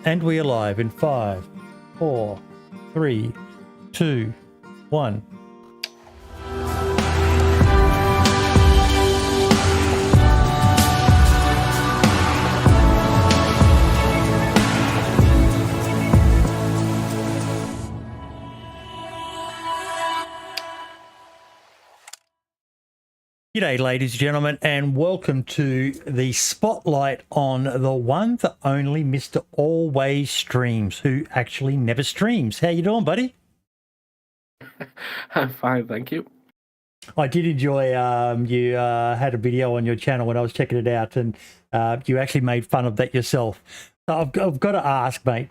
And we are live in 5, 4, 3, 2, 1. G'day, ladies and gentlemen, and welcome to the spotlight on the one, the only Mr. AlwaysStreams, who actually never streams. How you doing, buddy? I'm fine, thank you. I did enjoy you had a video on your channel when I was checking it out, and you actually made fun of that yourself. So I've got to ask, mate,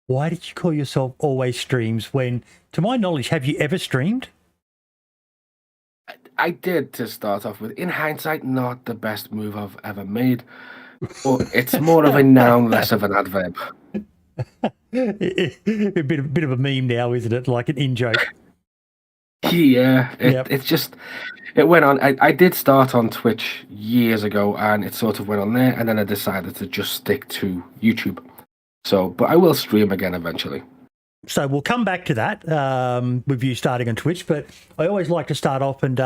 why did you call yourself AlwaysStreams when, to my knowledge, have you ever streamed? I did, to start off with. In hindsight, not the best move I've ever made. But it's more of a noun, less of an adverb. A bit of a meme now, isn't it? Like an in-joke. Yeah, it's just, it went on. I did start on Twitch years ago, and it sort of went on there, and then I decided to just stick to YouTube. So, but I will stream again eventually. So we'll come back to that with you starting on Twitch, but I always like to start off and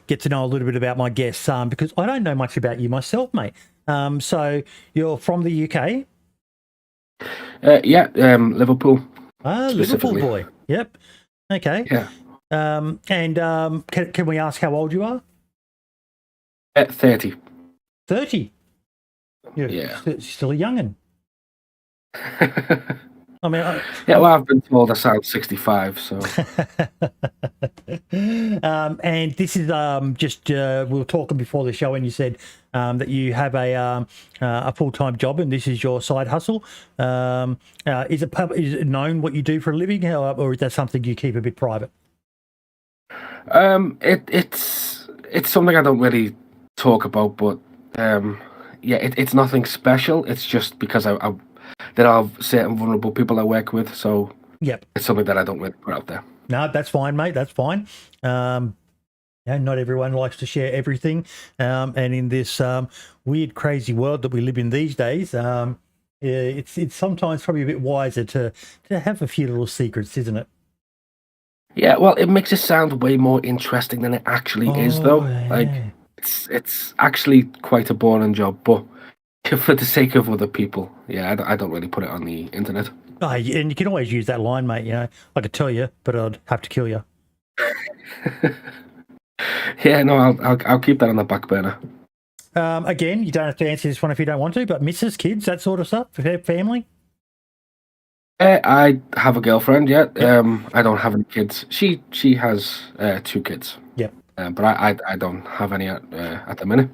get to know a little bit about my guests because I don't know much about you myself, mate. So you're from the UK? Yeah, Liverpool. Liverpool boy. Yep. Okay. Yeah. Can we ask how old you are? 30. 30? Yeah. Still a young'un. I mean, yeah, well, I've been told I sound 65, so. And this is just we were talking before the show, and you said that you have a full-time job, and this is your side hustle. Is it known what you do for a living, or is that something you keep a bit private? It's something I don't really talk about, but yeah, it's nothing special. It's just because there are certain vulnerable people I work with, so yep, it's something that I don't really put out there. No, that's fine, mate. That's fine. Yeah, not everyone likes to share everything, and in this weird, crazy world that we live in these days, it's sometimes probably a bit wiser to have a few little secrets, isn't it? Yeah, well, it makes it sound way more interesting than it actually is, though. Yeah. Like, it's actually quite a boring job, but for the sake of other people, yeah, I don't really put it on the internet. Oh, and you can always use that line, mate. You know, I could tell you, but I'd have to kill you. Yeah, no, I'll keep that on the back burner. Again, you don't have to answer this one if you don't want to, but Mrs., kids, that sort of stuff, family. I have a girlfriend. Yeah, I don't have any kids. She has 2 kids. Yeah, but I don't have any at the minute.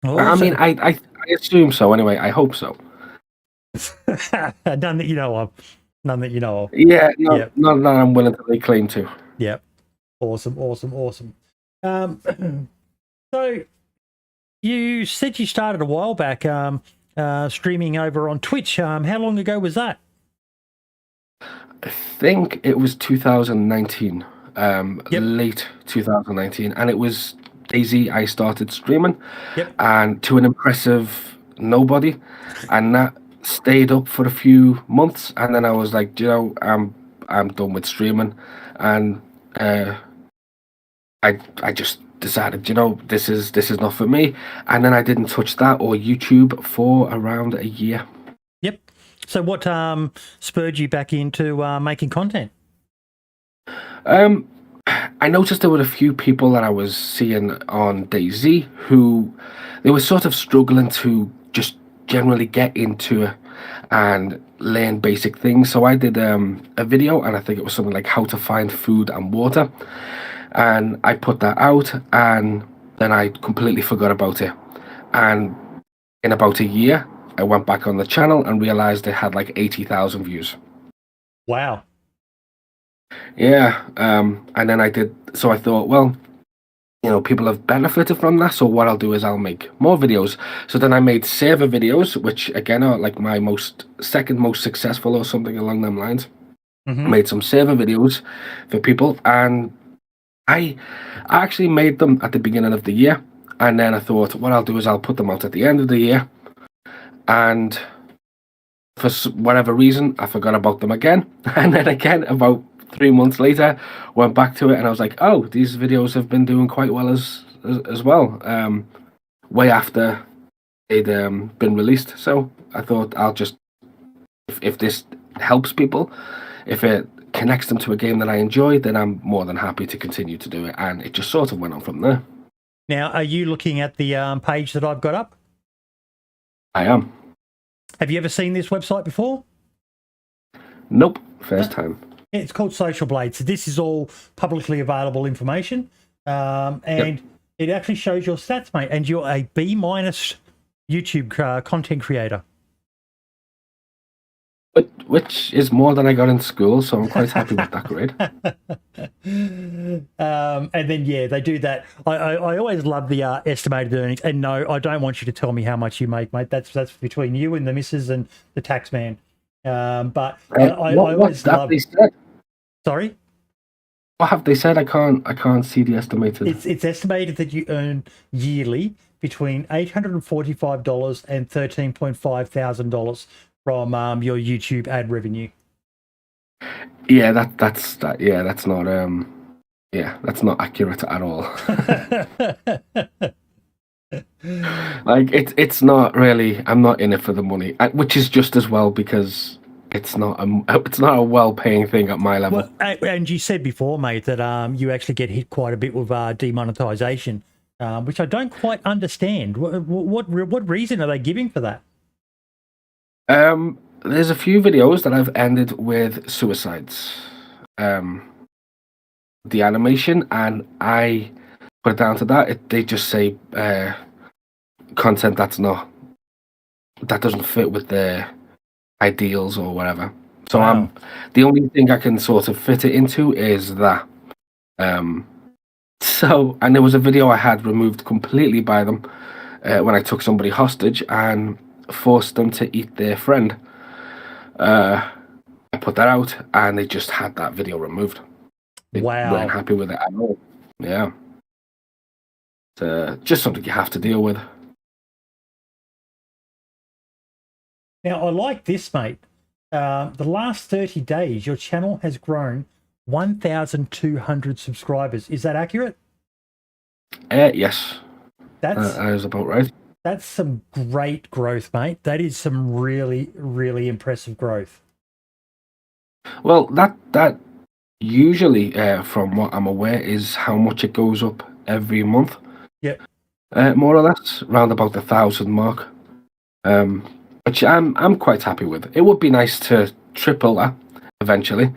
Oh, I mean, I assume so. Anyway, I hope so. None that you know of. None that you know of. Yeah, no, none that I'm willing to lay claim to. Yeah, awesome. So you said you started a while back streaming over on Twitch. How long ago was that? I think it was 2019, late 2019, and it was DayZ. I started streaming, and to an impressive nobody, and that stayed up for a few months, and then I was like, you know, I'm done with streaming, and I just decided, you know, this is not for me, and then I didn't touch that or YouTube for around a year. Yep. So what spurred you back into making content? I noticed there were a few people that I was seeing on DayZ who they were sort of struggling to just generally get into it and learn basic things. So I did a video, and I think it was something like how to find food and water, and I put that out, and then I completely forgot about it. And in about a year, I went back on the channel and realized it had like 80,000 views. Wow. Yeah, and then I thought, well, you know, people have benefited from that, so what I'll do is I'll make more videos. So then I made server videos, which again are like my second most successful or something along them lines. Mm-hmm. I made some server videos for people, and I actually made them at the beginning of the year, and then I thought what I'll do is I'll put them out at the end of the year. And for whatever reason, I forgot about them again. And then again, about 3 months later, went back to it, and I was like, oh, these videos have been doing quite well as well, way after they'd been released. So I thought I'll just, if this helps people, if it connects them to a game that I enjoy, then I'm more than happy to continue to do it. And it just sort of went on from there. Now, are you looking at the page that I've got up? I am. Have you ever seen this website before? Nope, first time. It's called Social Blade. So this is all publicly available information, and it actually shows your stats, mate. And you're a B- YouTube content creator. Which is more than I got in school, so I'm quite happy with that grade. And then, yeah, they do that. I always love the estimated earnings. And no, I don't want you to tell me how much you make, mate. That's between you and the missus and the tax man. But I always love. They said? Sorry. What have they said? I can't see the estimated. It's estimated that you earn yearly between $845 and $13.5 thousand from your YouTube ad revenue. Yeah, that's not that's not accurate at all. Like it's not really. I'm not in it for the money, which is just as well, because it's not a well-paying thing at my level. Well, and you said before, mate, that you actually get hit quite a bit with demonetization, which I don't quite understand. What reason are they giving for that? There's a few videos that I've ended with suicides. The animation, and I put it down to that. They just say content that doesn't fit with their ideals or whatever. So Wow. The only thing I can sort of fit it into is that. So, and there was a video I had removed completely by them when I took somebody hostage and forced them to eat their friend. I put that out, and they just had that video removed. They weren't happy with it at all. Yeah. It's just something you have to deal with. Now, I like this, mate. The last 30 days, your channel has grown 1,200 subscribers. Is that accurate? Yes. That is about right. That's some great growth, mate. That is some really, really impressive growth. Well, that usually, from what I'm aware, is how much it goes up every month. Yeah. More or less, around about the 1,000 mark. Which I'm quite happy with. It would be nice to triple that eventually.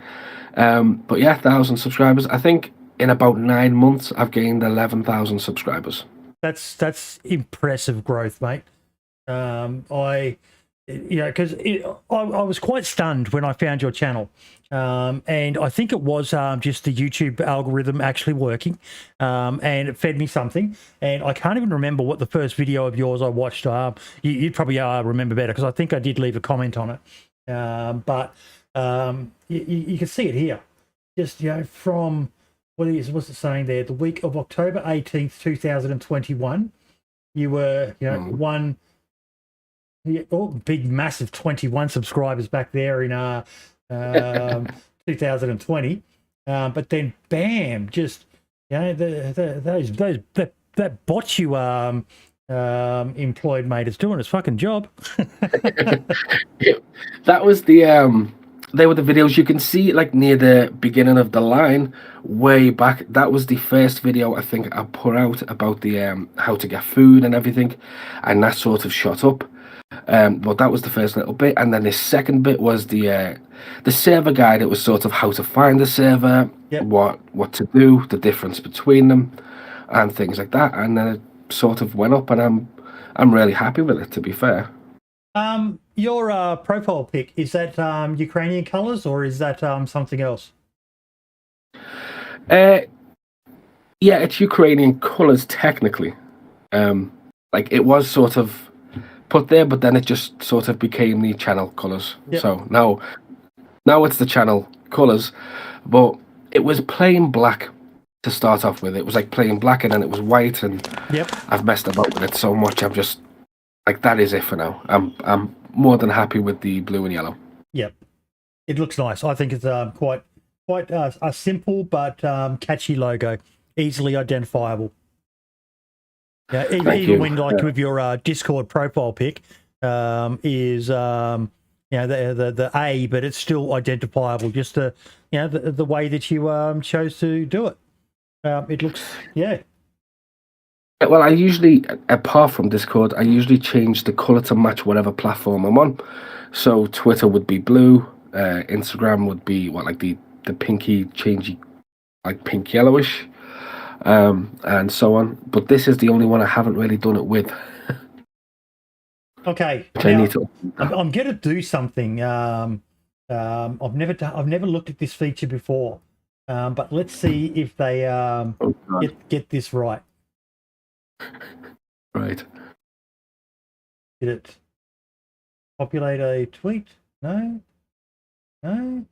But yeah, 1,000 subscribers. I think in about 9 months, I've gained 11,000 subscribers. That's impressive growth, mate. Because I was quite stunned when I found your channel, and I think it was just the YouTube algorithm actually working, and it fed me something, and I can't even remember what the first video of yours I watched. You'd probably remember better, because I think I did leave a comment on it, but you can see it here, just from what's it saying there? The week of October 18th, 2021, you were one. Big, massive 21 subscribers back there in 2020, but then bam, just that bot you employed, mate, is doing its fucking job. Yeah, that was they were the videos you can see, like near the beginning of the line, way back. That was the first video I think I put out about the how to get food and everything, and that sort of shot up. But that was the first little bit, and then the second bit was the server guide. It was sort of how to find the server, Yep. what to do, the difference between them, and things like that. And then it sort of went up, and I'm really happy with it, to be fair. Your profile pic, is that Ukrainian colors, or is that something else? Yeah, it's Ukrainian colors technically. Like it was sort of put there, but then it just sort of became the channel colors. Yep. So now it's the channel colors, but it was plain black to start off with. It was like plain black, and then it was white, and Yep. I've messed about with it so much. I'm just like, that is it for now. I'm more than happy with the blue and yellow. Yep, it looks nice. I think it's quite a simple but catchy logo, easily identifiable. Yeah, even when like with your Discord profile pic is the A, but it's still identifiable. Just the way that you chose to do it. It looks Well, I usually, apart from Discord, I usually change the color to match whatever platform I'm on. So Twitter would be blue, Instagram would be like the pinky changey, like pink yellowish, and so on. But this is the only one I haven't really done it with. Okay, I need to. I'm going to do something. I've never looked at this feature before, but let's see if they get this right. Right. Did it populate a tweet? No. Am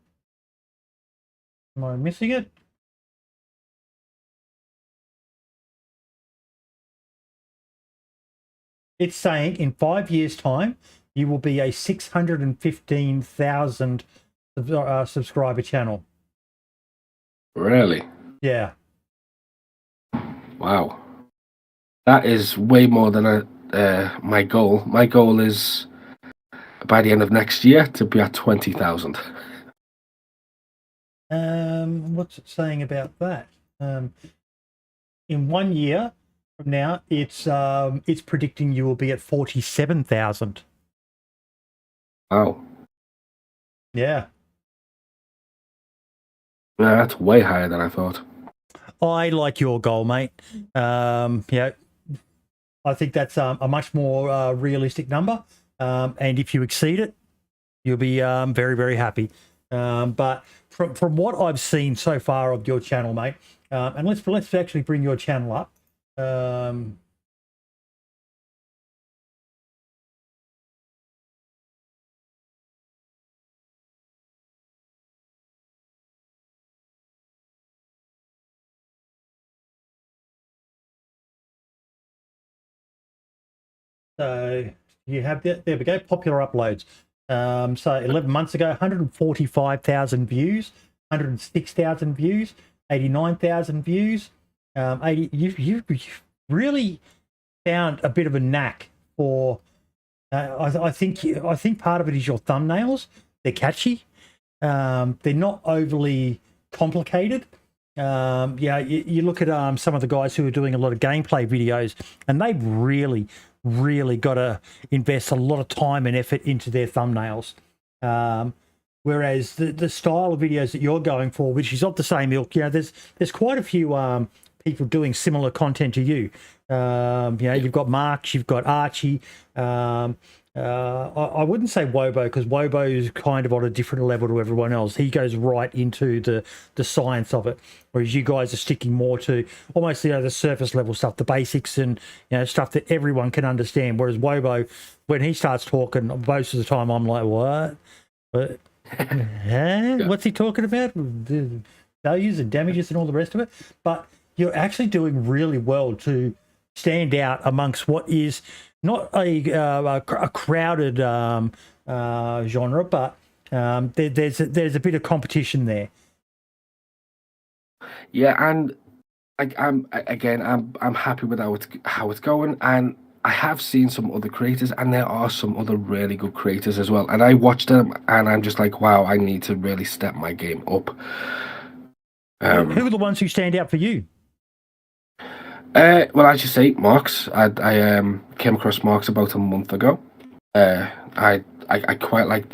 I missing it? It's saying in 5 years' time, you will be a 615,000 subscriber channel. Really? Yeah. Wow. That is way more than my goal. My goal is by the end of next year to be at 20,000. What's it saying about that? In 1 year from now, it's predicting you will be at 47,000. Wow. Yeah. Yeah, that's way higher than I thought. I like your goal, mate. Yeah, I think that's a much more realistic number. And if you exceed it, you'll be very, very happy. But from what I've seen so far of your channel, mate, and let's actually bring your channel up. So you have that. There we go. Popular uploads. So 11 months ago, 145,000 views, 106,000 views, 89,000 views. 80. You've really found a bit of a knack for. I think part of it is your thumbnails. They're catchy. They're not overly complicated. Yeah, you look at some of the guys who are doing a lot of gameplay videos, and they've really got to invest a lot of time and effort into their thumbnails. Whereas the style of videos that you're going for, which is of the same ilk, there's quite a few people doing similar content to you. You've got Mark, you've got Archie. I wouldn't say Wobo, because Wobo is kind of on a different level to everyone else. He goes right into the science of it, whereas you guys are sticking more to almost the surface level stuff, the basics, and stuff that everyone can understand. Whereas Wobo, when he starts talking, most of the time I'm like, what? What's he talking about? The values and damages and all the rest of it. But you're actually doing really well to stand out amongst what is not a crowded genre, but there's a bit of competition there. Yeah, and I'm happy with how it's going, and I have seen some other creators, and there are some other really good creators as well. And I watch them, and I'm just like, wow, I need to really step my game up. Who are the ones who stand out for you? Well, as you say, Marks. I came across Marks about a month ago. I quite like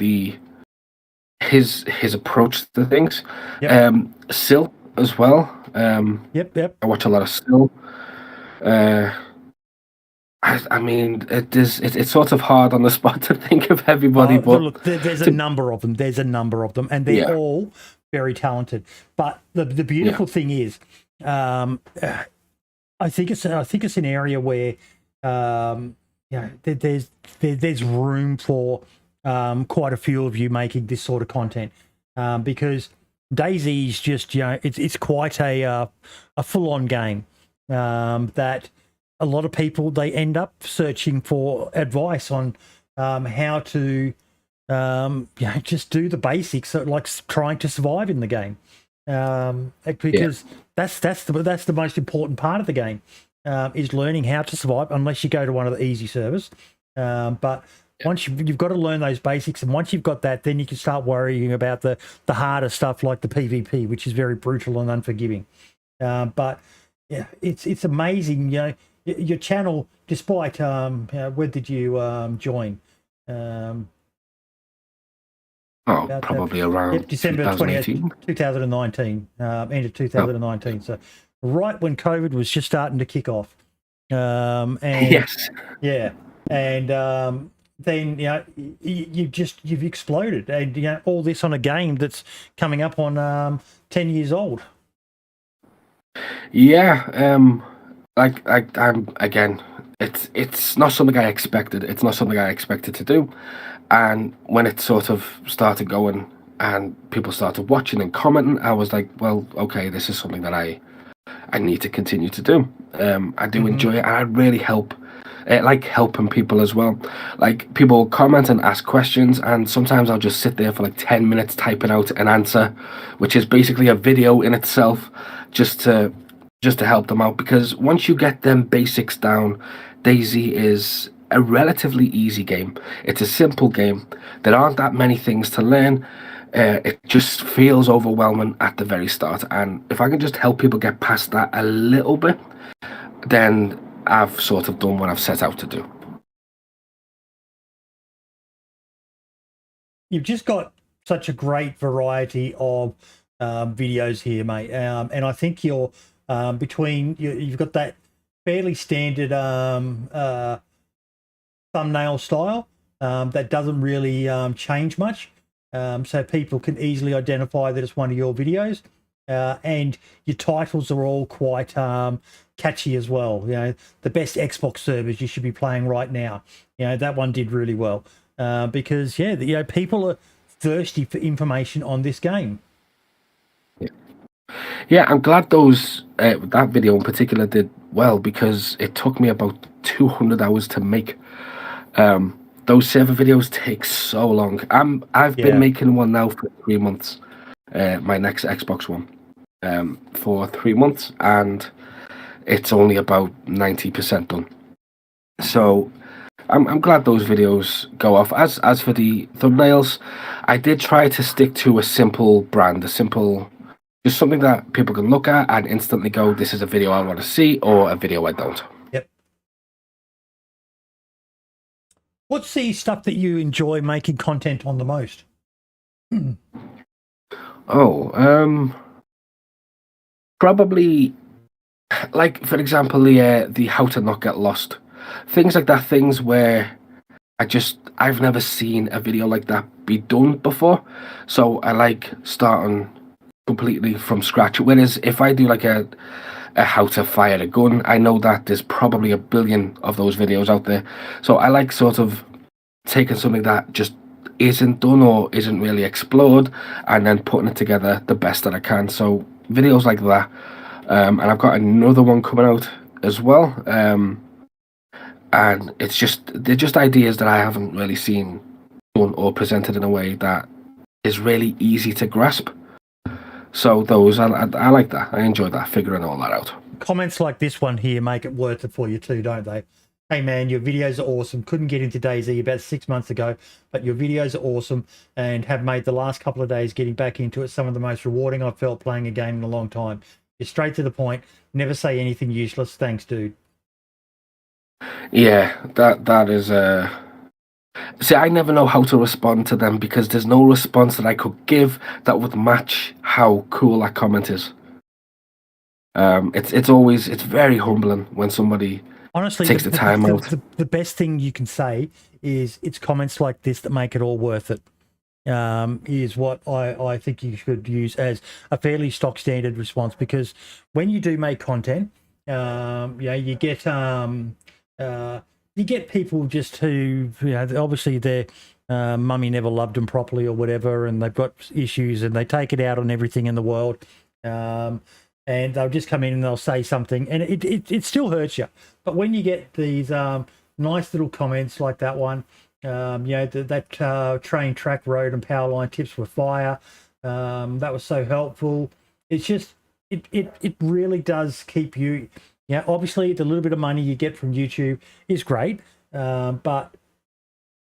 his approach to things. Yep. Sil as well. Yep. I watch a lot of Sil. I mean, it's sort of hard on the spot to think of everybody, but look, there's a number of them. There's a number of them, and they're all very talented. But the beautiful thing is, I think it's an area where there's room for quite a few of you making this sort of content, because DayZ's just it's quite a full-on game that a lot of people, they end up searching for advice on how to just do the basics, like trying to survive in the game, because that's the most important part of the game, is learning how to survive, unless you go to one of the easy servers. But once you've got to learn those basics, and once you've got that, then you can start worrying about the harder stuff like the PvP, which is very brutal and unforgiving. But yeah, it's amazing. Your channel, despite when did you join? Probably around December 2018. 2019, end of 2019. So right when COVID was just starting to kick off. And yes. Yeah. And then you've exploded, and all this on a game that's coming up on 10 years old. Yeah, I'm again. It's not something I expected. It's not something I expected to do, and when it sort of started going and people started watching and commenting, I was like, well, okay, this is something that I need to continue to do. I do enjoy it, and I really like helping people as well. Like, people comment and ask questions, and sometimes I'll just sit there for like 10 minutes typing out an answer, which is basically a video in itself, just to help them out. Because once you get them basics down, DayZ is a relatively easy game. It's a simple game. There aren't that many things to learn. It just feels overwhelming at the very start, and if I can just help people get past that a little bit, then I've sort of done what I've set out to do. You've just got such a great variety of videos here, mate, and I think you're you've got that fairly standard thumbnail style that doesn't really change much, so people can easily identify that it's one of your videos, and your titles are all quite catchy as well. The best Xbox servers you should be playing right now. That one did really well, because people are thirsty for information on this game. Yeah, I'm glad those that video in particular did well, because it took me about 200 hours to make. Those server videos take so long. I've been making one now for 3 months. My next Xbox one, for 3 months, and it's only about 90% done. So I'm glad those videos go off. As for the thumbnails, I did try to stick to a simple brand, just something that people can look at and instantly go, this is a video I want to see, or a video I don't. Yep. What's the stuff that you enjoy making content on the most? Probably, like, for example, the how to not get lost, things like that. Things where I've never seen a video like that be done before, so I like starting completely from scratch. Whereas if I do like a how to fire a gun, I know that there's probably a billion of those videos out there. So I like sort of taking something that just isn't done or isn't really explored, and then putting it together the best that I can. So videos like that, and I've got another one coming out as well, and they're just ideas that I haven't really seen done or presented in a way that is really easy to grasp. So those, I like that. I enjoy that, figuring all that out. Comments like this one here make it worth it for you too, don't they? Hey man, your videos are awesome. Couldn't get into DayZ about 6 months ago, but your videos are awesome and have made the last couple of days getting back into it some of the most rewarding I've felt playing a game in a long time. You're straight to the point. Never say anything useless. Thanks, dude. Yeah, that is See, I never know how to respond to them, because there's no response that I could give that would match how cool that comment is. It's very humbling when somebody honestly takes the time out. The best thing you can say is it's comments like this that make it all worth it. Is what I think you should use as a fairly stock standard response, because when you do make content, you get people just who, obviously their mummy never loved them properly or whatever, and they've got issues and they take it out on everything in the world, and they'll just come in and they'll say something, and it still hurts you. But when you get these nice little comments like that one, That train, track, road, and power line tips were fire. That was so helpful. It's just it really does keep you. Yeah, obviously the little bit of money you get from YouTube is great, but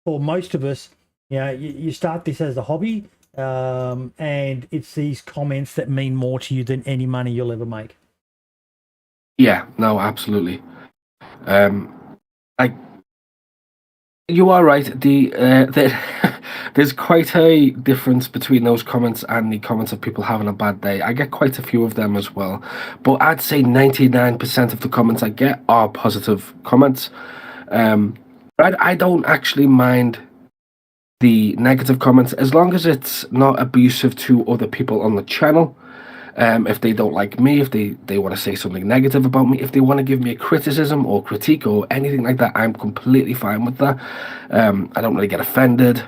for most of us, you start this as a hobby, and it's these comments that mean more to you than any money you'll ever make. Yeah, no, absolutely. Like you are right. There's quite a difference between those comments and the comments of people having a bad day. I get quite a few of them as well, but I'd say 99% of the comments I get are positive comments. I don't actually mind the negative comments as long as it's not abusive to other people on the channel. If they don't like me, if they want to say something negative about me, if they want to give me a criticism or critique or anything like that, I'm completely fine with that. I don't really get offended.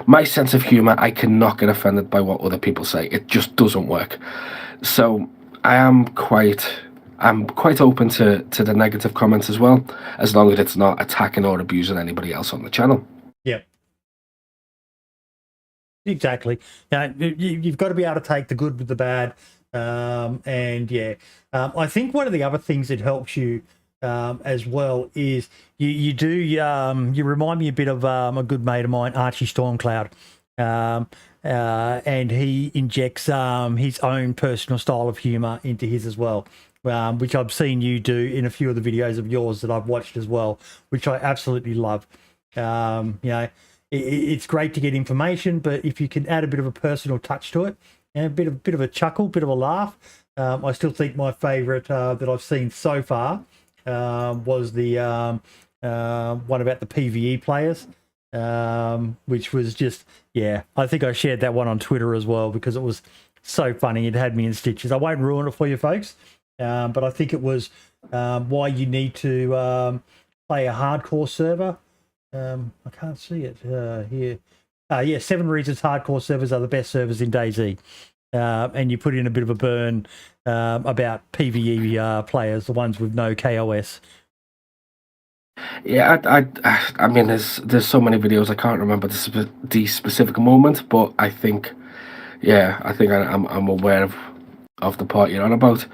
My sense of humor, I cannot get offended by what other people say. It just doesn't work. So I'm quite open to the negative comments as well, as long as it's not attacking or abusing anybody else on the channel. Yeah. Exactly. You've got to be able to take the good with the bad. I think one of the other things that helps you as well is you remind me a bit of a good mate of mine, Archie Stormcloud. And he injects his own personal style of humor into his as well, which I've seen you do in a few of the videos of yours that I've watched as well, which I absolutely love. It's great to get information, but if you can add a bit of a personal touch to it, and a bit of a chuckle, bit of a laugh. I still think my favourite that I've seen so far was the one about the PvE players, which was just, I think I shared that one on Twitter as well because it was so funny. It had me in stitches. I won't ruin it for you folks, but I think it was why you need to play a hardcore server. I can't see it here. 7 reasons hardcore servers are the best servers in DayZ. And you put in a bit of a burn about PvE players, the ones with no KOS. Yeah, I mean, there's so many videos I can't remember the specific moment, but I think I'm aware of the part you're on about.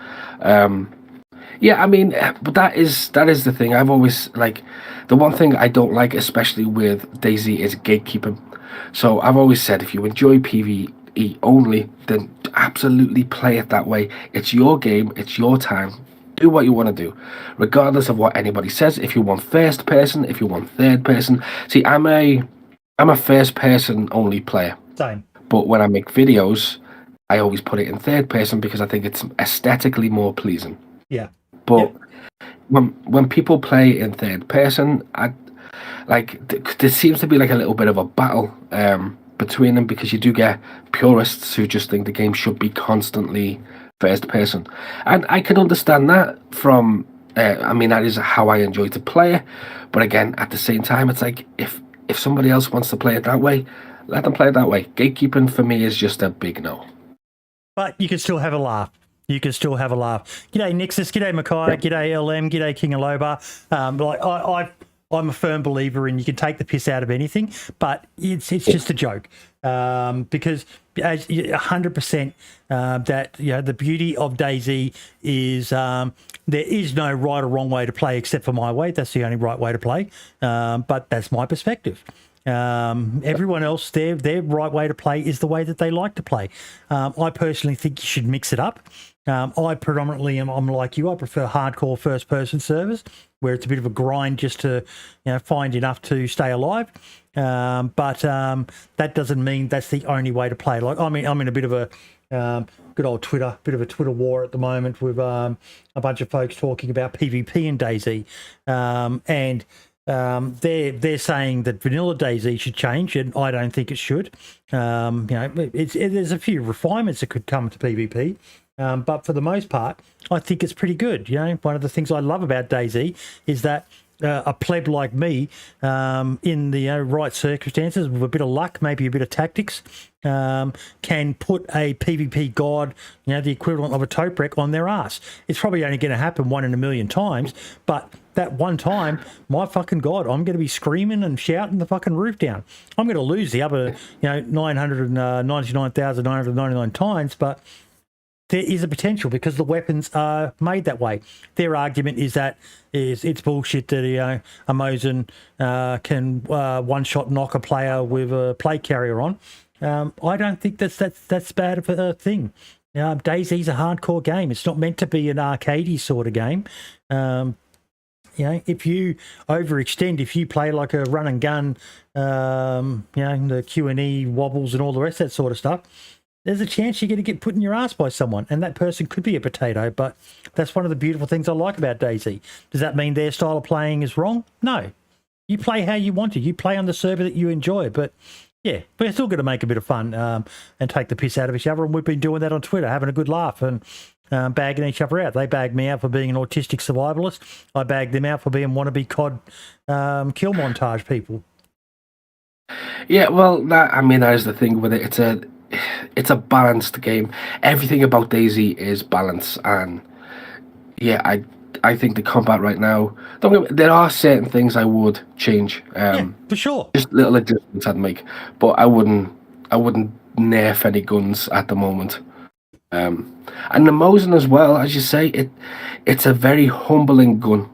Yeah, I mean, but that is the thing. I've always, like, the one thing I don't like, especially with DayZ, is gatekeeping. So I've always said, if you enjoy PvE only, then absolutely play it that way. It's your game, it's your time. Do what you want to do, regardless of what anybody says. If you want first person, if you want third person. See, I'm a first person only player. Same. But when I make videos, I always put it in third person because I think it's aesthetically more pleasing. Yeah. But when people play in third person, there seems to be like a little bit of a battle between them, because you do get purists who just think the game should be constantly first person, and I can understand that from that is how I enjoy to play it. But again, at the same time, it's like if somebody else wants to play it that way, let them play it that way. Gatekeeping for me is just a big no. But you can still have a laugh. G'day Nixus, g'day Mackay, g'day LM, g'day King of Loba. I'm a firm believer in you can take the piss out of anything, but it's just a joke, because 100% that the beauty of DayZ is there is no right or wrong way to play except for my way. That's the only right way to play, but that's my perspective. Everyone else, their right way to play is the way that they like to play. I personally think you should mix it up. I predominantly I'm like you. I prefer hardcore first person servers where it's a bit of a grind just to find enough to stay alive. But that doesn't mean that's the only way to play. Like I'm in a bit of a good old bit of a Twitter war at the moment with a bunch of folks talking about PvP in DayZ, and they're saying that vanilla DayZ should change, and I don't think it should. There's a few refinements that could come to PvP. But for the most part, I think it's pretty good. One of the things I love about DayZ is that a pleb like me, in the right circumstances, with a bit of luck, maybe a bit of tactics, can put a PvP god, the equivalent of a Toprek, on their ass. It's probably only going to happen 1 in a million times, but that one time, my fucking god, I'm going to be screaming and shouting the fucking roof down. I'm going to lose the other, 999,999 times, but there is a potential because the weapons are made that way. Their argument is that it's bullshit that a Mosin can one-shot knock a player with a plate carrier on. I don't think that's bad of a thing. DayZ's a hardcore game. It's not meant to be an arcadey sort of game. If you overextend, if you play like a run and gun, the Q&E wobbles and all the rest of that sort of stuff, there's a chance you're going to get put in your ass by someone, and that person could be a potato. But that's one of the beautiful things I like about DayZ. Does that mean their style of playing is wrong? No. You play how you want to. You play on the server that you enjoy. But yeah, we're still going to make a bit of fun and take the piss out of each other. And we've been doing that on Twitter, having a good laugh and bagging each other out. They bagged me out for being an autistic survivalist. I bagged them out for being wannabe COD kill montage people. Yeah, well, that is the thing with it. It's a balanced game. Everything about DayZ is balance, and yeah, I think the combat right now. There are certain things I would change. For sure. Just little adjustments I'd make, but I wouldn't nerf any guns at the moment. And the Mosin as well, as you say, it's a very humbling gun.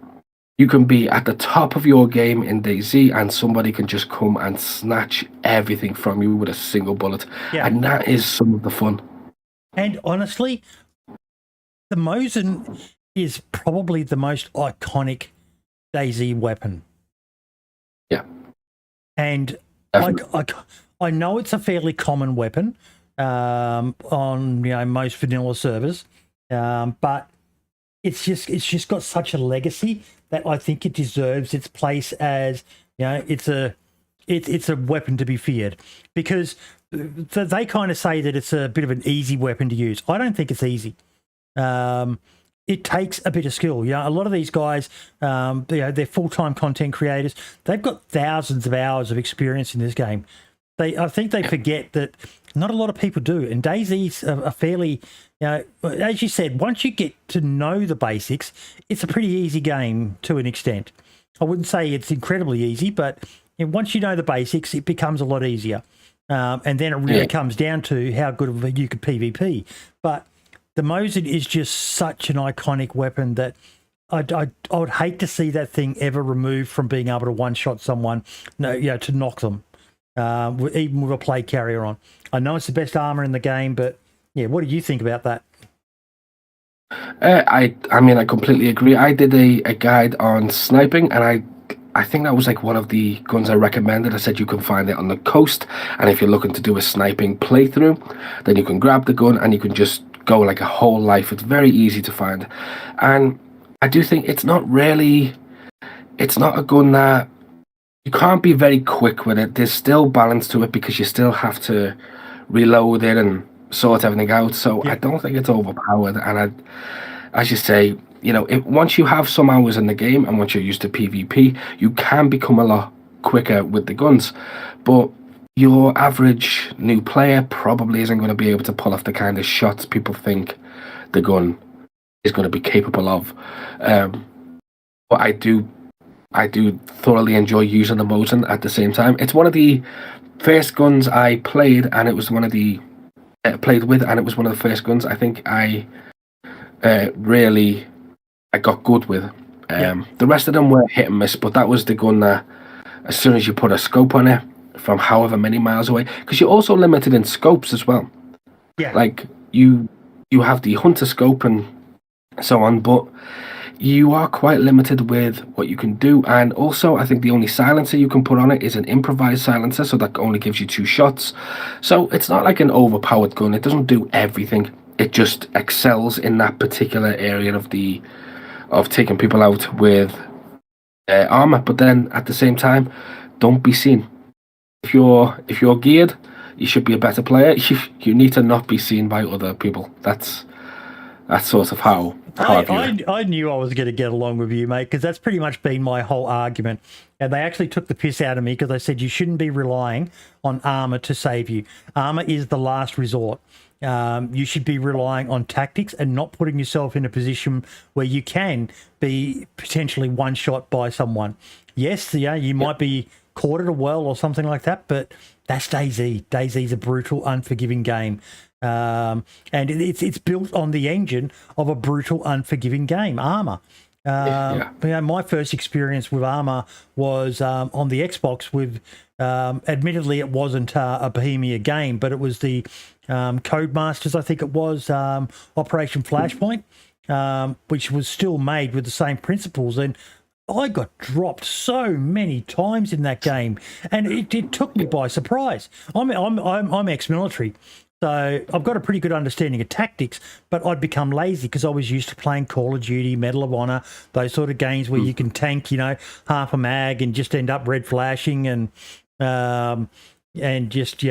You can be at the top of your game in DayZ and somebody can just come and snatch everything from you with a single bullet. Yeah. And that is some of the fun. And honestly, the Mosin is probably the most iconic DayZ weapon. Yeah. And I know it's a fairly common weapon on most vanilla servers, but it's just got such a legacy that I think it deserves its place as it's a weapon to be feared, because they kind of say that it's a bit of an easy weapon to use. I don't think it's easy. It takes a bit of skill. A lot of these guys, they're full-time content creators. They've got thousands of hours of experience in this game. I think they forget that not a lot of people do. And DayZ's a fairly, as you said, once you get to know the basics, it's a pretty easy game to an extent. I wouldn't say it's incredibly easy, but once you know the basics, it becomes a lot easier. And then it really comes down to how good you could PvP. But the Mosin is just such an iconic weapon that I would hate to see that thing ever removed from being able to one-shot someone, to knock them. Even with a plate carrier on. I know it's the best armor in the game, but yeah, what do you think about that? I completely agree. I did a guide on sniping, and I think that was like one of the guns I recommended. I said you can find it on the coast, and if you're looking to do a sniping playthrough, then you can grab the gun and you can just go like a whole life. It's very easy to find, and I do think it's not a gun that you can't be very quick with it. There's still balance to it because you still have to reload it and sort everything out. So I don't think it's overpowered. And as you say, once you have some hours in the game and once you're used to PvP, you can become a lot quicker with the guns. But your average new player probably isn't going to be able to pull off the kind of shots people think the gun is going to be capable of. But I do thoroughly enjoy using the Mosin at the same time. It's one of the first guns I played, and it was one of the played with, and it was one of the first guns I think I got good with. The rest of them were hit and miss, but that was the gun that as soon as you put a scope on it from however many miles away, because you're also limited in scopes as well. Yeah, like you have the hunter scope and so on, but you are quite limited with what you can do. And also, I think the only silencer you can put on it is an improvised silencer, so that only gives you 2 shots. So it's not like an overpowered gun. It doesn't do everything. It just excels in that particular area of taking people out with armor. But then at the same time, don't be seen. If you're geared, you should be a better player. You need to not be seen by other people. That's That's sort of how I view it. I knew I was going to get along with you, mate, because that's pretty much been my whole argument. And they actually took the piss out of me because they said you shouldn't be relying on armor to save you. Armor is the last resort. You should be relying on tactics and not putting yourself in a position where you can be potentially one shot by someone. Yes, yeah, you might be caught at a well or something like that, but that's DayZ. DayZ's a brutal, unforgiving game. And it's built on the engine of a brutal, unforgiving game, Armor. My first experience with Armor was on the Xbox with, admittedly, it wasn't a Bohemia game, but it was the Codemasters, I think it was, Operation Flashpoint, which was still made with the same principles. And I got dropped so many times in that game, and it took me by surprise. I'm ex-military, so I've got a pretty good understanding of tactics, but I'd become lazy because I was used to playing Call of Duty, Medal of Honor, those sort of games where you can tank, half a mag and just end up red flashing and just,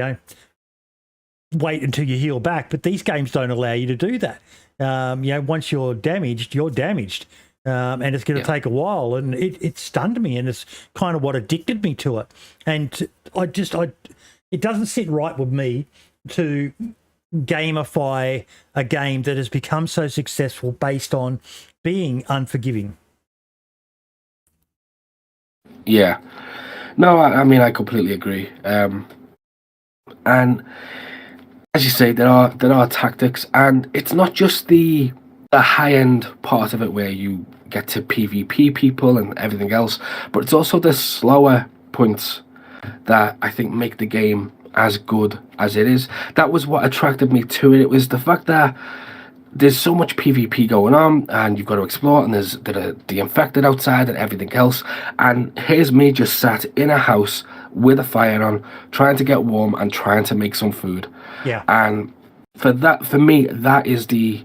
wait until you heal back. But these games don't allow you to do that. Once you're damaged, you're damaged. And it's going to take a while, and it stunned me, and it's kind of what addicted me to it. And it doesn't sit right with me to gamify a game that has become so successful based on being unforgiving. Yeah. No, I mean, I completely agree. And as you say, there are tactics, and it's not just the high-end part of it where you get to PvP people and everything else, but it's also the slower points that I think make the game as good as it is. That was what attracted me to it. It was the fact that there's so much PvP going on, and you've got to explore, and there's the infected outside and everything else. And here's me just sat in a house with a fire on, trying to get warm and trying to make some food. Yeah. And for me, that is the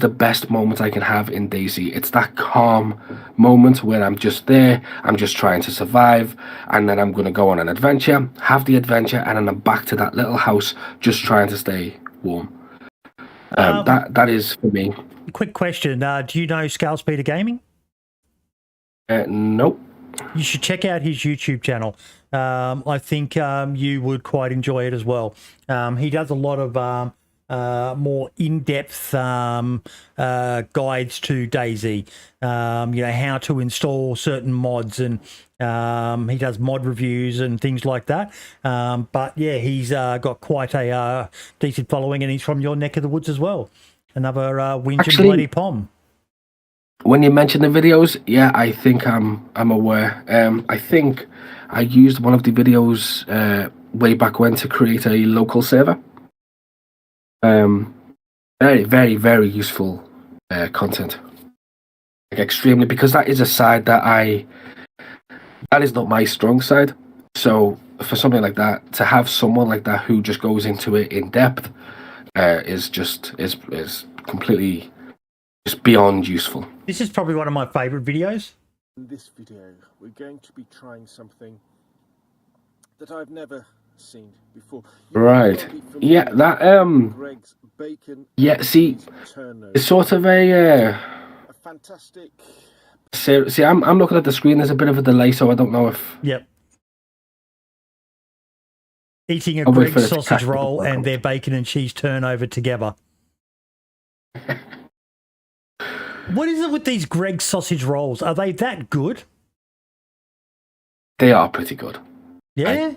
best moment I can have in DayZ. It's that calm moment where I'm just there, I'm just trying to survive, and then I'm going to go on an adventure, have the adventure, and then I'm back to that little house just trying to stay warm. That is for me. Quick question. Do you know Scale Speeder Gaming? Nope. You should check out his YouTube channel. I think you would quite enjoy it as well. He does a lot of more in-depth guides to DayZ, how to install certain mods, and he does mod reviews and things like that. But yeah, he's got quite a decent following, and he's from your neck of the woods as well. Another Winch and Bloody Pom. When you mention the videos, yeah, I think I'm aware. I think I used one of the videos way back when to create a local server. Very, very, very useful content. Like, extremely, because that is a side that is not my strong side. So for something like that, to have someone like that who just goes into it in depth is completely just beyond useful. This is probably one of my favorite videos. In this video, we're going to be trying something that I've never seen before. Right. Yeah, that Greg's bacon. Yeah, see, it's sort of a fantastic. See, I'm looking at the screen. There's a bit of a delay, so I don't know if. Yep. Eating a Greg's sausage roll and their bacon and cheese turnover together. What is it with these Greg's sausage rolls? Are they that good? They are pretty good. Yeah?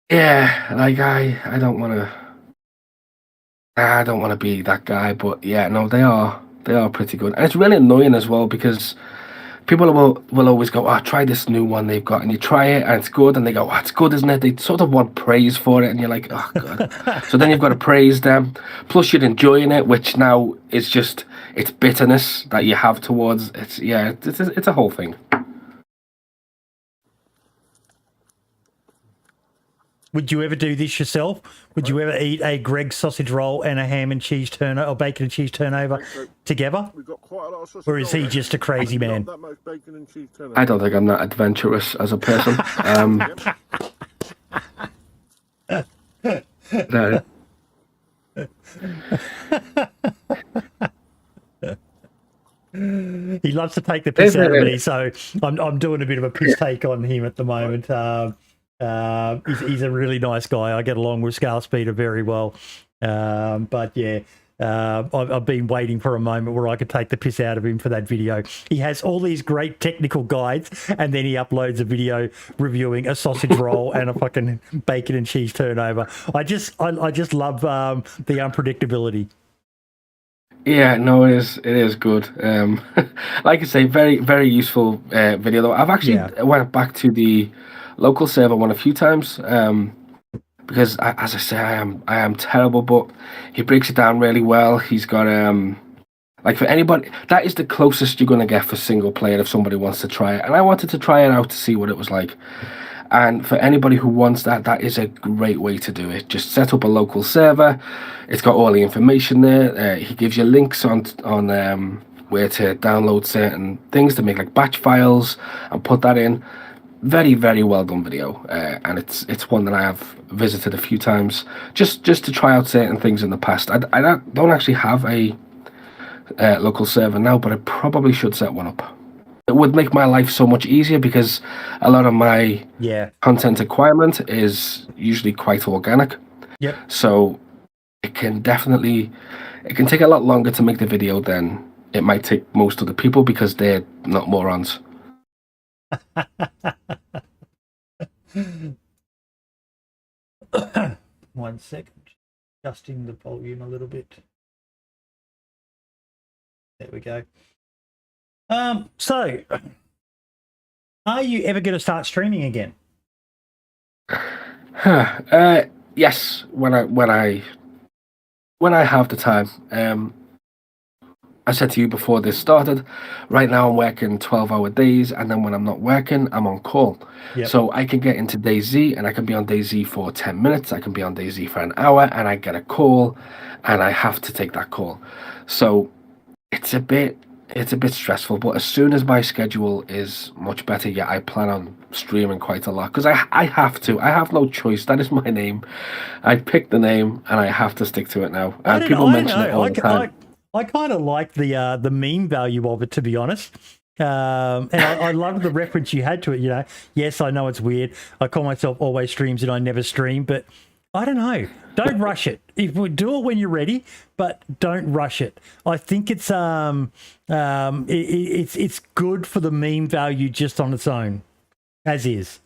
Yeah, like I don't want to be that guy, but yeah, no, they are pretty good. And it's really annoying as well, because people will always go, "Oh, try this new one they've got," and you try it and it's good, and they go, "Oh, it's good, isn't it?" They sort of want praise for it, and you're like, "Oh god." So then you've got to praise them, plus you're enjoying it, which now is just, it's bitterness that you have towards it. Yeah, it's a whole thing. Would you ever do this yourself? Would you ever eat a Greg's sausage roll and a ham and cheese turnover, or bacon and cheese turnover together? We've got quite a lot of sausage, or is he just a crazy man? Not that much bacon and cheese turnover. I don't think I'm that adventurous as a person. No. He loves to take the piss out of me, so I'm doing a bit of a piss take on him at the moment. He's a really nice guy. I get along with Scale Speeder very well. But yeah, I've been waiting for a moment where I could take the piss out of him for that video. He has all these great technical guides, and then he uploads a video reviewing a sausage roll and a fucking bacon and cheese turnover. I just love the unpredictability. Yeah, no, it is good. Like I say, very, very useful video though. I've actually went back to the local server one a few times, because as I say, I am terrible, but he breaks it down really well. He's got like, for anybody, that is the closest you're going to get for single player if somebody wants to try it. And I wanted to try it out to see what it was like. And for anybody who wants that, that is a great way to do it. Just set up a local server. It's got all the information there. He gives you links on where to download certain things to make like batch files and put that in. Very, very well done video, and it's one that I have visited a few times just to try out certain things in the past. I don't actually have a local server now, but I probably should set one up. It would make my life so much easier because a lot of my content requirement is usually quite organic. Yep. So it can take a lot longer to make the video than it might take most of the people because they're not morons. 1 second, adjusting the volume a little bit. There we go. So are you ever going to start streaming again? Yes, when I have the time. I said to you before this started, right now I'm working 12-hour days, and then when I'm not working, I'm on call. Yep. So I can get into DayZ, and I can be on DayZ for 10 minutes, I can be on DayZ for an hour, and I get a call, and I have to take that call. So it's a bit stressful, but as soon as my schedule is much better, yeah, I plan on streaming quite a lot, because I have to. I have no choice. That is my name. I picked the name, and I have to stick to it now. And people mention it all the time. I kind of like the meme value of it, to be honest. And I love the reference you had to it. You know, yes, I know it's weird. I call myself AlwaysStreams and I never stream, but I don't know. Don't rush it. If we do it when you're ready, but don't rush it. I think it's it's good for the meme value just on its own, as is.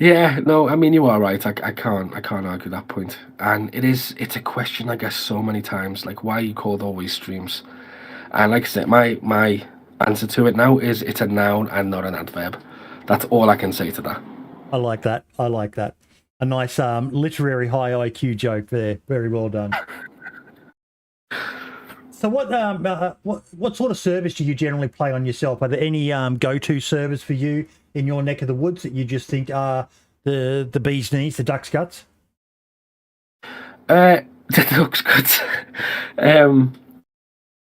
Yeah, no, I mean, you are right. I can't argue that point. And it's a question I guess so many times, like, why are you called AlwaysStreams? And like I said, my answer to it now is it's a noun and not an adverb. That's all I can say to that. I like that. I like that. A nice literary high IQ joke there. Very well done. So what sort of servers do you generally play on yourself? Are there any go-to servers for you in your neck of the woods that you just think are the bee's knees, the duck's guts? The duck's guts.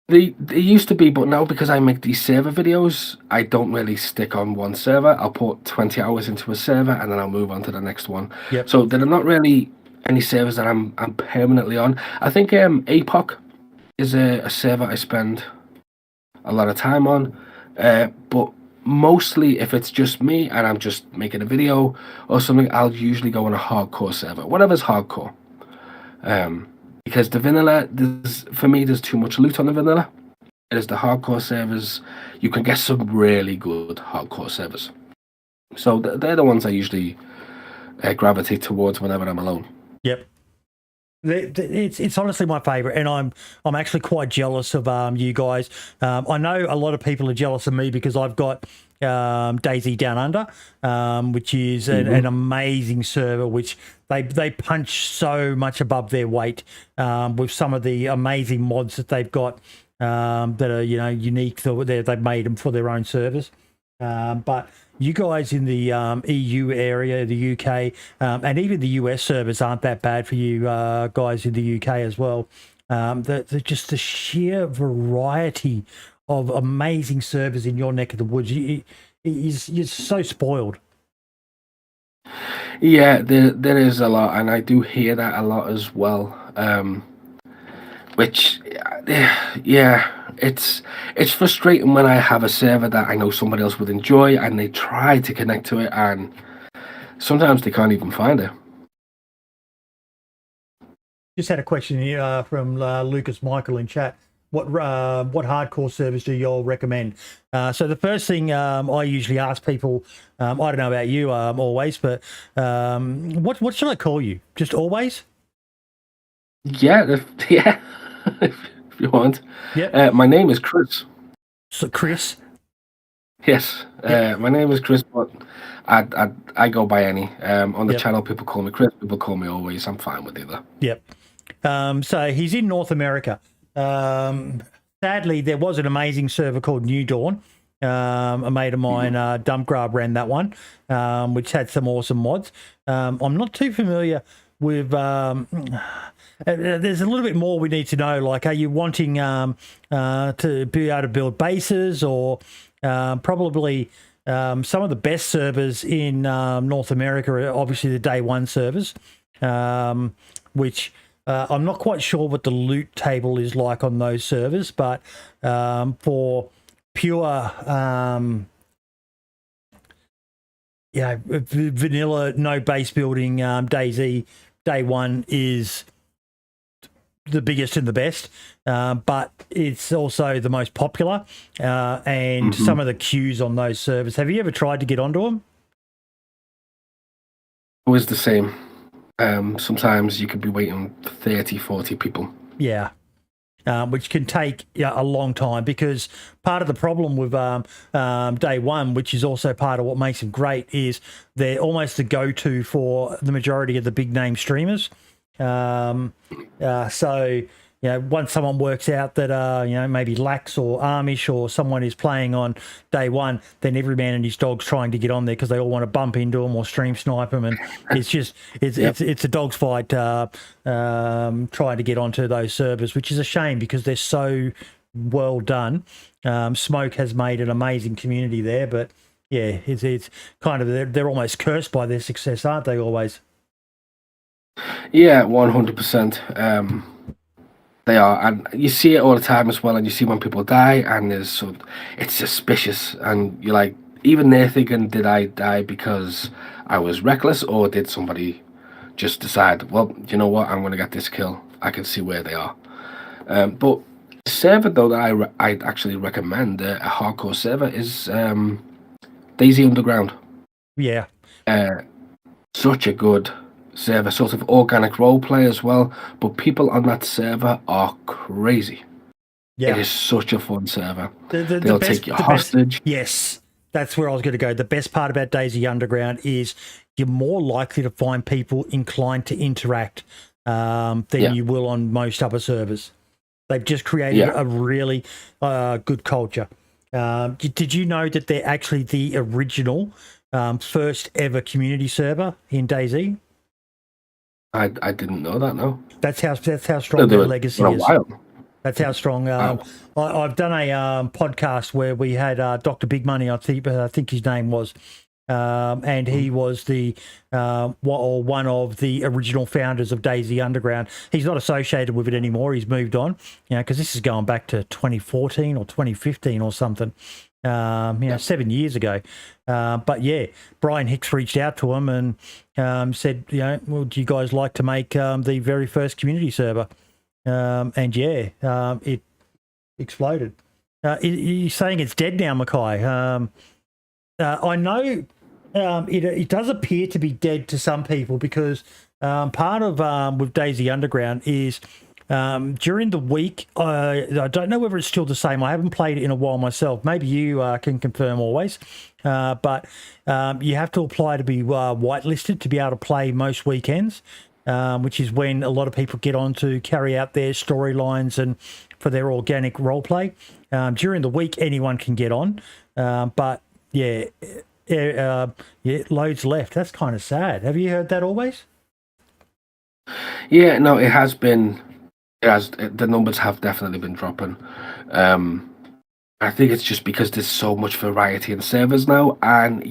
They used to be, but now because I make these server videos, I don't really stick on one server. I'll put 20 hours into a server and then I'll move on to the next one. Yep. So there are not really any servers that I'm permanently on. I think APOC is a server I spend a lot of time on, but mostly if it's just me and I'm just making a video or something, I'll usually go on a hardcore server, whatever's hardcore. Because the vanilla, for me, there's too much loot on the vanilla. It is the hardcore servers. You can get some really good hardcore servers. So they're the ones I usually gravitate towards whenever I'm alone. Yep. It's honestly my favorite, and I'm actually quite jealous of you guys. I know a lot of people are jealous of me because I've got DayZ Down Under, which is an amazing server, which they punch so much above their weight with some of the amazing mods that they've got that are unique. They've made them for their own servers, but you guys in the EU area, the UK, and even the US servers aren't that bad for you guys in the UK as well. Just the sheer variety of amazing servers in your neck of the woods. You're so spoiled. Yeah, there is a lot, and I do hear that a lot as well. Which, yeah, it's frustrating when I have a server that I know somebody else would enjoy and they try to connect to it and sometimes they can't even find it. Just had a question here from Lucas Michael in chat. What hardcore servers do y'all recommend? So the first thing I usually ask people, I don't know about you, always, but what should I call you? Just always? Yeah, yeah, if you want. Yeah. My name is Chris. So Chris. Yes, my name is Chris, but I go by any. On the channel, people call me Chris. People call me Always. I'm fine with either. Yep. So he's in North America. Sadly, there was an amazing server called New Dawn. A mate of mine, Dump Grab, ran that one, which had some awesome mods. I'm not too familiar with. There's a little bit more we need to know. Like, are you wanting to be able to build bases, or probably some of the best servers in North America are obviously the day one servers, which. I'm not quite sure what the loot table is like on those servers, but for pure, vanilla, no base building, DayZ, day one is the biggest and the best, but it's also the most popular, and some of the queues on those servers. Have you ever tried to get onto them? Always the same. Sometimes you could be waiting for 30, 40 people. Yeah. Which can take a long time, because part of the problem with day one, which is also part of what makes them great, is they're almost the go-to for the majority of the big name streamers. So, once someone works out that, maybe Lax or Amish or someone is playing on day one, then every man and his dog's trying to get on there because they all want to bump into them or stream snipe them. And it's just, it's a dog's fight trying to get onto those servers, which is a shame because they're so well done. Smoke has made an amazing community there, but yeah, it's kind of, they're almost cursed by their success, aren't they, always? Yeah, 100%. They are, and you see it all the time as well. And you see when people die, and it's suspicious, and you're like, even they're thinking, did I die because I was reckless, or did somebody just decide, well, you know what, I'm going to get this kill? I can see where they are. But the server though that I'd actually recommend, a hardcore server, is DayZ Underground. Yeah. Such a good server, sort of organic role play as well, but people on that server are crazy. Yeah, it is such a fun server. They'll take you hostage. Yes, that's where I was going to go. The best part about DayZ Underground is you're more likely to find people inclined to interact than you will on most other servers. They've just created a really good culture. Did you know that they're actually the original first ever community server in DayZ? I didn't know that. No, that's how strong their legacy is. That's how strong. I've done a podcast where we had Dr. Big Money. I think his name was, and he was the one of the original founders of DayZ Underground. He's not associated with it anymore. He's moved on. Because this is going back to 2014 or 2015 or something. 7 years ago. But yeah, Brian Hicks reached out to him and said, well, do you guys like to make the very first community server? And it exploded. You're saying it's dead now, Mackay. I know it does appear to be dead to some people, because part of with DayZ Underground is during the week, I don't know whether it's still the same. I haven't played it in a while myself. Maybe you can confirm always. But you have to apply to be whitelisted to be able to play most weekends, which is when a lot of people get on to carry out their storylines and for their organic role play. During the week, anyone can get on. But loads left. That's kind of sad. Have you heard that always? Yeah, no, it has been. The numbers have definitely been dropping. I think it's just because there's so much variety in servers now, and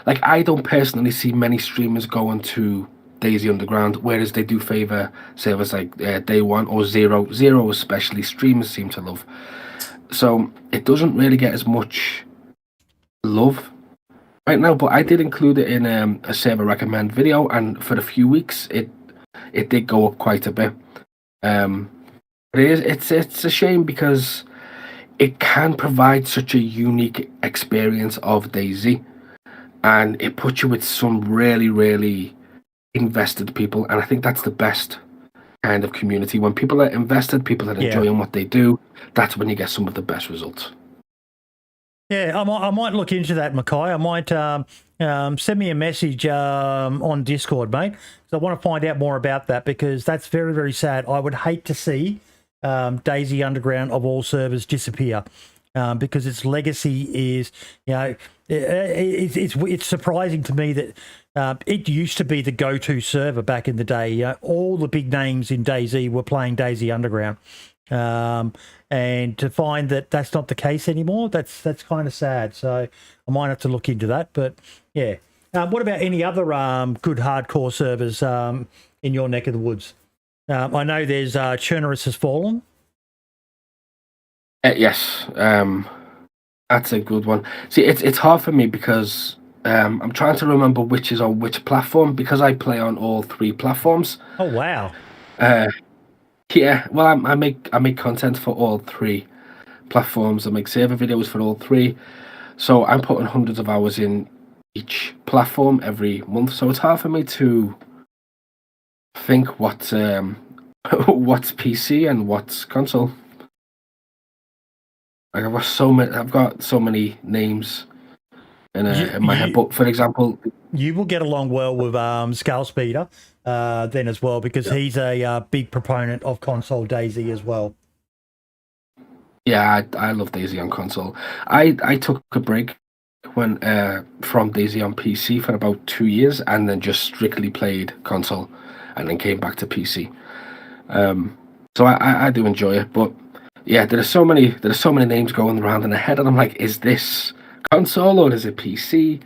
I don't personally see many streamers going to DayZ Underground, whereas they do favour servers like Day One or Zero. Zero especially, streamers seem to love. So it doesn't really get as much love right now, but I did include it in a server recommend video, and for a few weeks it did go up quite a bit. It's a shame because it can provide such a unique experience of DayZ, and it puts you with some really, really invested people, and I think that's the best kind of community. When people are invested, people are enjoying what they do, that's when you get some of the best results. Yeah, I might look into that, Mackay. I might send me a message on Discord, mate, because I want to find out more about that, because that's very, very sad. I would hate to see DayZ Underground of all servers disappear, because its legacy is, it's surprising to me that it used to be the go-to server back in the day. All the big names in DayZ were playing DayZ Underground. And to find that that's not the case anymore, that's kind of sad. So I might have to look into that. But yeah, what about any other good hardcore servers in your neck of the woods? I know there's Chernarus Has Fallen. Yes, that's a good one. See, it's hard for me because I'm trying to remember which is on which platform, because I play on all 3 platforms. Oh wow! Yeah, well, I make content for all 3 platforms. I make server videos for all 3, so I'm putting hundreds of hours in each platform every month. So it's hard for me to think what's PC and what's console. Like I've got so many names in my head. But for example, you will get along well with Scale Speeder then as well, because he's a big proponent of console DayZ as well. Yeah, I love DayZ on console. I took a break from DayZ on PC for about 2 years, and then just strictly played console, and then came back to PC. So I do enjoy it, but yeah, there are so many names going around in the head, and I'm like, is this console or is it PC?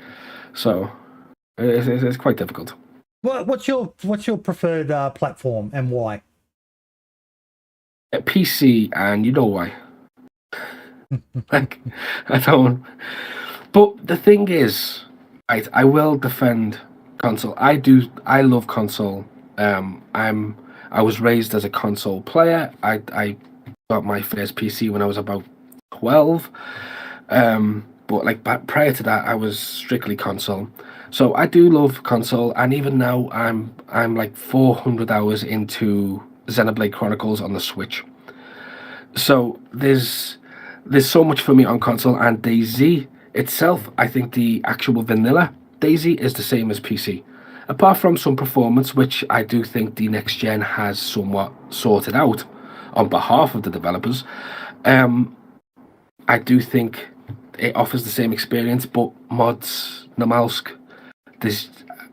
So it's quite difficult. What's your preferred platform and why? PC, and you know why? Like, I don't. But the thing is, I will defend console. I love console. I was raised as a console player. I got my first PC when I was about 12. But like prior to that, I was strictly console. So I do love console, and even now I'm like 400 hours into Xenoblade Chronicles on the Switch. So there's so much for me on console, and DayZ itself, I think the actual vanilla DayZ is the same as PC. Apart from some performance, which I do think the next gen has somewhat sorted out on behalf of the developers, I do think it offers the same experience, but mods, Namalsk,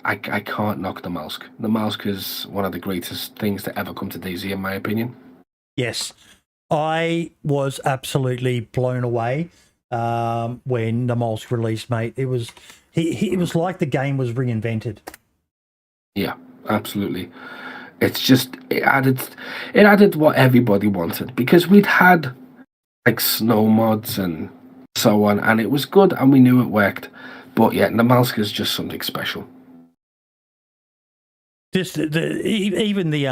I can't knock Namalsk. Namalsk is one of the greatest things to ever come to DayZ, in my opinion. Yes, I was absolutely blown away when Namalsk released, mate. It was it was like the game was reinvented. Yeah, absolutely. It's just it added what everybody wanted, because we'd had like snow mods and so on, and it was good, and we knew it worked. But yeah, Namalsk is just something special. Just even the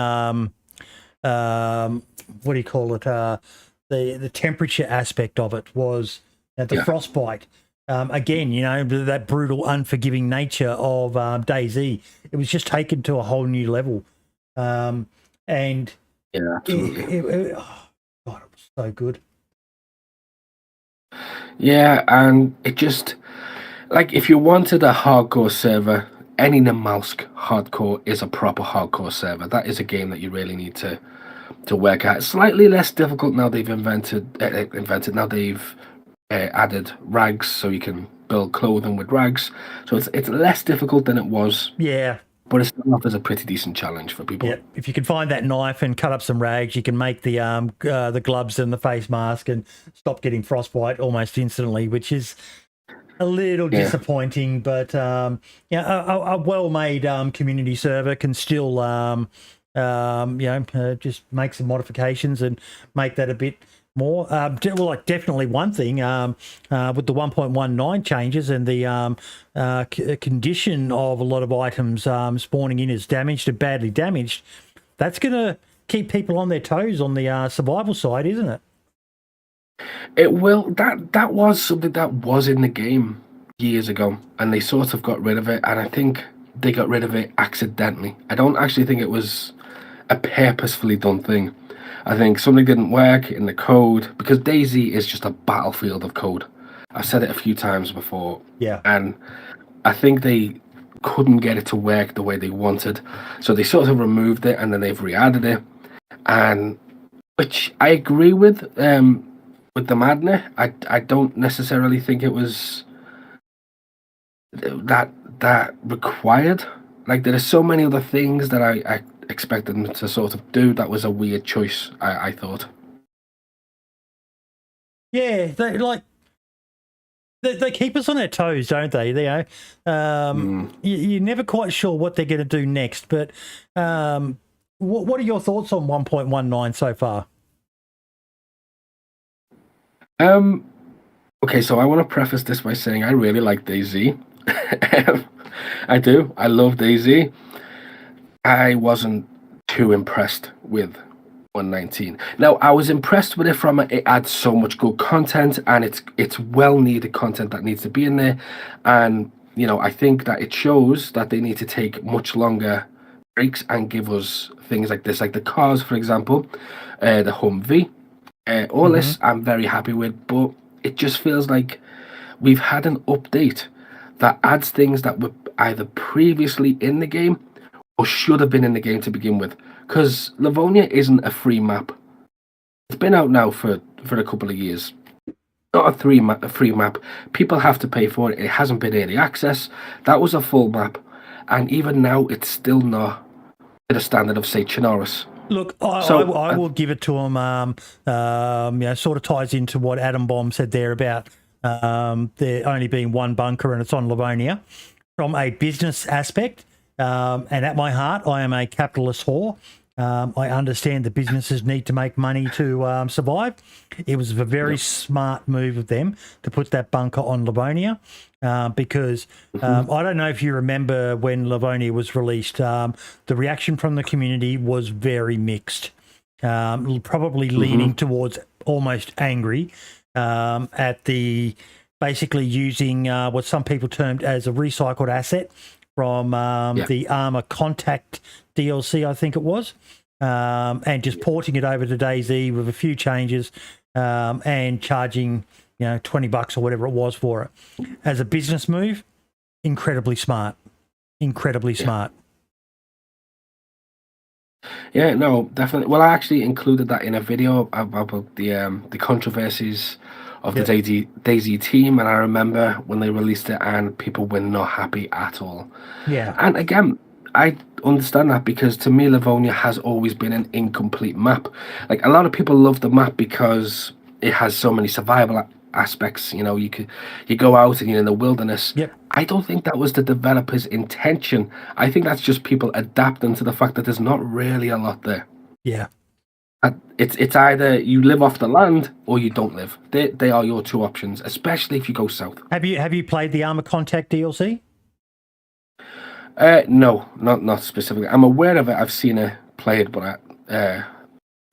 what do you call it? The temperature aspect of it was the frostbite. Again, that brutal, unforgiving nature of DayZ. It was just taken to a whole new level. And yeah, absolutely. Oh God, it was so good. Yeah, and it just, like, if you wanted a hardcore server, any Namalsk hardcore is a proper hardcore server. That is a game that you really need to work at. It's slightly less difficult now they've added rags, so you can build clothing with rags. So it's less difficult than it was. Yeah. But it still offers a pretty decent challenge for people. Yeah, if you can find that knife and cut up some rags, you can make the gloves and the face mask and stop getting frostbite almost instantly, which is a little disappointing, but yeah, a well-made community server can still just make some modifications and make that a bit more. Definitely one thing with the 1.19 changes and the condition of a lot of items spawning in as damaged and badly damaged, that's going to keep people on their toes on the survival side, isn't it? It will. That was something that was in the game years ago, and they sort of got rid of it. And I think they got rid of it accidentally. I don't actually think it was a purposefully done thing. I think something didn't work in the code, because DayZ is just a battlefield of code. I've said it a few times before. Yeah. And I think they couldn't get it to work the way they wanted, so they sort of removed it, and then they've re-added it, and which I agree with the Madness. I don't necessarily think it was that required. Like, there are so many other things that I expected them to sort of do. That was a weird choice, I thought. Yeah, they keep us on our toes, don't they? You're never quite sure what they're going to do next. But what are your thoughts on 1.19 so far? Okay, so I want to preface this by saying I really like DayZ. I do. I love DayZ. I wasn't too impressed with 119. Now, I was impressed with it from it adds so much good content, and it's well needed content that needs to be in there. And I think that it shows that they need to take much longer breaks and give us things like this, like the cars, for example, the Humvee. All this I'm very happy with, but it just feels like we've had an update that adds things that were either previously in the game or should have been in the game to begin with. Because Livonia isn't a free map. It's been out now for a couple of years. Not a free map. People have to pay for it. It hasn't been early access. That was a full map. And even now, it's still not to the standard of, say, Chernarus. Look, I will give it to him. Sort of ties into what Adam Bomb said there about there only being one bunker and it's on Livonia. From a business aspect, and at my heart, I am a capitalist whore. I understand that businesses need to make money to survive. It was a very smart move of them to put that bunker on Livonia because I don't know if you remember when Livonia was released, the reaction from the community was very mixed, probably leaning towards almost angry at the basically using what some people termed as a recycled asset from the Armor Contact DLC, I think it was, and just porting it over to DayZ with a few changes and charging, $20 or whatever it was for it. As a business move, incredibly smart. Incredibly smart. Yeah, no, definitely. Well, I actually included that in a video about the controversies of the DayZ team, and I remember when they released it and people were not happy at all. Yeah. And again, I understand that, because to me, Livonia has always been an incomplete map. Like, a lot of people love the map because it has so many survival aspects. You go out and you're in the wilderness. Yep. I don't think that was the developer's intention. I think that's just people adapting to the fact that there's not really a lot there. Yeah. It's either you live off the land or you don't live. They are your two options, especially if you go south. Have you played the Armor Contact DLC? No, not specifically. I'm aware of it. I've seen it played, but I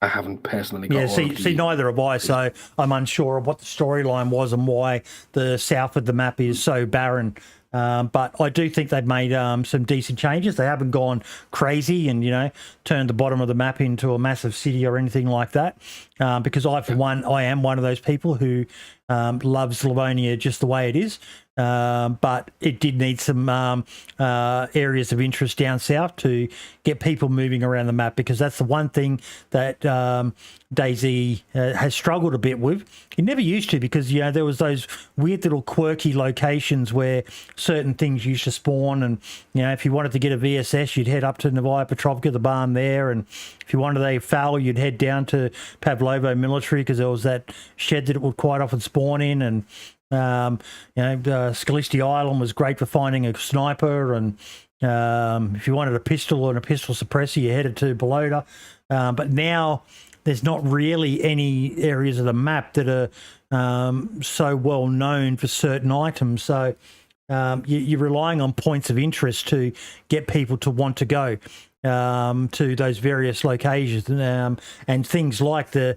haven't personally got see, neither have I, so I'm unsure of what the storyline was and why the south of the map is so barren. But I do think they've made some decent changes. They haven't gone crazy and, turned the bottom of the map into a massive city or anything like that. Because I am one of those people who loves Livonia just the way it is. But it did need some areas of interest down south to get people moving around the map, because that's the one thing that DayZ has struggled a bit with. It never used to, because there was those weird little quirky locations where certain things used to spawn, and if you wanted to get a VSS, you'd head up to Novaya Petrovka, the barn there, and if you wanted a foul, you'd head down to Pavlovo Military, because there was that shed that it would quite often spawn in, and Scalesti Island was great for finding a sniper, and if you wanted a pistol and a pistol suppressor, you headed to Balota. But now there's not really any areas of the map that are so well known for certain items. So you're relying on points of interest to get people to want to go to those various locations, and things like the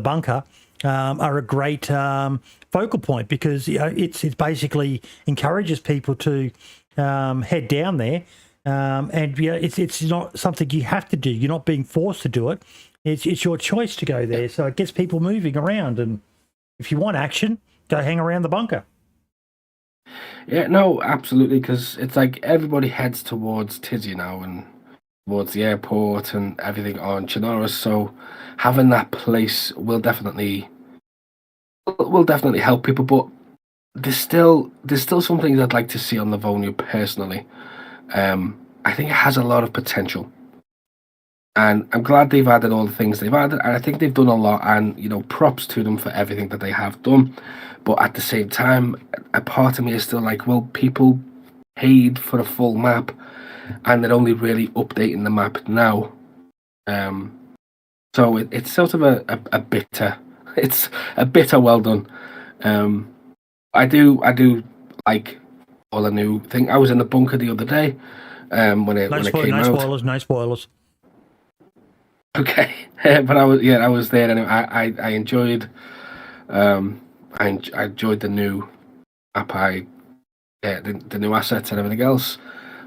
bunker are a great focal point, because it's basically encourages people to head down there, and it's not something you have to do. You're not being forced to do it. It's your choice to go there, so it gets people moving around. And if you want action, go hang around the bunker. Yeah, no, absolutely, because it's like everybody heads towards Tizzy now and towards the airport and everything on Chernarus, so having that place will definitely help people. But there's still some things I'd like to see on Livonia personally. I think it has a lot of potential, and I'm glad they've added all the things they've added, and I think they've done a lot, and props to them for everything that they have done. But at the same time, a part of me is still like, well, people paid for a full map, and they're only really updating the map now. So it's sort of a bitter, it's a bitter well done. I do like all the new thing. I was in the bunker the other day when it came out. No spoilers. Okay, but I was there, and I enjoyed I enjoyed the new map, the new assets and everything else.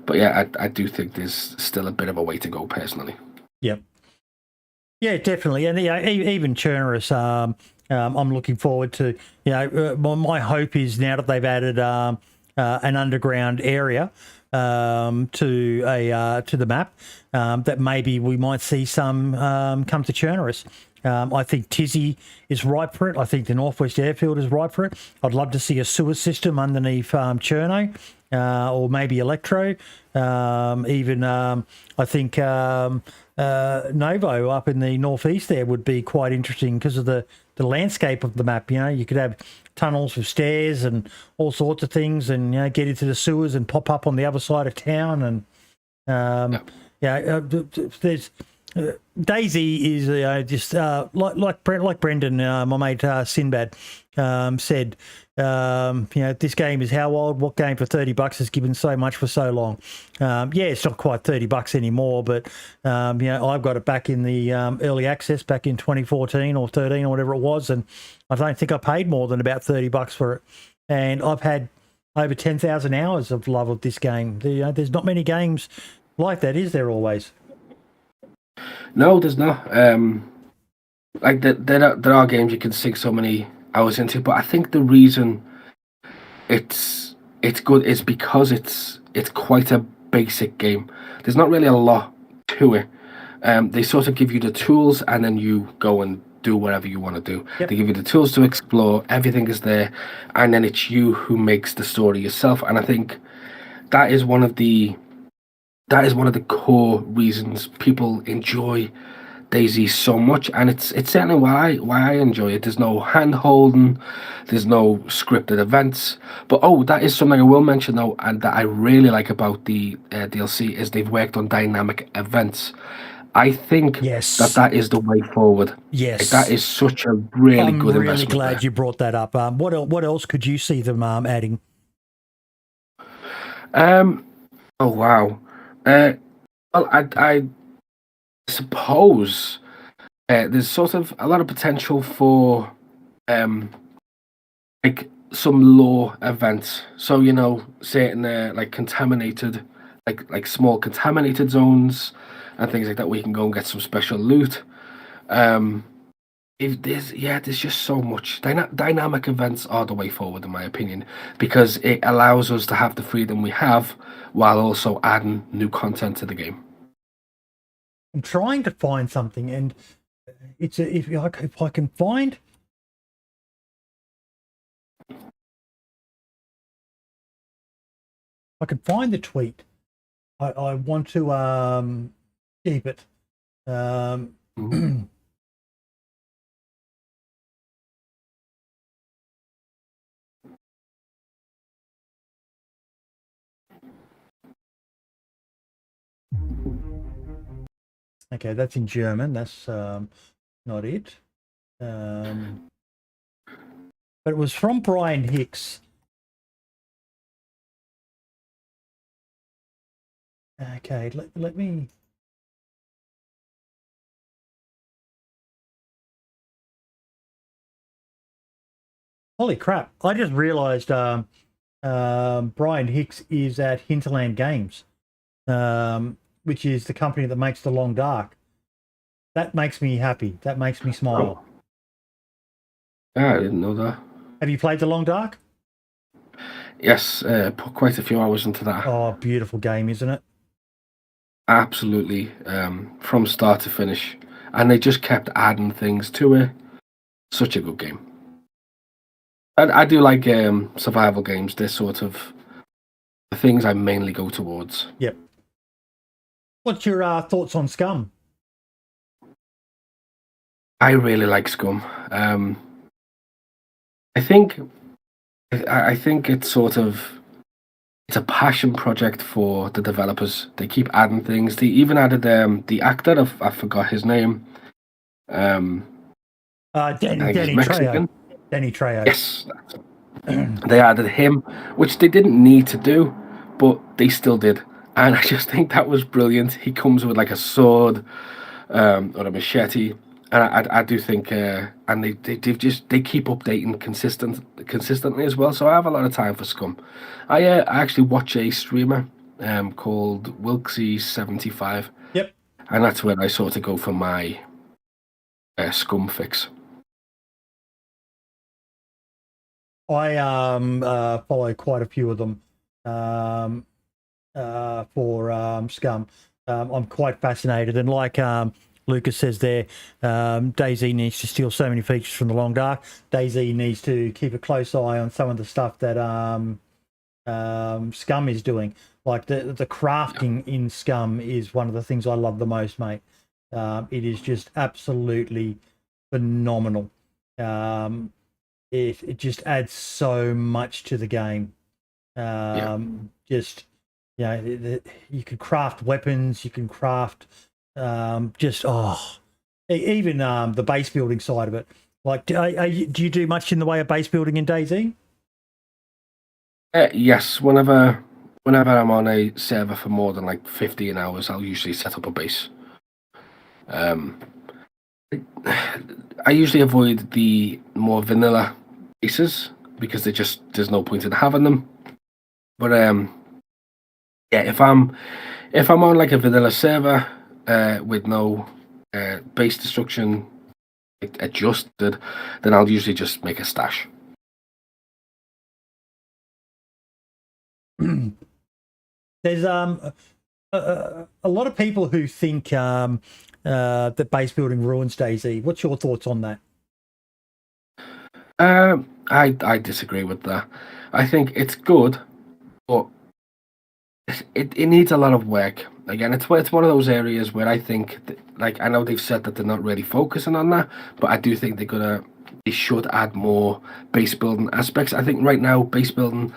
But yeah, I do think there's still a bit of a way to go personally. Yep. Yeah, definitely. And even Chernarus, I'm looking forward to. My hope is, now that they've added an underground area to the map, that maybe we might see some come to Chernarus. I think Tizzy is ripe for it. I think the Northwest Airfield is ripe for it. I'd love to see a sewer system underneath Cherno, or maybe Electro. I think Novo up in the northeast there would be quite interesting because of the landscape of the map. You could have tunnels with stairs and all sorts of things, and get into the sewers and pop up on the other side of town. And there's Daisy is just like Brendan, my mate Sinbad, said. This game is how old? What game for $30 has given so much for so long? It's not quite $30 anymore, but I've got it back in the early access back in 2014 or 13 or whatever it was, and I don't think I paid more than about $30 for it. And I've had over 10,000 hours of love of this game. There's not many games like that, is there? Always. No, there's not. Like there are games you can sink so many hours into, but I think the reason it's good is because it's quite a basic game. There's not really a lot to it. They sort of give you the tools, and then you go and do whatever you want to do. Yep. They give you the tools to explore. Everything is there, and then it's you who makes the story yourself. And I think that is one of the core reasons people enjoy DayZ so much, and it's certainly why I enjoy it. There's no hand holding, there's no scripted events. But that is something I will mention though, and that I really like about the DLC is they've worked on dynamic events. I think that is the way forward. Yes, that is such a really good investment. I'm really glad there. You brought that up. What else could you see them adding? Oh wow. Well, I suppose there's sort of a lot of potential for like some lore events. So certain like contaminated, like small contaminated zones and things like that, where you can go and get some special loot. If there's just so much. Dynamic events are the way forward, in my opinion, because it allows us to have the freedom we have while also adding new content to the game. I'm trying to find something, and if I can find. I can find the tweet. I want to keep it. Okay, that's in German. That's not it. But it was from Brian Hicks. Okay, let me. Holy crap! I just realised Brian Hicks is at Hinterland Games, which is the company that makes The Long Dark. That makes me happy. That makes me smile. Yeah, I didn't know that. Have you played The Long Dark? Yes, put quite a few hours into that. Oh, beautiful game, isn't it? Absolutely, from start to finish. And they just kept adding things to it. Such a good game. I do like survival games. They're sort of the things I mainly go towards. Yep. What's your thoughts on Scum? I really like Scum. I think it's sort of it's a passion project for the developers. They keep adding things. They even added the actor. I forgot his name. Danny He's Mexican. Trejo. Danny Trejo. Yes, they added him, which they didn't need to do, but they still did. And I just think that was brilliant. He comes with like a sword or a machete, and I do think, and they keep updating consistently as well. So I have a lot of time for Scum. I actually watch a streamer called Wilksy75. Yep. And that's where I sort of go for my Scum fix. I follow quite a few of them for Scum. I'm quite fascinated, and like Lucas says there, DayZ needs to steal so many features from The Long Dark. DayZ needs to keep a close eye on some of the stuff that Scum is doing. Like the crafting in Scum is one of the things I love the most, mate. It is just absolutely phenomenal. It just adds so much to the game. Just, you know, you can craft weapons, you can craft even the base building side of it. Like, do you do much in the way of base building in DayZ? Yes, whenever I'm on a server for more than like 15 hours, I'll usually set up a base. I usually avoid the more vanilla bases because there's no point in having them. But yeah, if I'm on like a vanilla server with no base destruction adjusted, then I'll usually just make a stash. There's a lot of people who think that base building ruins DayZ. What's your thoughts on that? I disagree with that. I think it's good, but it needs a lot of work. Again, it's one of those areas where I think, like, I know they've said that they're not really focusing on that, but I do think they should add more base building aspects. I think right now base building,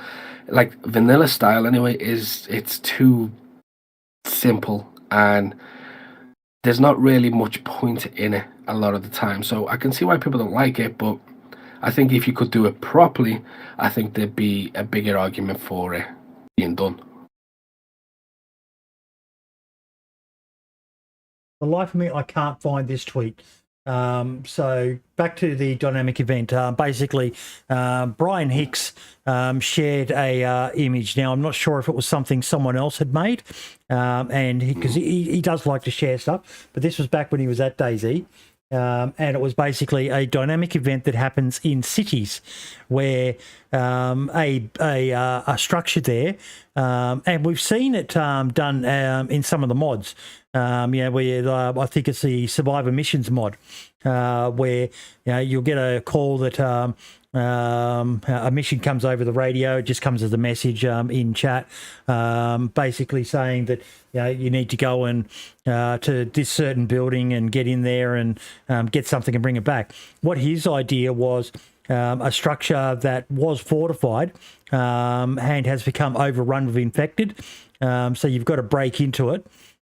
like vanilla style anyway, it's too simple and there's not really much point in it a lot of the time. So I can see why people don't like it, but I think if you could do it properly, I think there'd be a bigger argument for it being done. For the life of me, I can't find this tweet. So back to the dynamic event. Basically, Brian Hicks shared a image. Now, I'm not sure if it was something someone else had made, and because he does like to share stuff, but this was back when he was at DayZ. And it was basically a dynamic event that happens in cities where a structure there, and we've seen it done in some of the mods. Where I think it's the Survivor Missions mod, where you'll get a call that a mission comes over the radio. It just comes as a message in chat, basically saying that you need to go and to this certain building and get in there and get something and bring it back. What his idea was, a structure that was fortified and has become overrun with infected. So you've got to break into it.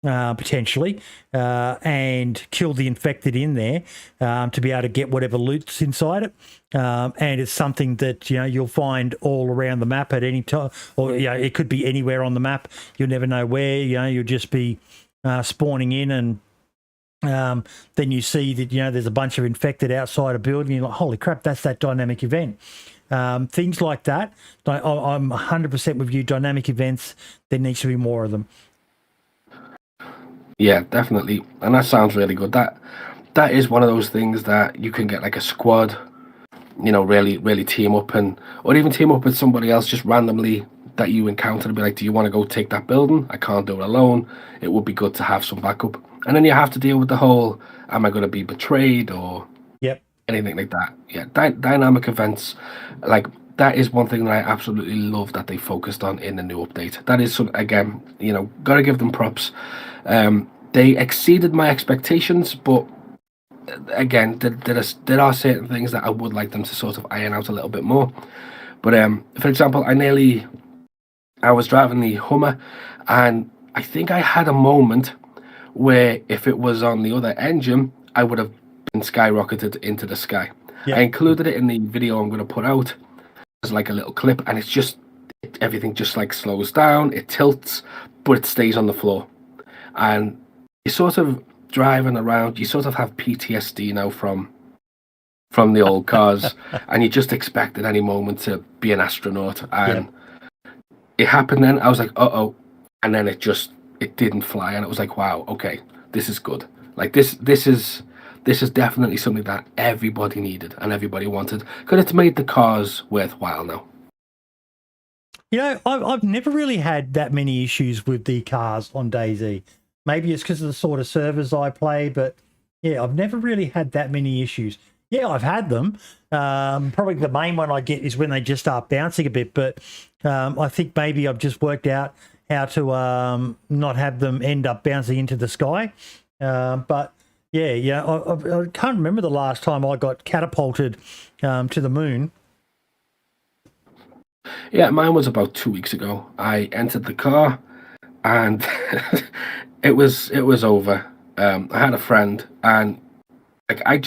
potentially, and kill the infected in there to be able to get whatever loot's inside it. And it's something that, you know, you'll find all around the map at any time, or, you know, it could be anywhere on the map. You'll never know where, you know, you'll just be spawning in, and then you see that, you know, there's a bunch of infected outside a building. You're like, holy crap, that's that dynamic event. Things like that. I'm 100% with you. Dynamic events, there needs to be more of them. Yeah, definitely. And that sounds really good. That is one of those things that you can get like a squad, you know, really team up, or even team up with somebody else just randomly that you encounter and be like, do you want to go take that building? I can't do it alone. It would be good to have some backup. And then you have to deal with the whole, am I going to be betrayed or anything like that? Yeah, dynamic events, like, that is one thing that I absolutely love that they focused on in the new update. That is, again, you know, got to give them props. They exceeded my expectations, but again, there are certain things that I would like them to sort of iron out a little bit more. But for example, I was driving the Hummer, and I think I had a moment where if it was on the other engine, I would have been skyrocketed into the sky. Yeah. I included it in the video I'm going to put out as like a little clip, and it's just, everything just like slows down, it tilts, but it stays on the floor. And you're sort of driving around, you sort of have PTSD now from the old cars, and you just expect at any moment to be an astronaut. And it happened then. I was like, uh-oh. And then it didn't fly, and it was like, wow, okay, this is good. Like, this is definitely something that everybody needed and everybody wanted, because it's made the cars worthwhile now. You know, I've never really had that many issues with the cars on DayZ. Maybe it's because of the sort of servers I play, but yeah, I've never really had that many issues. Yeah, I've had them. Probably the main one I get is when they just start bouncing a bit, but I think maybe I've just worked out how to not have them end up bouncing into the sky. But yeah, I can't remember the last time I got catapulted to the moon. Yeah, mine was about 2 weeks ago. I entered the car, and it was over. I had a friend, and like I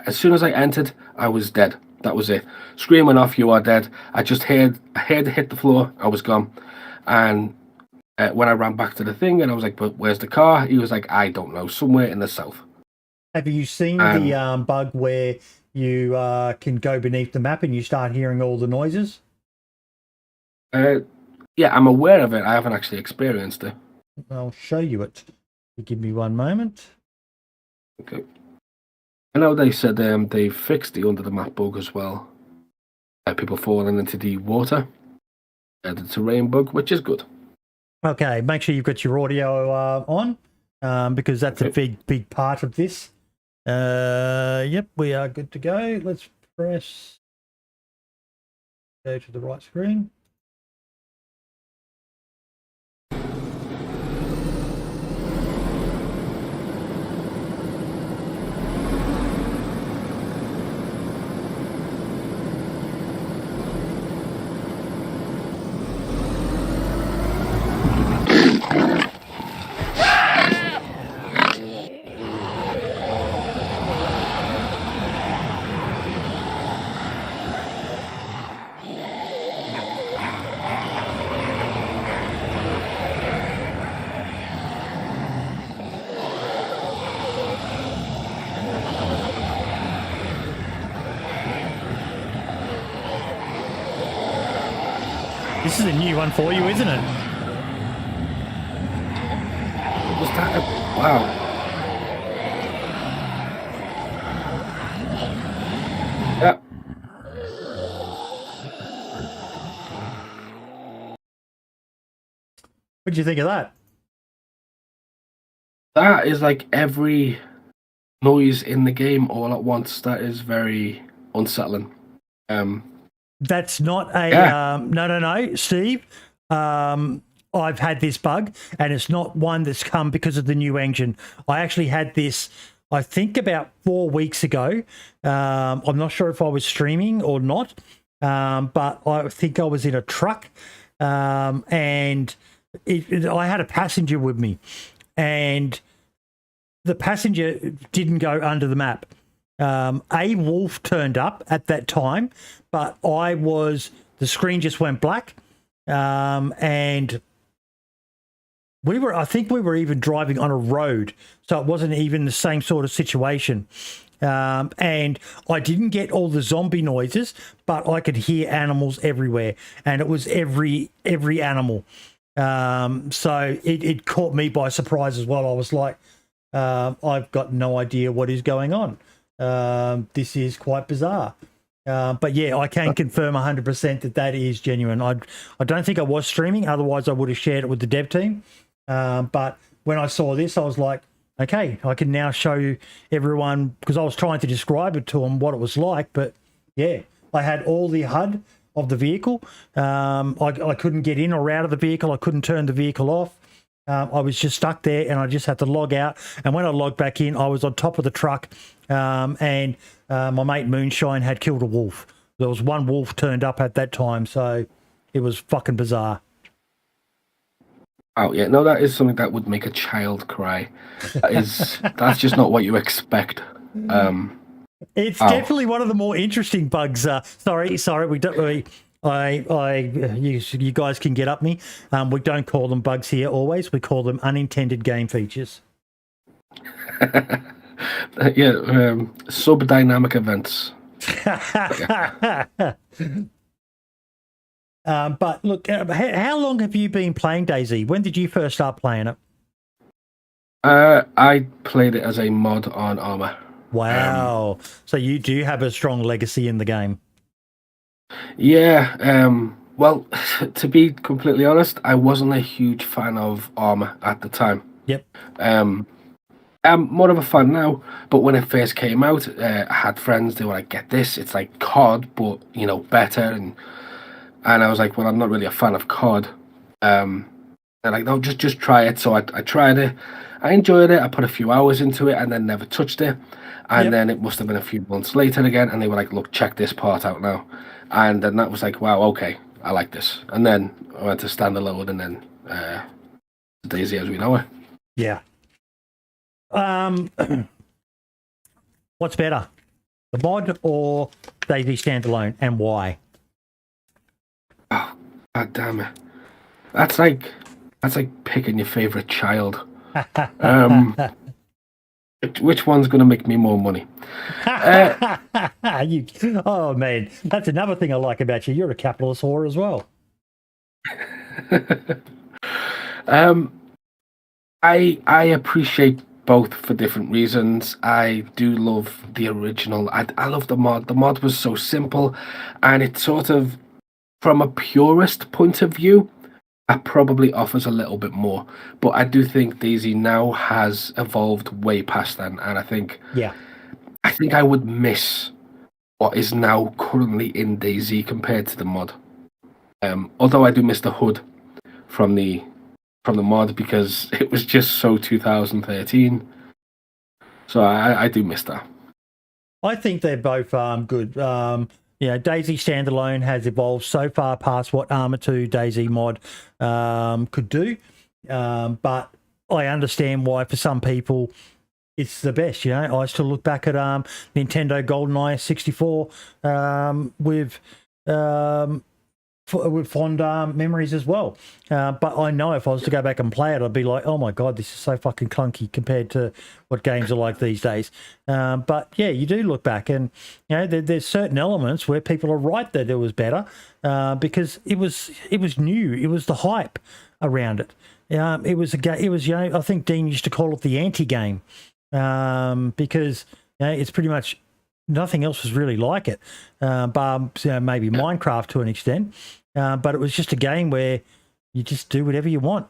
as soon as I entered, I was dead. That was it. Screaming off, "You are dead!" I just heard it hit the floor. I was gone. And when I ran back to the thing, and I was like, "But where's the car?" He was like, "I don't know, somewhere in the south." Have you seen the bug where you can go beneath the map and you start hearing all the noises? Yeah, I'm aware of it. I haven't actually experienced it. I'll show you it. Give me one moment. Okay. I know they said they fixed the under the map bug as well. People falling into the water. The terrain bug, which is good. Okay, make sure you've got your audio on, because that's a big part of this. Yep, we are good to go. Let's go to the right screen. This is a new one for you, isn't it? Was that wow. Yeah. What do you think of that? That is like every noise in the game all at once. That is very unsettling. That's not a no, Steve. I've had this bug, and it's not one that's come because of the new engine. I actually had this, I think, about 4 weeks ago. I'm not sure if I was streaming or not, but I think I was in a truck, and I had a passenger with me, and the passenger didn't go under the map. A wolf turned up at that time, but the screen just went black. And I think we were even driving on a road, so it wasn't even the same sort of situation. And I didn't get all the zombie noises, but I could hear animals everywhere, and it was every animal. So it caught me by surprise as well. I was like, I've got no idea what is going on. This is quite bizarre. But yeah, I can confirm 100% that is genuine. I don't think I was streaming, otherwise I would have shared it with the dev team. But when I saw this, I was like, okay, I can now show everyone, because I was trying to describe it to them what it was like. But yeah, I had all the HUD of the vehicle. I couldn't get in or out of the vehicle. I couldn't turn the vehicle off. I was just stuck there, and I just had to log out. And when I logged back in, I was on top of the truck, and my mate Moonshine had killed a wolf. There was one wolf turned up at that time, so it was fucking bizarre. Oh yeah, no, that is something that would make a child cry. That's just not what you expect. It's definitely one of the more interesting bugs. Sorry, we don't really. You guys can get up me. We don't call them bugs here. Always, we call them unintended game features. Subdynamic events. But look, how long have you been playing DayZ? When did you first start playing it? I played it as a mod on Arma. Wow. So you do have a strong legacy in the game. Yeah. Well, to be completely honest, I wasn't a huge fan of Arma at the time. Yep. I'm more of a fan now, but when it first came out, I had friends, they were like, get this, it's like COD, but, better, and I was like, well, I'm not really a fan of COD. They're like, no, just try it. So I tried it, I enjoyed it, I put a few hours into it, and then never touched it, and then it must have been a few months later again, and they were like, look, check this part out now, and then that was like, wow, okay, I like this, and then I went to Standalone, and then DayZ as we know it. Yeah. What's better, the mod or DayZ standalone, and why? Oh, God damn it! That's like picking your favorite child. Which one's going to make me more money? Oh man, that's another thing I like about you. You're a capitalist whore as well. I appreciate both for different reasons. I do love the original. I love the mod. The mod was so simple, and it sort of, from a purist point of view, it probably offers a little bit more. But I do think DayZ now has evolved way past then, and I think I would miss what is now currently in DayZ compared to the mod. Although I do miss the HUD from the mod, because it was just so 2013. So I do miss that. I think they're both good. DayZ standalone has evolved so far past what Arma 2 DayZ mod could do. But I understand why for some people it's the best. I still look back at Nintendo GoldenEye 64 with fond memories as well. But I know if I was to go back and play it, I'd be like, oh my God, this is so fucking clunky compared to what games are like these days. But yeah, you do look back and, there's certain elements where people are right that it was better because it was new. It was the hype around it. It was I think Dean used to call it the anti-game because it's pretty much nothing else was really like it, bar maybe Minecraft to an extent. But it was just a game where you just do whatever you want.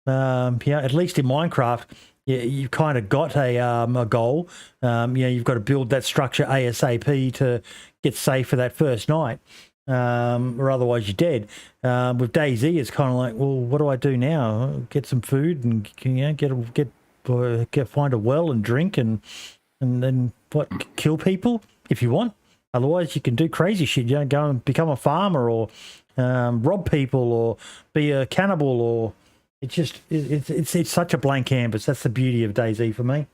At least in Minecraft, you've kind of got a goal. You've got to build that structure ASAP to get safe for that first night, or otherwise you're dead. With DayZ, it's kind of like, well, what do I do now? Get some food and find a well and drink and then kill people if you want. Otherwise, you can do crazy shit. Go and become a farmer or rob people or be a cannibal or It's just it's such a blank canvas. That's the beauty of DayZ for me.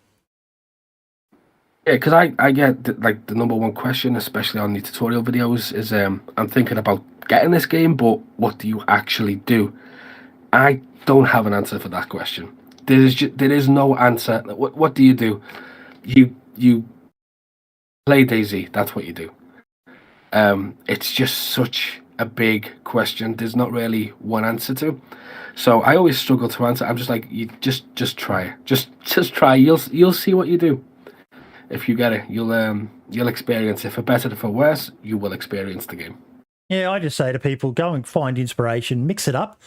Yeah, because I get the number one question, especially on the tutorial videos, is I'm thinking about getting this game, but what do you actually do? I don't have an answer for that question. There is no answer. What do you do? You play DayZ. That's what you do. It's just such a big question. There's not really one answer to. So I always struggle to answer. I'm just like, you just try it. Just try. You'll see what you do. If you get it, you'll experience it. For better or for worse, you will experience the game. Yeah, I just say to people, go and find inspiration, mix it up.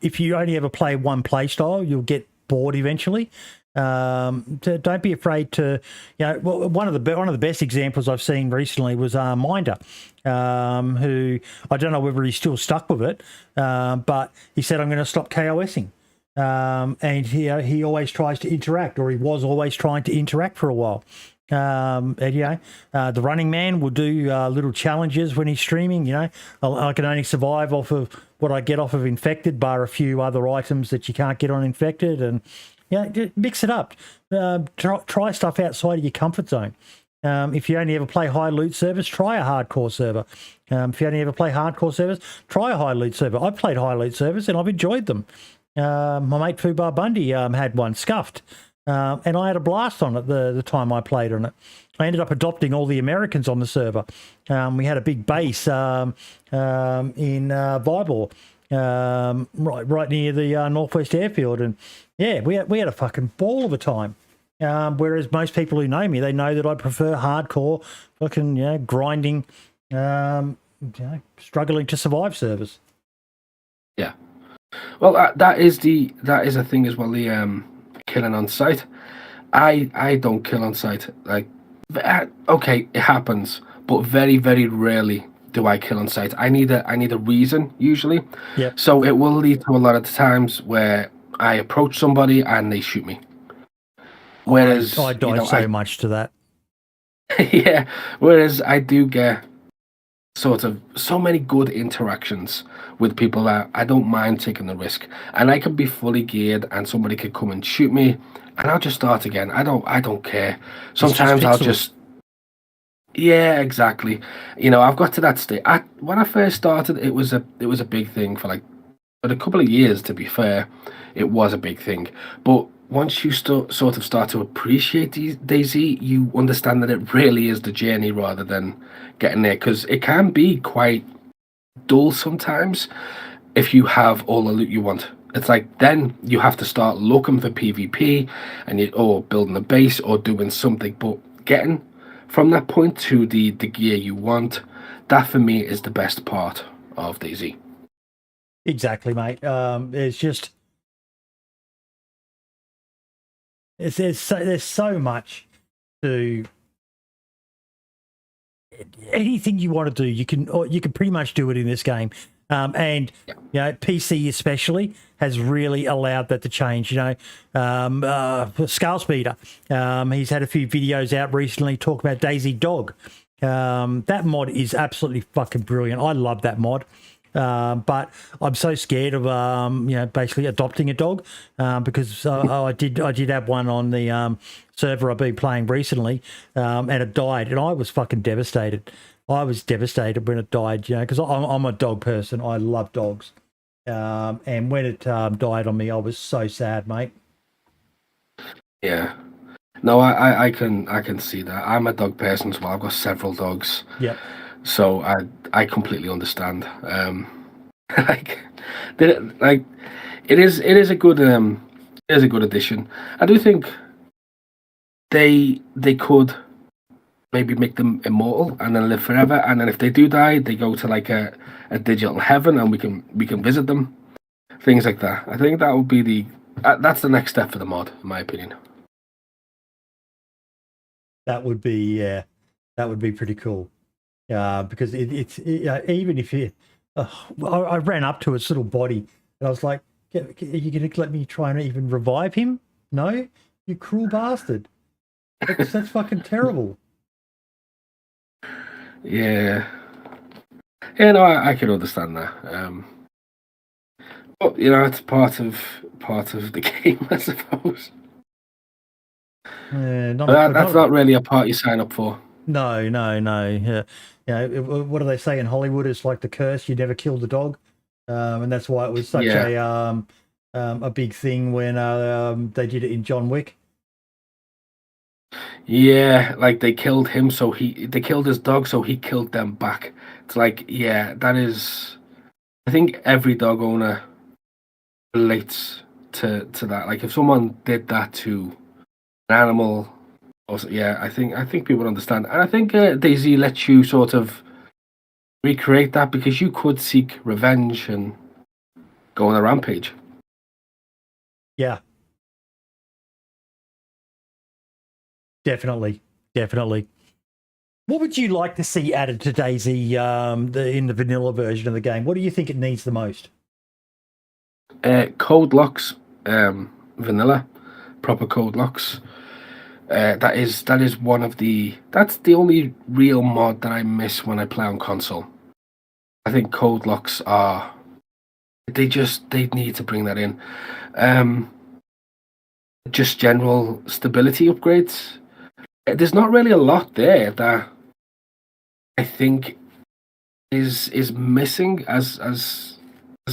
If you only ever play one play style, you'll get bored eventually. Don't be afraid to, one of the best examples I've seen recently was Minder, who I don't know whether he's still stuck with it, but he said, I'm going to stop KOSing. And he always tries to interact, or he was always trying to interact for a while. The Running Man will do little challenges when he's streaming. I can only survive off of what I get off of Infected, bar a few other items that you can't get on Infected, and mix it up. Try stuff outside of your comfort zone. If you only ever play high loot servers, try a hardcore server. If you only ever play hardcore servers, try a high loot server. I've played high loot servers and I've enjoyed them. My mate Fubar Bundy had one, Scuffed, and I had a blast on it the time I played on it. I ended up adopting all the Americans on the server. We had a big base in Vybor, right near the Northwest Airfield, and we had a fucking ball of a time. Whereas most people who know me, they know that I prefer hardcore, fucking grinding, struggling to survive servers. Yeah. Well, that is a thing as well. The killing on site. I don't kill on site. Like, okay, it happens, but very, very rarely do I kill on site. I need a reason usually. Yeah. So it will lead to a lot of the times where I approach somebody and they shoot me. Whereas I died so much to that. Yeah. Whereas I do get sort of so many good interactions with people that I don't mind taking the risk, and I can be fully geared and somebody could come and shoot me and I'll just start again. I don't care. Sometimes I'll just exactly. I've got to that state. When I first started, it was a big thing for a couple of years, to be fair. It was a big thing, but once you start to appreciate DayZ, you understand that it really is the journey rather than getting there, because it can be quite dull sometimes if you have all the loot you want. It's like then you have to start looking for PvP or building a base or doing something, but getting from that point to the gear you want, that for me is the best part of DayZ. Exactly, mate. It's just there's so much to anything you want to do. You can pretty much do it in this game, and PC especially has really allowed that to change. Scale Speeder, he's had a few videos out recently talking about DayZ Dog. That mod is absolutely fucking brilliant. I love that mod. But I'm so scared of basically adopting a dog, because I did have one on the server I've been playing recently, and it died, and I was fucking devastated. I was devastated when it died, because I'm a dog person. I love dogs, and when it died on me, I was so sad, mate. Yeah. No, I can see that. I'm a dog person as well. I've got several dogs. Yeah. So I completely understand. It is a good addition. I do think they could maybe make them immortal and then live forever, and then if they do die, they go to a digital heaven and we can visit them. Things like that. I think that would be that's the next step for the mod, in my opinion. That would be pretty cool. Because it's even if I ran up to its little body and I was like, are you going to let me try and even revive him? No, you cruel bastard. That's fucking terrible. Yeah. Yeah, no, I can understand that. But you know, it's part of the game, I suppose. But that's not really a part you sign up for. No. What do they say in Hollywood? It's like the curse: you never kill the dog, and that's why it was such a big thing when they did it in John Wick. Yeah, like they killed him, so they killed his dog, so he killed them back. It's like, yeah, that is. I think every dog owner relates to that. Like if someone did that to an animal, also, yeah, I think people understand, and I think DayZ lets you sort of recreate that because you could seek revenge and go on a rampage. Yeah, definitely. What would you like to see added to DayZ in the vanilla version of the game? What do you think it needs the most? Code locks, vanilla, proper code locks. That is one of that's the only real mod that I miss when I play on console. I think code locks they need to bring that in. Just general stability upgrades. There's not really a lot there that I think is missing as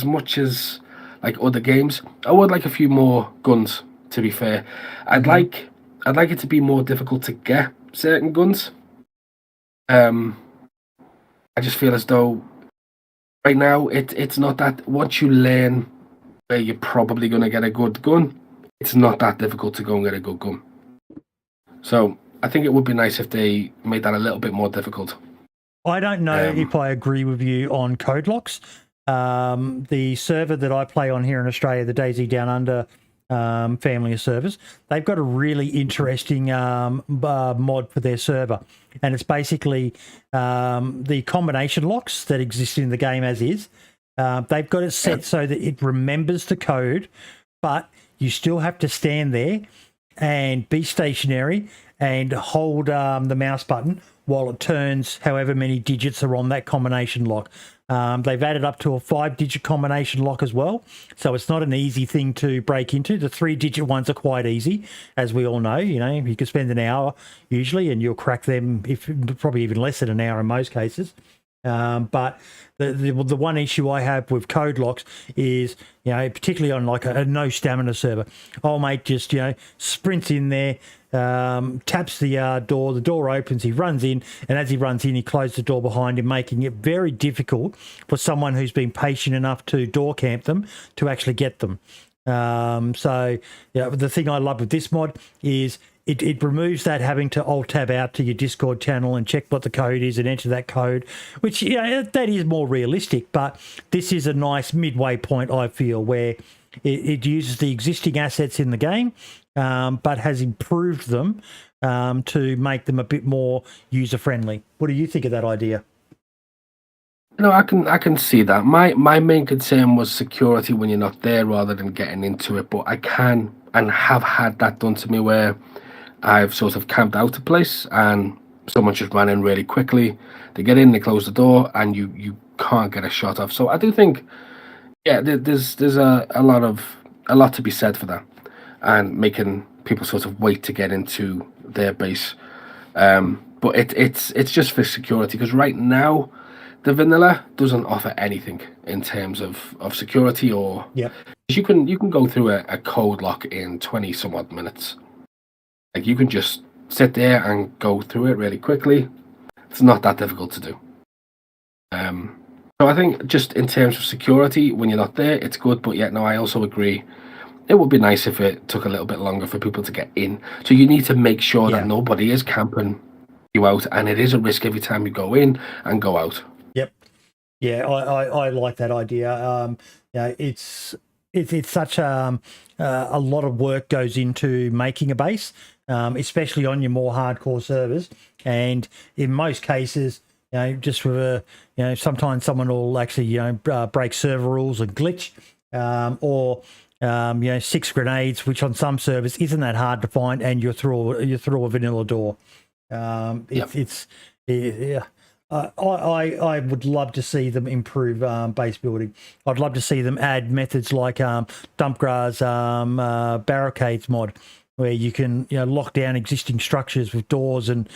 much as like other games. I would like a few more guns, to be fair. I'd like it to be more difficult to get certain guns. I just feel as though right now it's not that once you learn where you're probably gonna get a good gun, it's not that difficult to go and get a good gun. So I think it would be nice if they made that a little bit more difficult. I don't know if I agree with you on code locks. The server that I play on here in Australia, the DayZ Down Under family of servers, they've got a really interesting mod for their server, and it's basically the combination locks that exist in the game as is. They've got it set so that it remembers the code, but you still have to stand there and be stationary and hold the mouse button while it turns however many digits are on that combination lock. They've added up to a 5-digit combination lock as well, so it's not an easy thing to break into. The 3-digit ones are quite easy, as we all know. You know, you can spend an hour usually and you'll crack them, if probably even less than an hour in most cases. But the one issue I have with code locks is, you know, particularly on like a no stamina server, old mate just, you know, sprints in there, taps the door opens, he runs in, and as he runs in, he closes the door behind him, making it very difficult for someone who's been patient enough to door camp them to actually get them. So yeah, the thing I love with this mod is it removes that having to alt tab out to your Discord channel and check what the code is and enter that code, which, you know, that is more realistic. But this is a nice midway point, I feel, where it uses the existing assets in the game, but has improved them to make them a bit more user friendly. What do you think of that idea? No, I can see that. My main concern was security when you're not there, rather than getting into it. But I can and have had that done to me where I've sort of camped out a place and someone just ran in really quickly. They get in, they close the door, and you can't get a shot off. So I do think, yeah, there's a lot to be said for that, and making people sort of wait to get into their base. But it's just for security, because right now the vanilla doesn't offer anything in terms of security, or you can go through a code lock in 20 some odd minutes. Like, you can just sit there and go through it really quickly. It's not that difficult to do. So I think just in terms of security, when you're not there, it's good. But yeah, no, I also agree. It would be nice if it took a little bit longer for people to get in. So you need to make sure that nobody is camping you out, and it is a risk every time you go in and go out. Yep. Yeah, I like that idea. You know, it's such a lot of work goes into making a base, especially on your more hardcore servers, and in most cases, you know, just with you know, sometimes someone will actually, you know, break server rules and glitch, or you know, 6 grenades, which on some servers isn't that hard to find, and you're through a vanilla door. Yeah. I would love to see them improve base building. I'd love to see them add methods like dump grass barricades mod, where you can lock down existing structures with doors and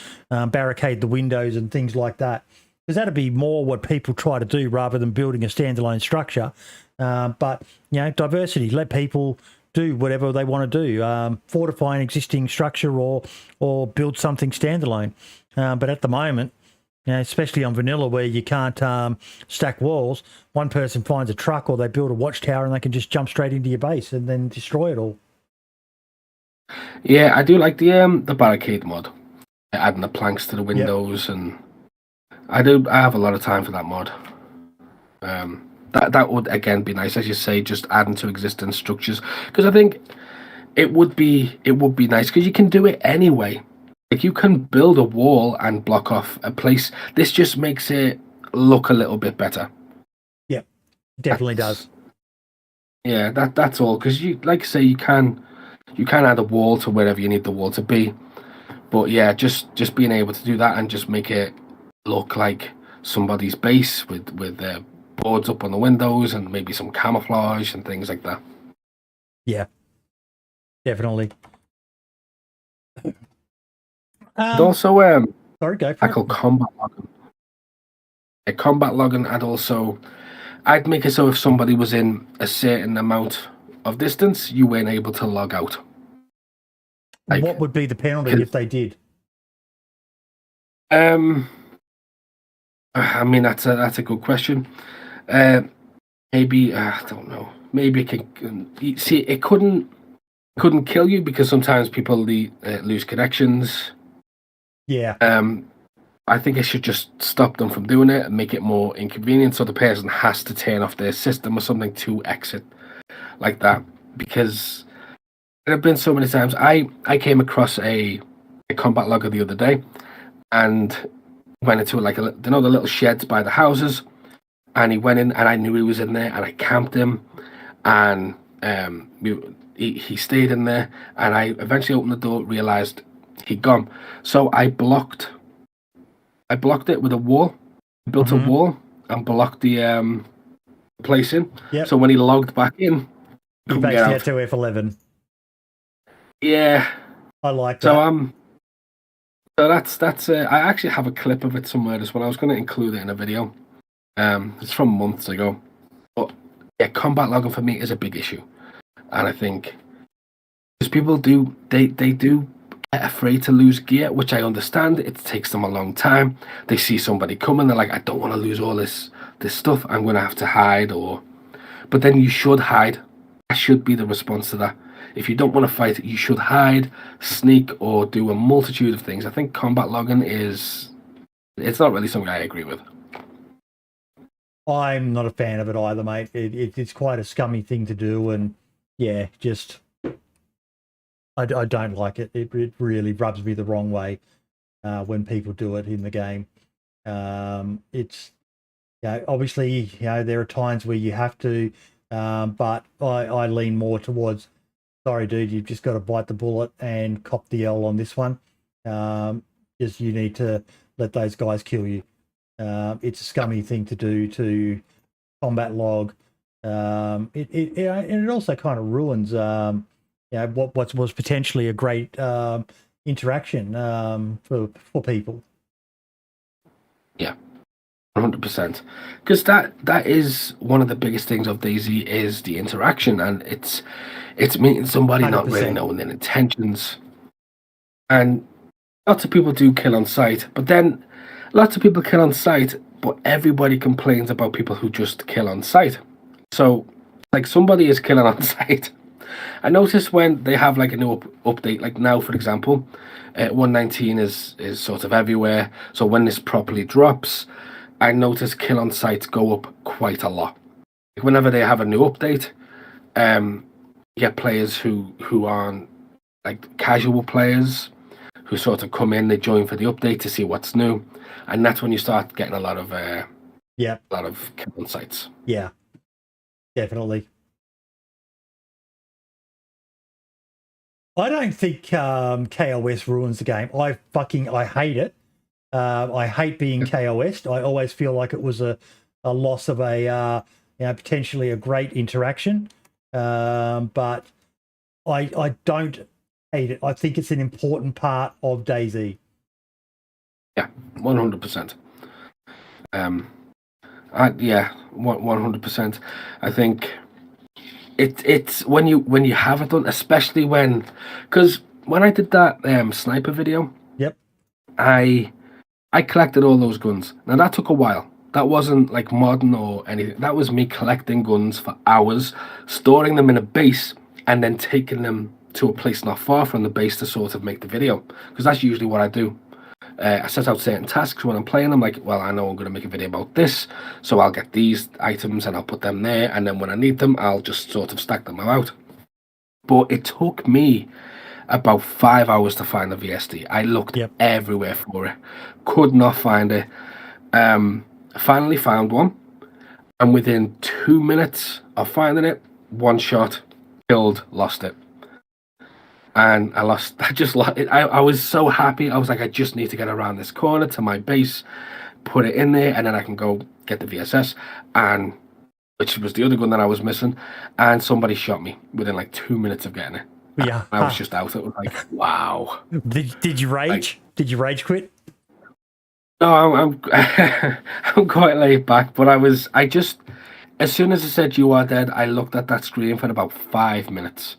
barricade the windows and things like that. Because that'd be more what people try to do rather than building a standalone structure. But diversity, let people do whatever they want to do, fortify an existing structure or build something standalone. But at the moment, especially on vanilla where you can't stack walls, one person finds a truck or they build a watchtower and they can just jump straight into your base and then destroy it all. Yeah, I do like the barricade mod, adding the planks to the windows, and I have a lot of time for that mod. That would again be nice, as you say, just adding to existing structures, because I think it would be nice because you can do it anyway. Like, you can build a wall and block off a place. This just makes it look a little bit better. Yeah, definitely does. Yeah, that's all. Because you, like I say, you can add a wall to wherever you need the wall to be. But yeah, just being able to do that and just make it look like somebody's base with boards up on the windows and maybe some camouflage and things like that. Yeah, definitely. And also, sorry, go for tackle combat logging. A combat logging, I'd make it so if somebody was in a certain amount of distance, you weren't able to log out. Like, what would be the penalty if they did? I mean, that's a good question. Maybe I don't know. Maybe it can see it couldn't kill you because sometimes people lose connections. Yeah. I think it should just stop them from doing it and make it more inconvenient, so the person has to turn off their system or something to exit like that. Because there have been so many times I came across a combat logger the other day, and went into like the little sheds by the houses, and he went in, and I knew he was in there, and I camped him, and he stayed in there, and I eventually opened the door, realized he'd gone, so I blocked it with a wall, built a wall, and blocked the place in. Yep. So when he logged back in, he basically had to F11. Yeah, I like that. So that's I actually have a clip of it somewhere as well. I was going to include it in a video. It's from months ago, but yeah, combat logging for me is a big issue, and I think because people do get afraid to lose gear, which I understand. It takes them a long time. They see somebody coming, they're like, I don't want to lose all this stuff. I'm going to have to hide, but then you should hide. That should be the response to that. If you don't want to fight, you should hide, sneak, or do a multitude of things. I think combat logging it's not really something I agree with. I'm not a fan of it either, mate. It's quite a scummy thing to do, and yeah, just I don't like it. It really rubs me the wrong way when people do it in the game. It's obviously there are times where you have to, but I lean more towards, sorry, dude, you've just got to bite the bullet and cop the L on this one. Just you need to let those guys kill you. It's a scummy thing to do to combat log. And it also kind of ruins what was potentially a great interaction for people. Yeah, 100%. Because that is one of the biggest things of DayZ is the interaction, and it's meeting somebody 100%. Not really knowing their intentions. And lots of people do kill on sight, but then lots of people kill on sight, but everybody complains about people who just kill on sight. So, like, somebody is killing on sight. I notice when they have like a new update, like now, for example, 119 is sort of everywhere. So when this properly drops, I notice kill on sites go up quite a lot. Like whenever they have a new update, you get players who aren't like casual players who sort of come in, they join for the update to see what's new, and that's when you start getting a lot of kill on sites. Yeah, definitely. I don't think KOS ruins the game. I hate it. I hate being KOS'd. I always feel like it was a loss of a potentially a great interaction. But I don't hate it. I think it's an important part of DayZ. Yeah, 100%. Yeah, 100%. I think it's when you have it done, especially because when I did that sniper video, Yep. I collected all those guns. Now that took a while. That wasn't like modern or anything. That was me collecting guns for hours, storing them in a base, and then taking them to a place not far from the base to sort of make the video. Because that's usually what I do. I set out certain tasks when I'm playing. I'm like, well, I know I'm going to make a video about this, so I'll get these items and I'll put them there, and then when I need them, I'll just sort of stack them out. But it took me about 5 hours to find the VSD. I looked everywhere for it, could not find it. Finally found one, and within 2 minutes of finding it, one shot, killed, lost it. And I just lost it. I was so happy. I was like, I just need to get around this corner to my base, put it in there, and then I can go get the VSS, and which was the other gun that I was missing. And somebody shot me within like 2 minutes of getting it. Yeah, I was just out. It was like, wow. Did you rage? Did you rage quit? No, I'm I'm quite laid back, but I just as soon as it said you are dead, I looked at that screen for about 5 minutes.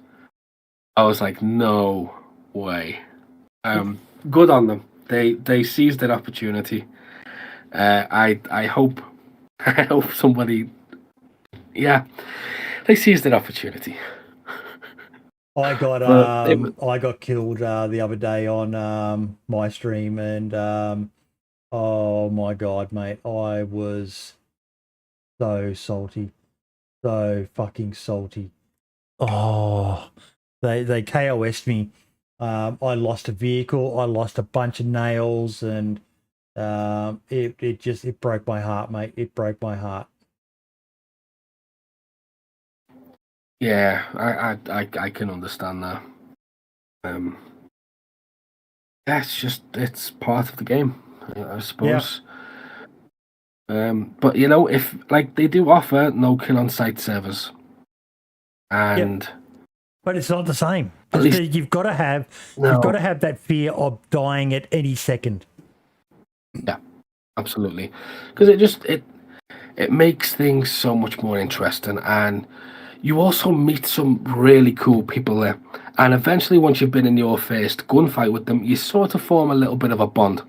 I was like, no way. Good on them. They seized that opportunity. I hope I hope somebody, yeah, they seized that opportunity. I got killed the other day on my stream, and oh my god, mate, I was so salty, so fucking salty. Oh, they KOS'd me. I lost a vehicle, I lost a bunch of nails, and it broke my heart, mate. It broke my heart. Yeah, I can understand that. Yeah, it's part of the game, I suppose. But if like they do offer no kill on site servers, and but it's not the same. At least, you've got to have that fear of dying at any second. Yeah, absolutely, because it makes things so much more interesting, and you also meet some really cool people there. And eventually, once you've been in your first gunfight with them, you sort of form a little bit of a bond.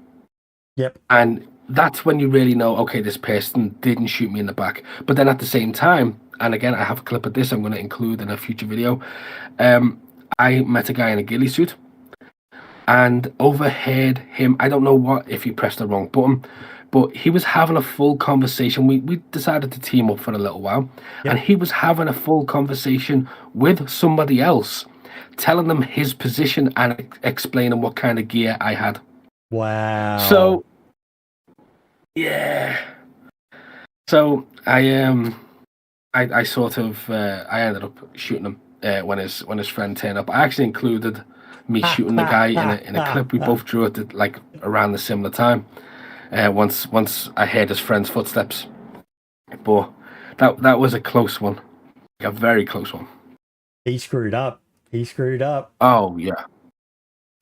Yep. And that's when you really know, okay, this person didn't shoot me in the back. But then at the same time, and again, I have a clip of this I'm going to include in a future video. I met a guy in a ghillie suit and overheard him. I don't know if he pressed the wrong button, but he was having a full conversation. We decided to team up for a little while, and he was having a full conversation with somebody else, telling them his position and explaining what kind of gear I had. Wow. So, yeah. So I sort of I ended up shooting him when his friend turned up. I actually included me shooting the guy in a clip we both drew at like around the similar time. Once I heard his friend's footsteps, but that was a close one, a very close one. He screwed up. Oh yeah,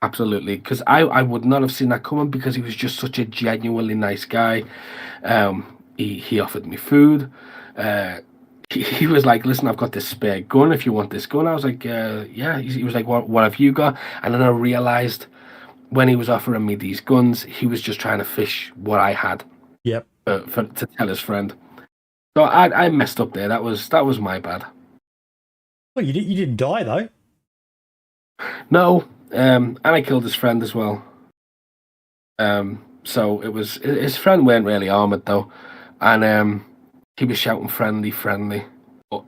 absolutely. Because I would not have seen that coming, because he was just such a genuinely nice guy. He offered me food. He was like, listen, I've got this spare gun if you want this gun. I was like, yeah. He was like, what have you got? And then I realized when he was offering me these guns, he was just trying to fish what I had. Yep. To tell his friend. So I messed up there. That was my bad. Well, you didn't die though. No, and I killed his friend as well. So it was, his friend weren't really armored though, and he was shouting friendly, but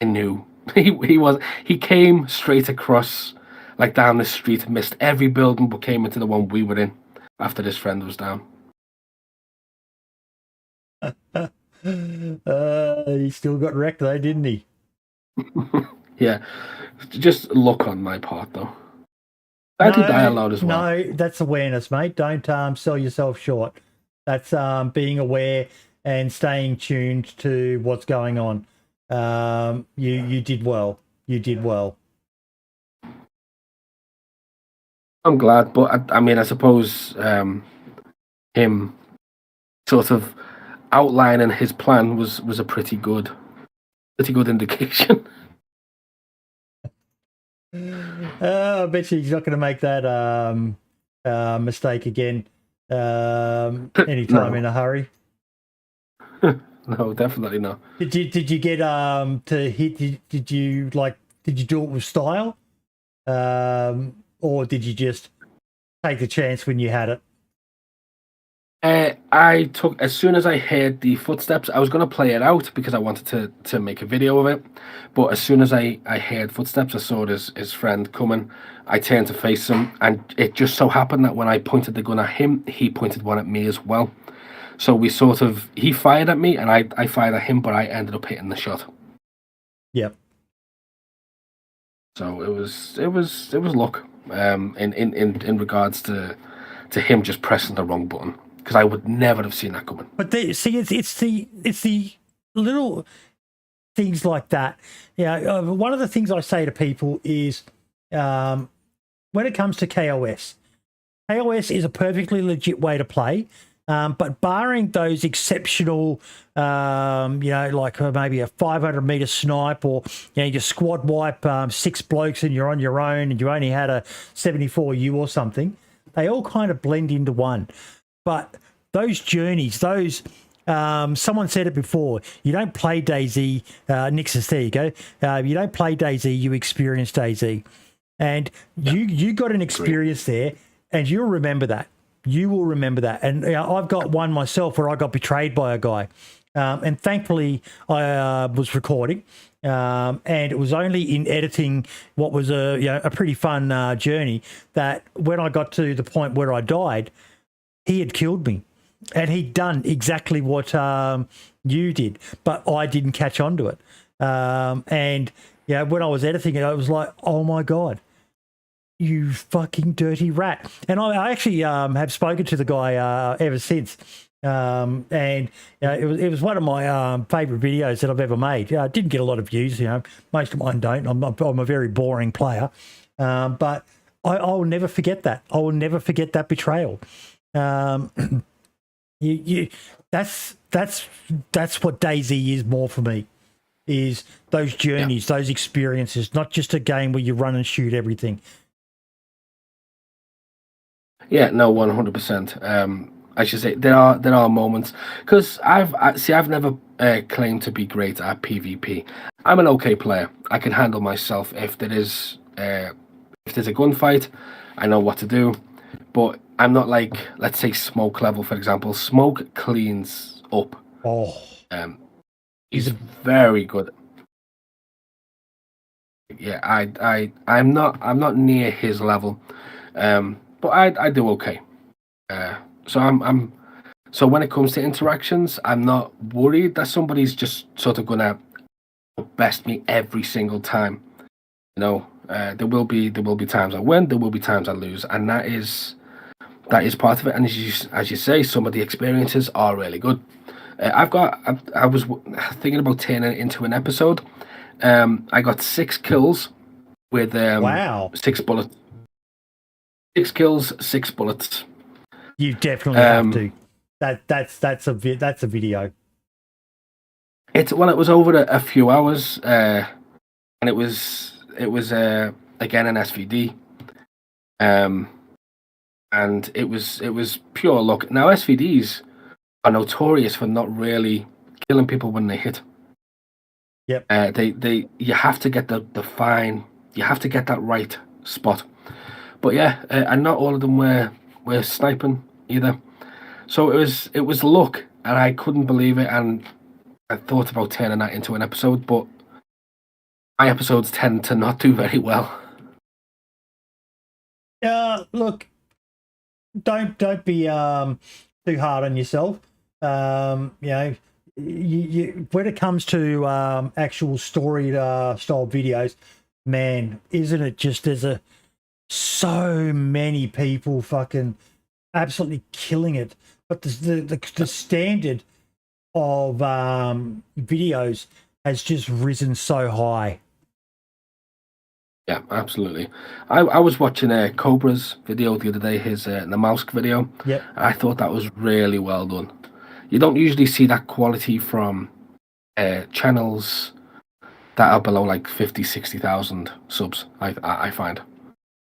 I knew he came straight across, like down the street, missed every building but came into the one we were in after this friend was down. He still got wrecked though, didn't he? Yeah, just luck on my part though. I do die a lot as well. No, that's awareness, mate. Don't sell yourself short. That's being aware and staying tuned to what's going on. You did well. You did well. I'm glad, but I mean, I suppose him sort of outlining his plan was a pretty good indication. I bet you he's not going to make that mistake again anytime in a hurry. No, definitely not. Did you get to hit? Did you do it with style, or did you just take the chance when you had it? I took, as soon as I heard the footsteps, I was going to play it out because I wanted to make a video of it. But as soon as I heard footsteps, I saw his friend coming. I turned to face him, and it just so happened that when I pointed the gun at him, he pointed one at me as well. So he fired at me, and I fired at him, but I ended up hitting the shot. Yep. So it was luck. In regards to him just pressing the wrong button, because I would never have seen that coming. But it's the little things like that. One of the things I say to people is when it comes to KOS is a perfectly legit way to play. But barring those exceptional, like maybe a 500-meter snipe, or you squad wipe 6 blokes and you're on your own and you only had a 74U or something, they all kind of blend into one. But those journeys, someone said it before, you don't play DayZ, Nixus, there you go. You don't play DayZ, you experience DayZ. And you got an experience there, and you'll remember that. You will remember that. And I've got one myself where I got betrayed by a guy. And thankfully, I was recording. And it was only in editing what was a pretty fun journey that when I got to the point where I died, he had killed me. And he'd done exactly what you did. But I didn't catch on to it. And when I was editing it, I was like, oh, my God. You fucking dirty rat. And I actually have spoken to the guy ever since. And it was one of my favourite videos that I've ever made. Didn't get a lot of views, most of mine don't. I'm a very boring player. But I'll never forget that. I will never forget that betrayal. That's what DayZ is more for me, is those journeys, those experiences, not just a game where you run and shoot everything. Yeah, no, 100%. I should say there are moments, because I've never claimed to be great at PvP. I'm an okay player. I can handle myself if there's a gunfight. I know what to do, but I'm not like, let's say, Smoke level, for example. Smoke cleans up. Oh, he's very good. Yeah, I'm not near his level. But I do okay. So when it comes to interactions, I'm not worried that somebody's just sort of gonna best me every single time. There will be times I win, there will be times I lose, and that is part of it. And as you say, some of the experiences are really good. I was thinking about turning it into an episode. I got 6 kills with wow, 6 bullets. 6 kills, 6 bullets. You definitely have to. That's a video. It was over a few hours, and it was again an SVD, and it was pure luck. Now SVDs are notorious for not really killing people when they hit. Yep. You have to get you have to get that right spot. But yeah, and not all of them were sniping either. So it was luck, and I couldn't believe it. And I thought about turning that into an episode, but my episodes tend to not do very well. Look, don't be too hard on yourself. You when it comes to actual story style videos, man, isn't it just so many people fucking absolutely killing it. But the standard of videos has just risen so high. Yeah, absolutely. I was watching Cobra's video the other day, his the mouse video. Yep. I thought that was really well done. You don't usually see that quality from channels that are below like 50, 60,000 subs, I find.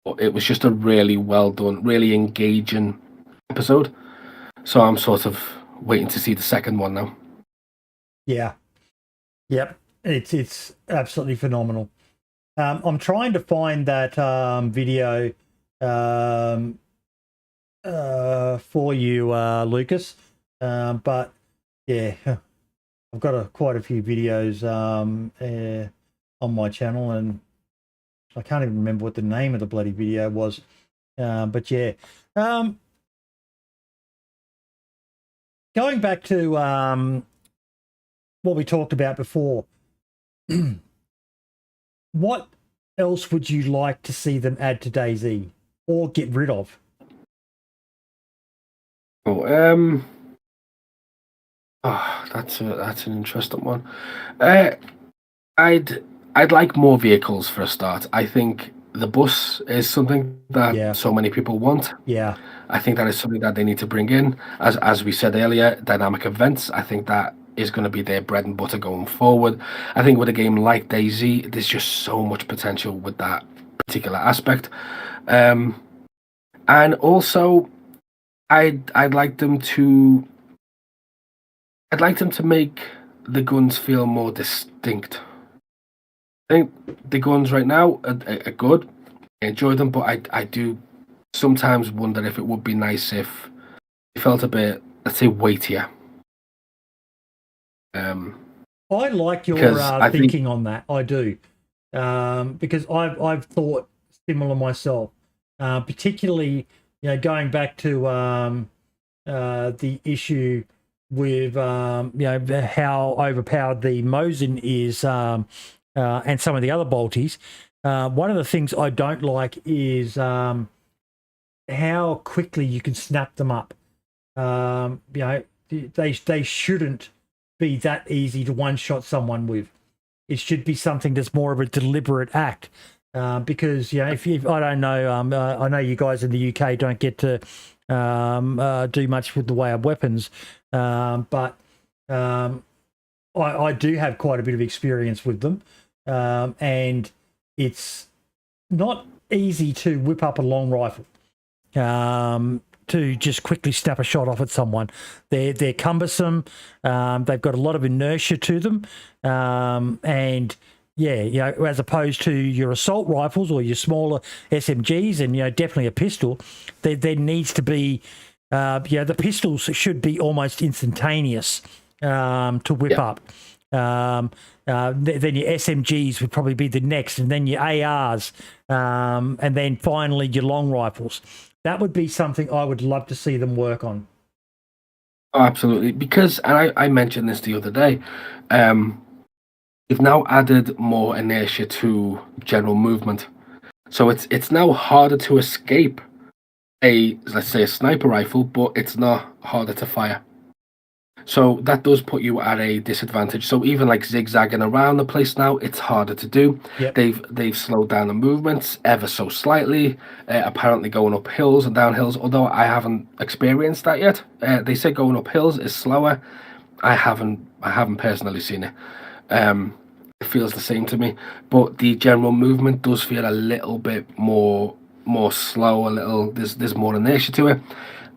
But it was just a really well done, really engaging episode. So I'm sort of waiting to see the second one now. Yeah. Yep. It's absolutely phenomenal. I'm trying to find that video for you, Lucas. But yeah, I've got quite a few videos on my channel, and I can't even remember what the name of the bloody video was. But yeah, going back to what we talked about before. What else would you like to see them add to DayZ or get rid of? Oh, that's an interesting one. I'd like more vehicles for a start. I think the bus is something that so many people want. Yeah. I think that is something that they need to bring in. As we said earlier, dynamic events. I think that is going to be their bread and butter going forward. I think with a game like DayZ, there's just so much potential with that particular aspect. And also, I'd like them to make the guns feel more distinct. I think the guns right now are good. I enjoy them, but I do sometimes wonder if it would be nice if it felt a bit, let's say, weightier. I like your thinking on that. I do, because I've thought similar myself. Particularly, going back to the issue with how overpowered the Mosin is, and some of the other bolties. One of the things I don't like is how quickly you can snap them up. They shouldn't be that easy to one-shot someone with. It should be something that's more of a deliberate act. Because if I don't know, I know you guys in the UK don't get to do much with the way of weapons, but I do have quite a bit of experience with them, and it's not easy to whip up a long rifle to just quickly snap a shot off at someone. They're cumbersome. They've got a lot of inertia to them, and as opposed to your assault rifles or your smaller SMGs, and definitely a pistol, there needs to be the pistols should be almost instantaneous to whip up. Then your SMGs would probably be the next, and then your ARs, and then finally your long rifles. That would be something I would love to see them work on. Oh, absolutely, because, and I mentioned this the other day, we've now added more inertia to general movement. So it's now harder to escape let's say a sniper rifle, but it's not harder to fire. So that does put you at a disadvantage. So even like zigzagging around the place now, it's harder to do. Yep. They've slowed down the movements ever so slightly. Apparently going up hills and down hills, although I haven't experienced that yet. They say going up hills is slower. I haven't personally seen it. It feels the same to me, but the general movement does feel a little bit more slow. A little there's more inertia to it,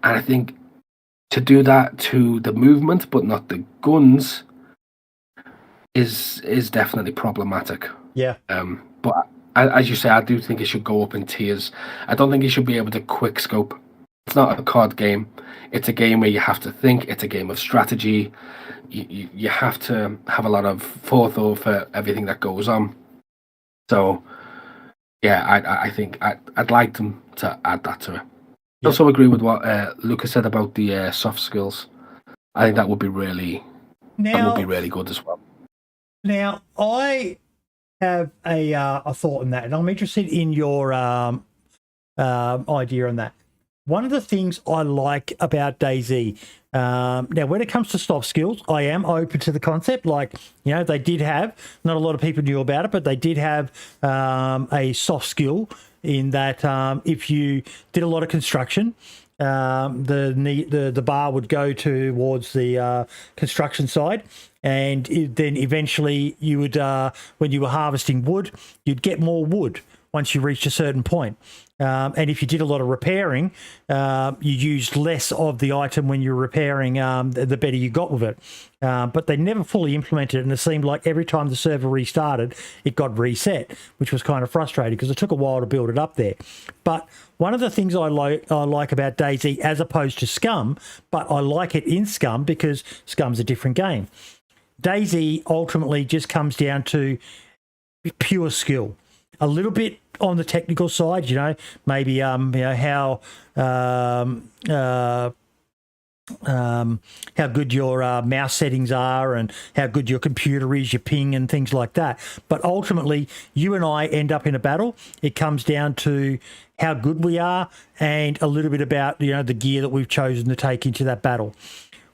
and I think to do that to the movement but not the guns is definitely problematic. Yeah. But as you say, I do think it should go up in tiers. I don't think you should be able to quick scope. It's not a card game. It's a game where you have to think. It's a game of strategy. You have to have a lot of forethought for everything that goes on. So, yeah, I think I'd like them to add that to it. I also agree with what Lucas said about the soft skills. I think that would be really good as well. Now, I have a thought on that, and I'm interested in your idea on that. One of the things I like about DayZ, now when it comes to soft skills, I am open to the concept. Like, they did have, not a lot of people knew about it, but they did have a soft skill in that if you did a lot of construction, the bar would go towards the construction side, and then eventually you would, when you were harvesting wood, you'd get more wood once you reached a certain point. And if you did a lot of repairing, you used less of the item when you're repairing, the better you got with it. But they never fully implemented it, and it seemed like every time the server restarted, it got reset, which was kind of frustrating because it took a while to build it up there. But one of the things I like about DayZ as opposed to Scum, but I like it in Scum because Scum's a different game. DayZ ultimately just comes down to pure skill. A little bit on the technical side, maybe how good your mouse settings are and how good your computer is, your ping and things like that. But ultimately, you and I end up in a battle. It comes down to how good we are and a little bit about the gear that we've chosen to take into that battle.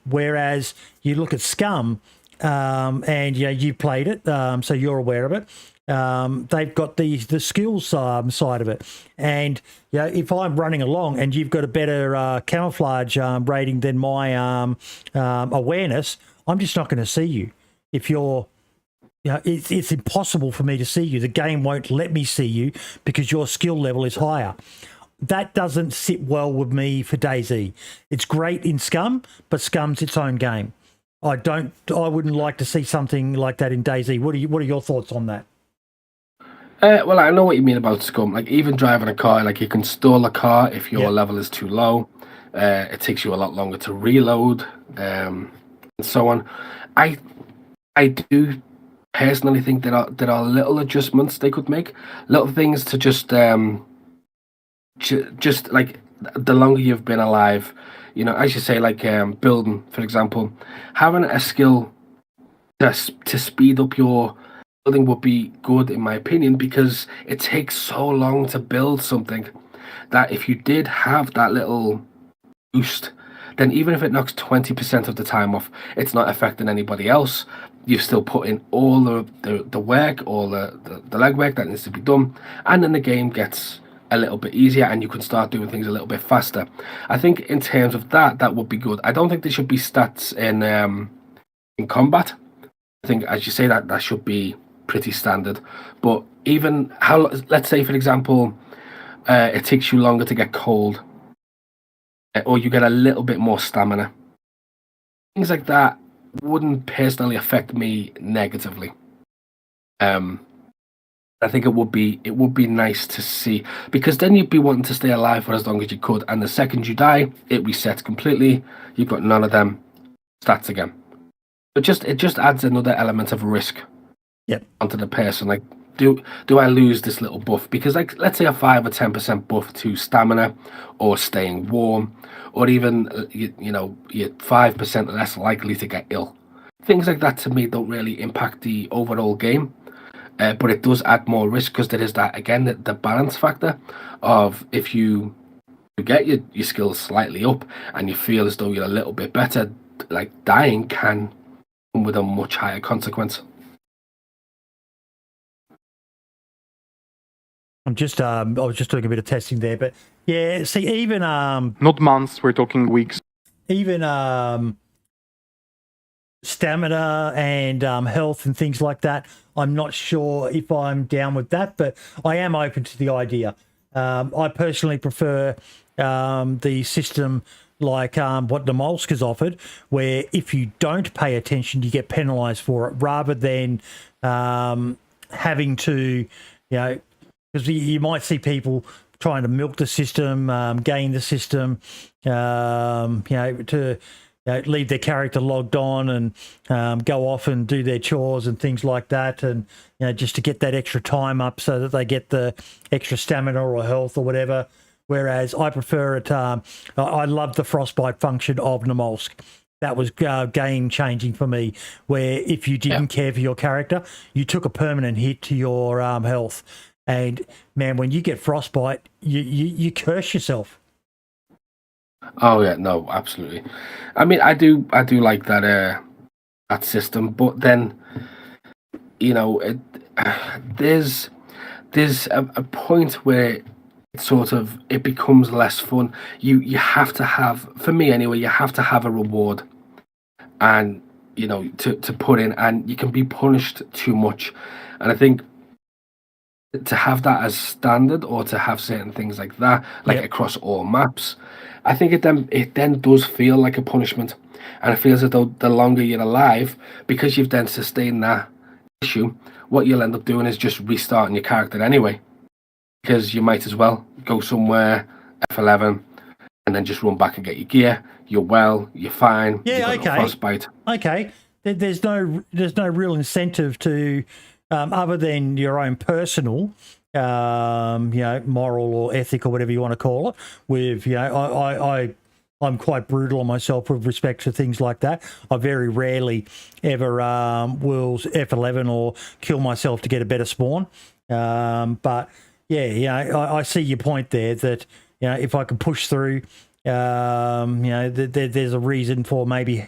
Whereas you look at Scum, and you played it, so you're aware of it. They've got the skills side of it, and if I'm running along and you've got a better camouflage rating than my awareness, I'm just not going to see you. If you're, it's impossible for me to see you. The game won't let me see you because your skill level is higher. That doesn't sit well with me for DayZ. It's great in Scum, but Scum's its own game. I wouldn't like to see something like that in DayZ. What are your thoughts on that? Well, I know what you mean about Scum. Like, even driving a car, like, you can stall a car if your level is too low. It takes you a lot longer to reload, and so on. I do personally think there are little adjustments they could make, little things to just like the longer you've been alive, as you say, like building, for example, having a skill to speed up your building would be good in my opinion, because it takes so long to build something that if you did have that little boost, then even if it knocks 20% of the time off, it's not affecting anybody else. You've still put in all the work, all the legwork that needs to be done, and then the game gets a little bit easier and you can start doing things a little bit faster. I think in terms of that would be good. I don't think there should be stats in combat. I think, as you say, that should be pretty standard. But even let's say, for example, it takes you longer to get cold, or you get a little bit more stamina. Things like that wouldn't personally affect me negatively. I think it would be nice to see, because then you'd be wanting to stay alive for as long as you could, and the second you die, it resets completely. You've got none of them stats again. It just adds another element of risk onto the person. Like, do I lose this little buff? Because, like, let's say a 5 or 10% buff to stamina or staying warm, or even you're 5% less likely to get ill. Things like that to me don't really impact the overall game, but it does add more risk, because there is that, again, the balance factor of if you get your skills slightly up and you feel as though you're a little bit better, like, dying can come with a much higher consequence. I was just doing a bit of testing there, but yeah, see, even not months, we're talking weeks. Even stamina and health and things like that, I'm not sure if I'm down with that, but I am open to the idea. I personally prefer the system like what Namolsk has offered, where if you don't pay attention, you get penalised for it, rather than having to, because you might see people trying to milk the system, game the system, to leave their character logged on and go off and do their chores and things like that, and just to get that extra time up so that they get the extra stamina or health or whatever. Whereas I prefer it. I love the frostbite function of Namolsk. That was game changing for me, where if you didn't care for your character, you took a permanent hit to your health. And man, when you get frostbite, you curse yourself. Oh yeah, no, absolutely. I mean, I do like that system, but then there's a point where it becomes less fun. You have to have, for me anyway, you have to have a reward, and to put in, and you can be punished too much. And I think to have that as standard, or to have certain things like that, like Yep. across all maps, I think it then does feel like a punishment, and it feels as though the longer you're alive, because you've then sustained that issue, what you'll end up doing is just restarting your character anyway, because you might as well go somewhere F11 and then just run back and get your gear. You're well, you're fine. Yeah, you've got no okay. frostbite. Okay. There's no real incentive to, other than your own personal, moral or ethic or whatever you want to call it. With I'm quite brutal on myself with respect to things like that. I very rarely ever will F11 or kill myself to get a better spawn. But yeah, I see your point there that if I can push through, there's a reason for maybe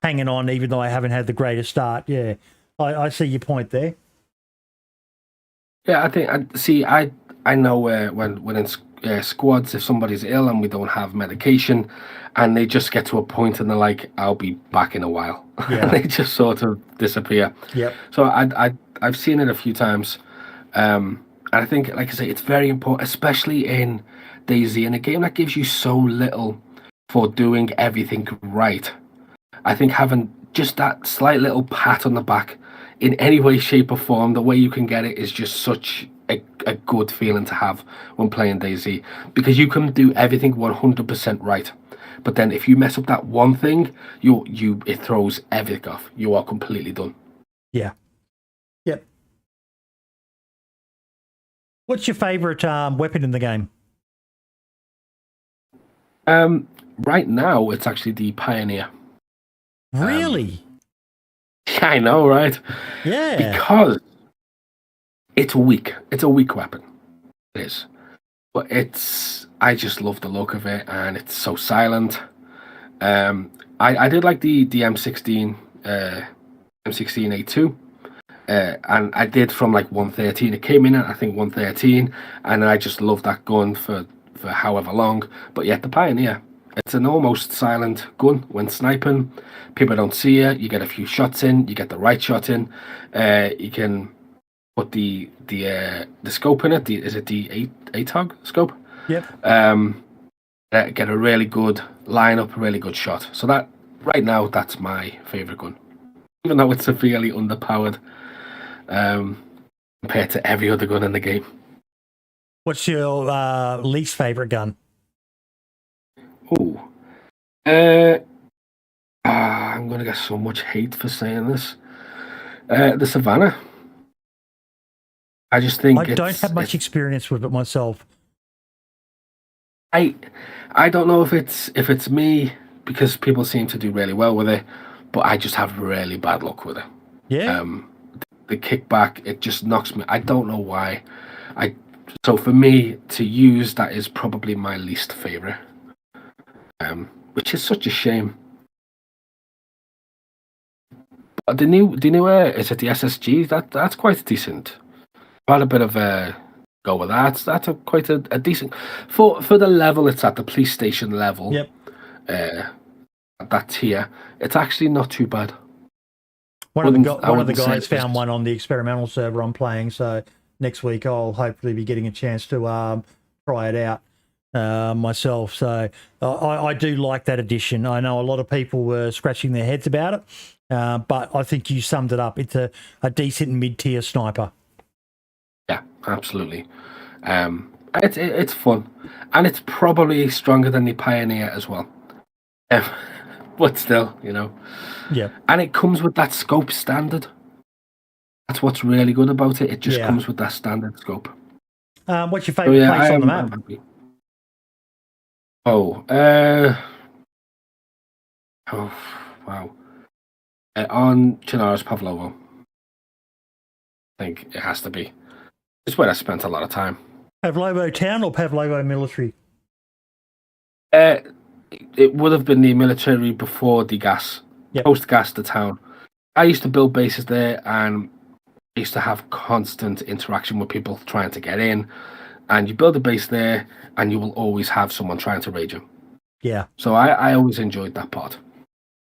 hanging on even though I haven't had the greatest start. Yeah, I see your point there. Yeah, I think I know when in squads, if somebody's ill and we don't have medication, and they just get to a point and they're like, "I'll be back in a while," Yeah. they just sort of disappear. Yep. So I've seen it a few times, and I think, like I say, it's very important, especially in DayZ, in a game that gives you so little for doing everything right. I think having just that slight little pat on the back in any way, shape, or form, the way you can get it, is just such a good feeling to have when playing DayZ, because you can do everything 100% right, but then if you mess up that one thing, it throws everything off. You are completely done. Yeah. Yep. What's your favorite weapon in the game? Right now, it's actually the Pioneer. Really? Yeah, I know, right? Yeah. Because it's weak. It's a weak weapon. It is. But I just love the look of it, and it's so silent. I did like the M16, M16A2. And I did from like 113. It came in at, I think, 113, and I just loved that gun for however long. But yet the Pioneer, it's an almost silent gun when sniping. People don't see you. You get a few shots in. You get the right shot in. You can put the scope in it. Is it the ATOG scope? Yep. Get a really good lineup, a really good shot. So that right now, that's my favorite gun, even though it's severely underpowered compared to every other gun in the game. What's your least favorite gun? Oh, I'm gonna get so much hate for saying this. The Savannah. I just think I don't have much experience with it myself. I don't know if it's me, because people seem to do really well with it, but I just have really bad luck with it. Yeah. The kickback, it just knocks me. I don't know why. So for me to use, that is probably my least favorite, which is such a shame. But the new is it the SSG? That's quite decent. I've had a bit of a go with that. That's quite a decent for the level it's at, the police station level. Yep. That tier, it's actually not too bad. One of the guys found one on the experimental server I'm playing, so next week I'll hopefully be getting a chance to try it out myself. So I do like that addition. I know a lot of people were scratching their heads about it, but I think you summed it up. It's a decent mid-tier sniper. Yeah, absolutely. It's fun, and it's probably stronger than the Pioneer as well. But still, Yeah. And it comes with that scope standard. That's what's really good about it. It just comes with that standard scope. What's your favorite place on the map? Oh, wow. On Chernarus Pavlovo. I think it has to be. It's where I spent a lot of time. Pavlovo Town or Pavlovo Military? It would have been the military before the gas. Yep. Post-gas, the town. I used to build bases there, and I used to have constant interaction with people trying to get in. And you build a base there, and you will always have someone trying to raid you. Yeah. So I always enjoyed that part.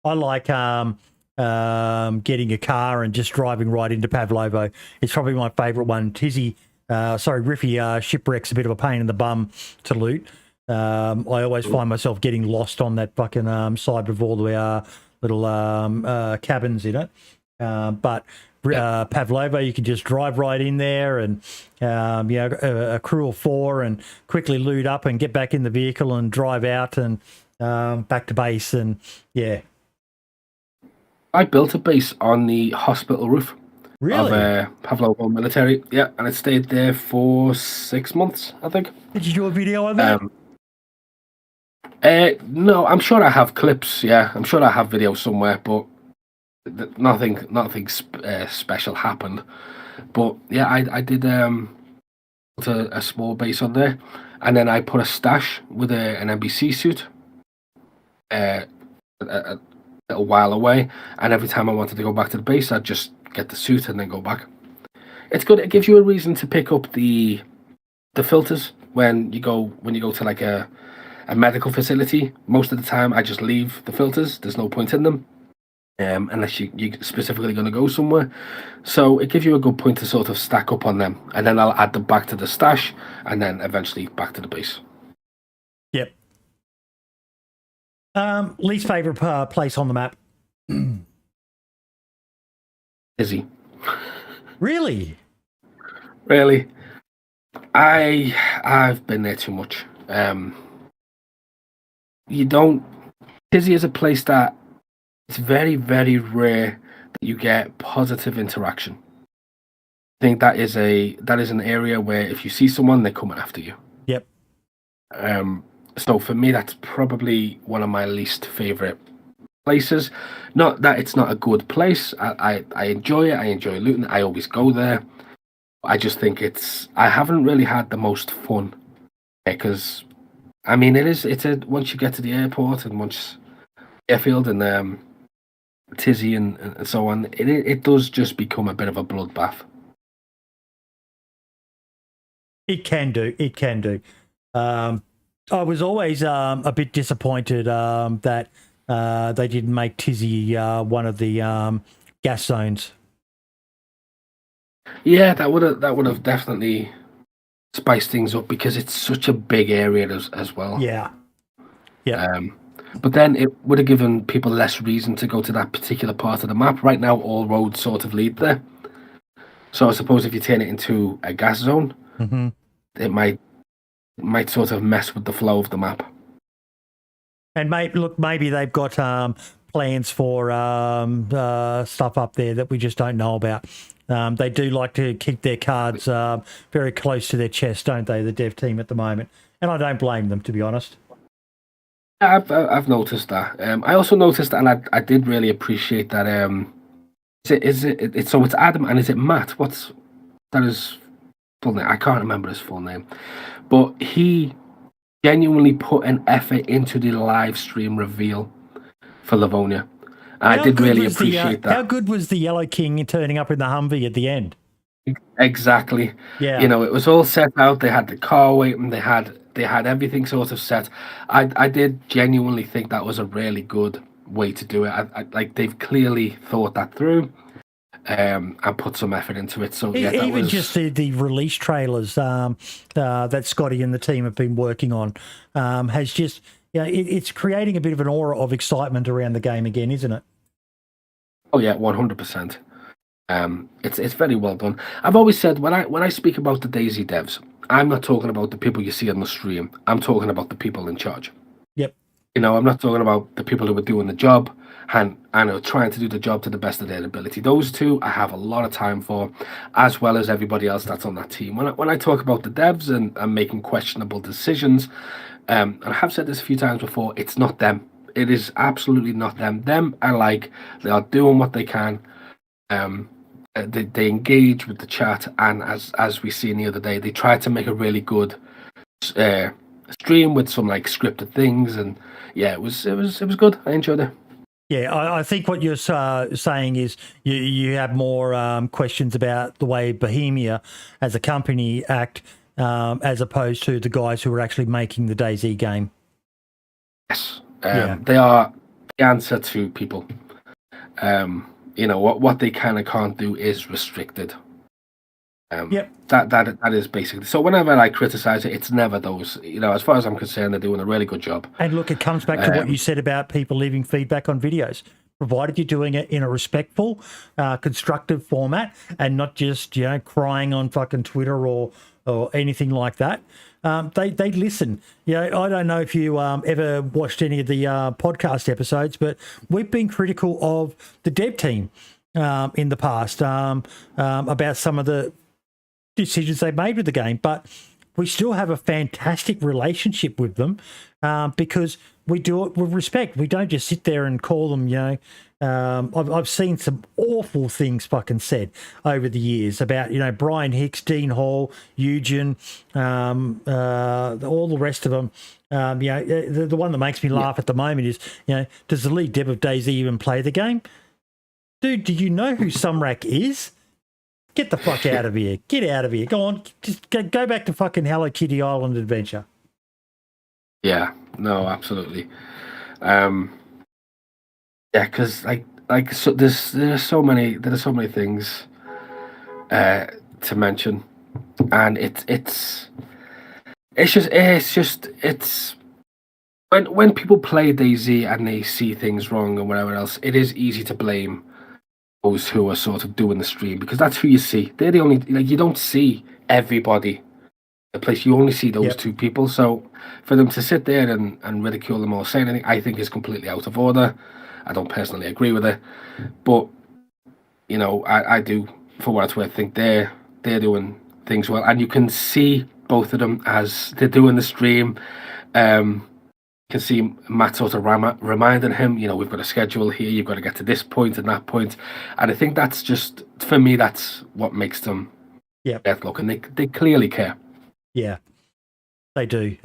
I like getting a car and just driving right into Pavlovo. It's probably my favourite one. Riffy shipwreck's a bit of a pain in the bum to loot. I always find myself getting lost on that fucking side with all the little cabins in it. But Pavlovo, you can just drive right in there and, a crew of 4 and quickly loot up and get back in the vehicle and drive out and back to base. And yeah. I built a base on the hospital roof. Really? Of Pavlovo military. Yeah, and it stayed there for 6 months, I think. Did you do a video of that? No, I'm sure I have clips. Yeah, I'm sure I have videos somewhere, but nothing special happened. But yeah, I did put a small base on there, and then I put a stash with an NBC suit. A little while away, and every time I wanted to go back to the base, I'd just get the suit and then go back. It's good. It gives you a reason to pick up the filters when you go to like a medical facility. Most of the time, I just leave the filters. There's no point in them, unless you're specifically going to go somewhere. So it gives you a good point to sort of stack up on them, and then I'll add them back to the stash, and then eventually back to the base. Yep. Least favourite place on the map? Izzy. Really? Really? I've been there too much. Izzy is a place that it's very, very rare that you get positive interaction. I think that is an area where if you see someone, they're coming after you. Yep. So for me, that's probably one of my least favorite places. Not that it's not a good place. I enjoy it. I enjoy looting. I always go there. I just think I haven't really had the most fun because, I mean, it's once you get to the airport and once airfield and Tizzy and so on, it does just become a bit of a bloodbath. It can do. It can do. I was always a bit disappointed that they didn't make Tizzy one of the gas zones. Yeah, that would have definitely spiced things up because it's such a big area as well. Yeah. Yeah. But then it would have given people less reason to go to that particular part of the map. Right now, all roads sort of lead there. So I suppose if you turn it into a gas zone, mm-hmm. it might sort of mess with the flow of the map. And maybe they've got plans for stuff up there that we just don't know about. They do like to keep their cards very close to their chest, don't they, the dev team at the moment? And I don't blame them, to be honest. I've noticed that. I also noticed, and I did really appreciate that. It's Adam, and is it Matt? That is full name? I can't remember his full name, but he genuinely put an effort into the live stream reveal for Livonia. I did really appreciate that. How good was the Yellow King turning up in the Humvee at the end? Exactly. Yeah. It was all set out. They had the car waiting. They had everything sort of set. I did genuinely think that was a really good way to do it. I like they've clearly thought that through, and put some effort into it. So yeah, even just the release trailers that Scotty and the team have been working on has just it's creating a bit of an aura of excitement around the game again, isn't it? Oh yeah, 100%. It's very well done. I've always said when I speak about the DayZ devs, I'm not talking about the people you see on the stream. I'm talking about the people in charge. Yep. I'm not talking about the people who are doing the job and are trying to do the job to the best of their ability. Those two I have a lot of time for, as well as everybody else that's on that team. When I talk about the devs and making questionable decisions, and I have said this a few times before, it's not them. It is absolutely not them. Them are they are doing what they can. they engage with the chat, and as we seen the other day, they tried to make a really good stream with some like scripted things, and yeah, it was good. I enjoyed it. Yeah, I think what you're saying is you have more questions about the way Bohemia as a company act as opposed to the guys who are actually making the DayZ game. Yes, Yeah. they are the answer to people. You know what they can and can't do is restricted. Yep. That is basically. So whenever I criticize it, it's never those. You know, as far as I'm concerned, they're doing a really good job. And look, it comes back to what you said about people leaving feedback on videos, provided you're doing it in a respectful, constructive format, and not just crying on fucking Twitter or anything like that. They listen. I don't know if you ever watched any of the podcast episodes, but we've been critical of the dev team in the past about some of the decisions they made with the game, but we still have a fantastic relationship with them because we do it with respect. We don't just sit there and call them, I've seen some awful things fucking said over the years about, Brian Hicks, Dean Hall, Eugen, all the rest of them. The one that makes me laugh at the moment is, does the lead dev of DayZ even play the game? Dude, do you know who Sumrak is? Get the fuck out of here. Get out of here. Go on. Just go back to fucking Hello Kitty Island Adventure. Yeah, no, absolutely. Yeah, because so there are so many things to mention, and it's when people play DayZ and they see things wrong and whatever else, it is easy to blame those who are sort of doing the stream, because that's who you see. They're the only, you don't see everybody the place, you only see those two people. So for them to sit there and ridicule them or say anything, I think is completely out of order. I don't personally agree with it, but I do, for what it's worth, think they're doing things well, and you can see both of them as they're doing the stream. Can see Matt sort of reminding him, we've got a schedule here, you've got to get to this point and that point. And I think that's just, for me, that's what makes them look, and they clearly care. Yeah, they do.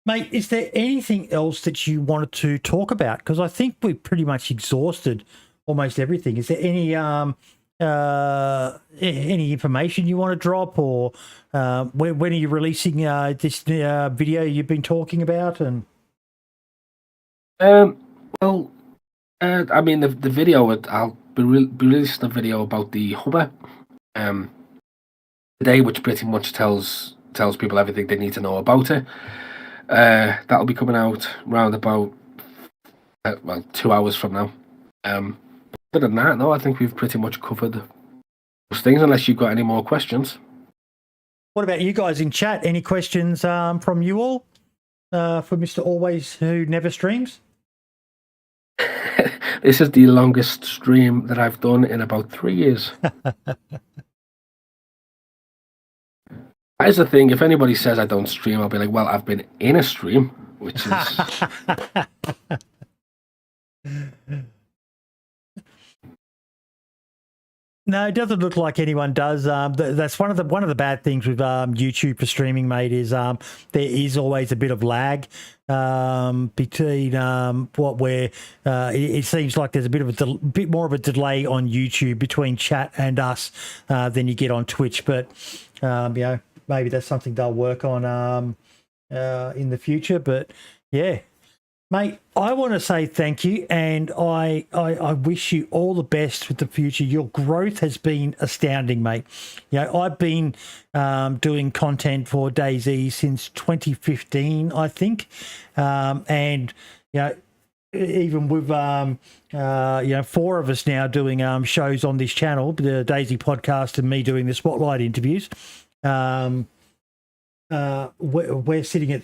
Mate, is there anything else that you wanted to talk about? Because I think we've pretty much exhausted almost everything. Is there any information you want to drop, or when are you releasing this video you've been talking about? And I mean, the video, I'll be releasing a video about the Hubba today, which pretty much tells people everything they need to know about it. That'll be coming out round about 2 hours from now. Other than that, no, I think we've pretty much covered those things, unless you've got any more questions. What about you guys in chat? Any questions from you all for Mr. Always Who Never Streams? This is the longest stream that I've done in about 3 years. That's the thing. If anybody says I don't stream, I'll be like, well, I've been in a stream, which is... No, it doesn't look like anyone does. That's one of the bad things with YouTube for streaming, mate, is there is always a bit of lag between it seems like there's a bit of bit more of a delay on YouTube between chat and us than you get on Twitch. But maybe that's something they'll work on in the future. But yeah. Mate, I want to say thank you, and I wish you all the best with the future. Your growth has been astounding, mate. I've been doing content for DayZ since 2015, I think, and even with 4 of us now doing shows on this channel, the DayZ podcast, and me doing the spotlight interviews. We're sitting at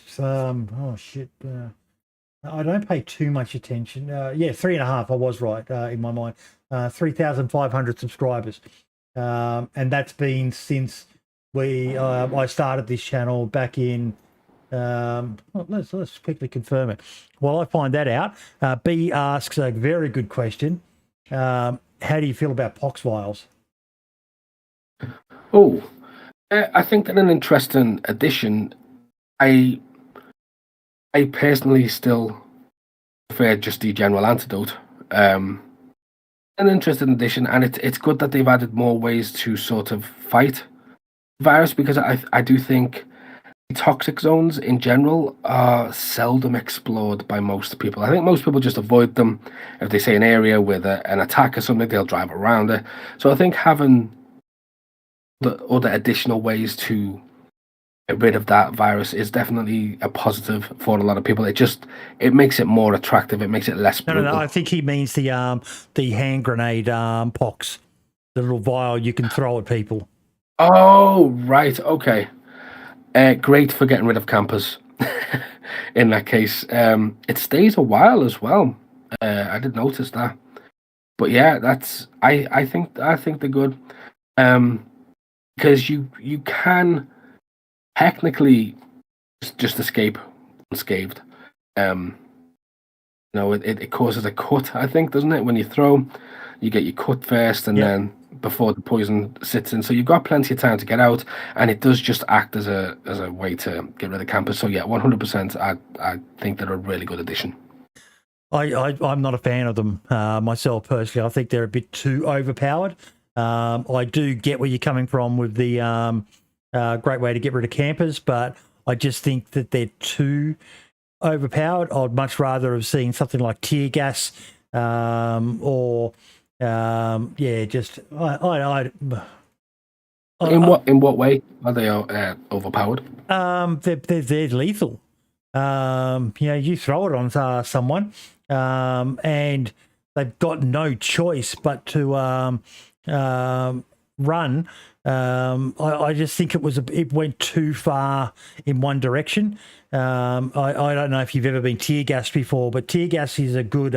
I don't pay too much attention. 3.5. I was right in my mind. 3,500 subscribers, and that's been since I started this channel back in. Let's quickly confirm it. While I find that out, B asks a very good question. how do you feel about pox vials? Oh, I think that an interesting addition. I personally still prefer just the general antidote. An interesting addition, and it's good that they've added more ways to sort of fight virus, because I do think toxic zones in general are seldom explored by most people. I think most people just avoid them. If they see an area with an attack or something, they'll drive around it. So I think having the other additional ways to get rid of that virus is definitely a positive for a lot of people. It makes it more attractive. It makes it less brutal. No. I think he means the hand grenade pox, the little vial you can throw at people. Oh, right. Okay. Great for getting rid of campers. In that case, it stays a while as well. I did notice that, but yeah, I think they're good, because you can technically just escape unscathed. It causes a cut, I think, doesn't it? When you throw, you get your cut first, and then before the poison sits in, so you've got plenty of time to get out, and it does just act as a way to get rid of campers. So yeah, 100%. I think they're a really good addition. I'm not a fan of them myself personally. I think they're a bit too overpowered. I do get where you're coming from with the great way to get rid of campers, but I just think that they're too overpowered. I'd much rather have seen something like tear gas, or just In what way are they overpowered? They're lethal. You throw it on someone, and they've got no choice but to run. I just think it went too far in one direction. I don't know if you've ever been tear gassed before, but tear gas is a good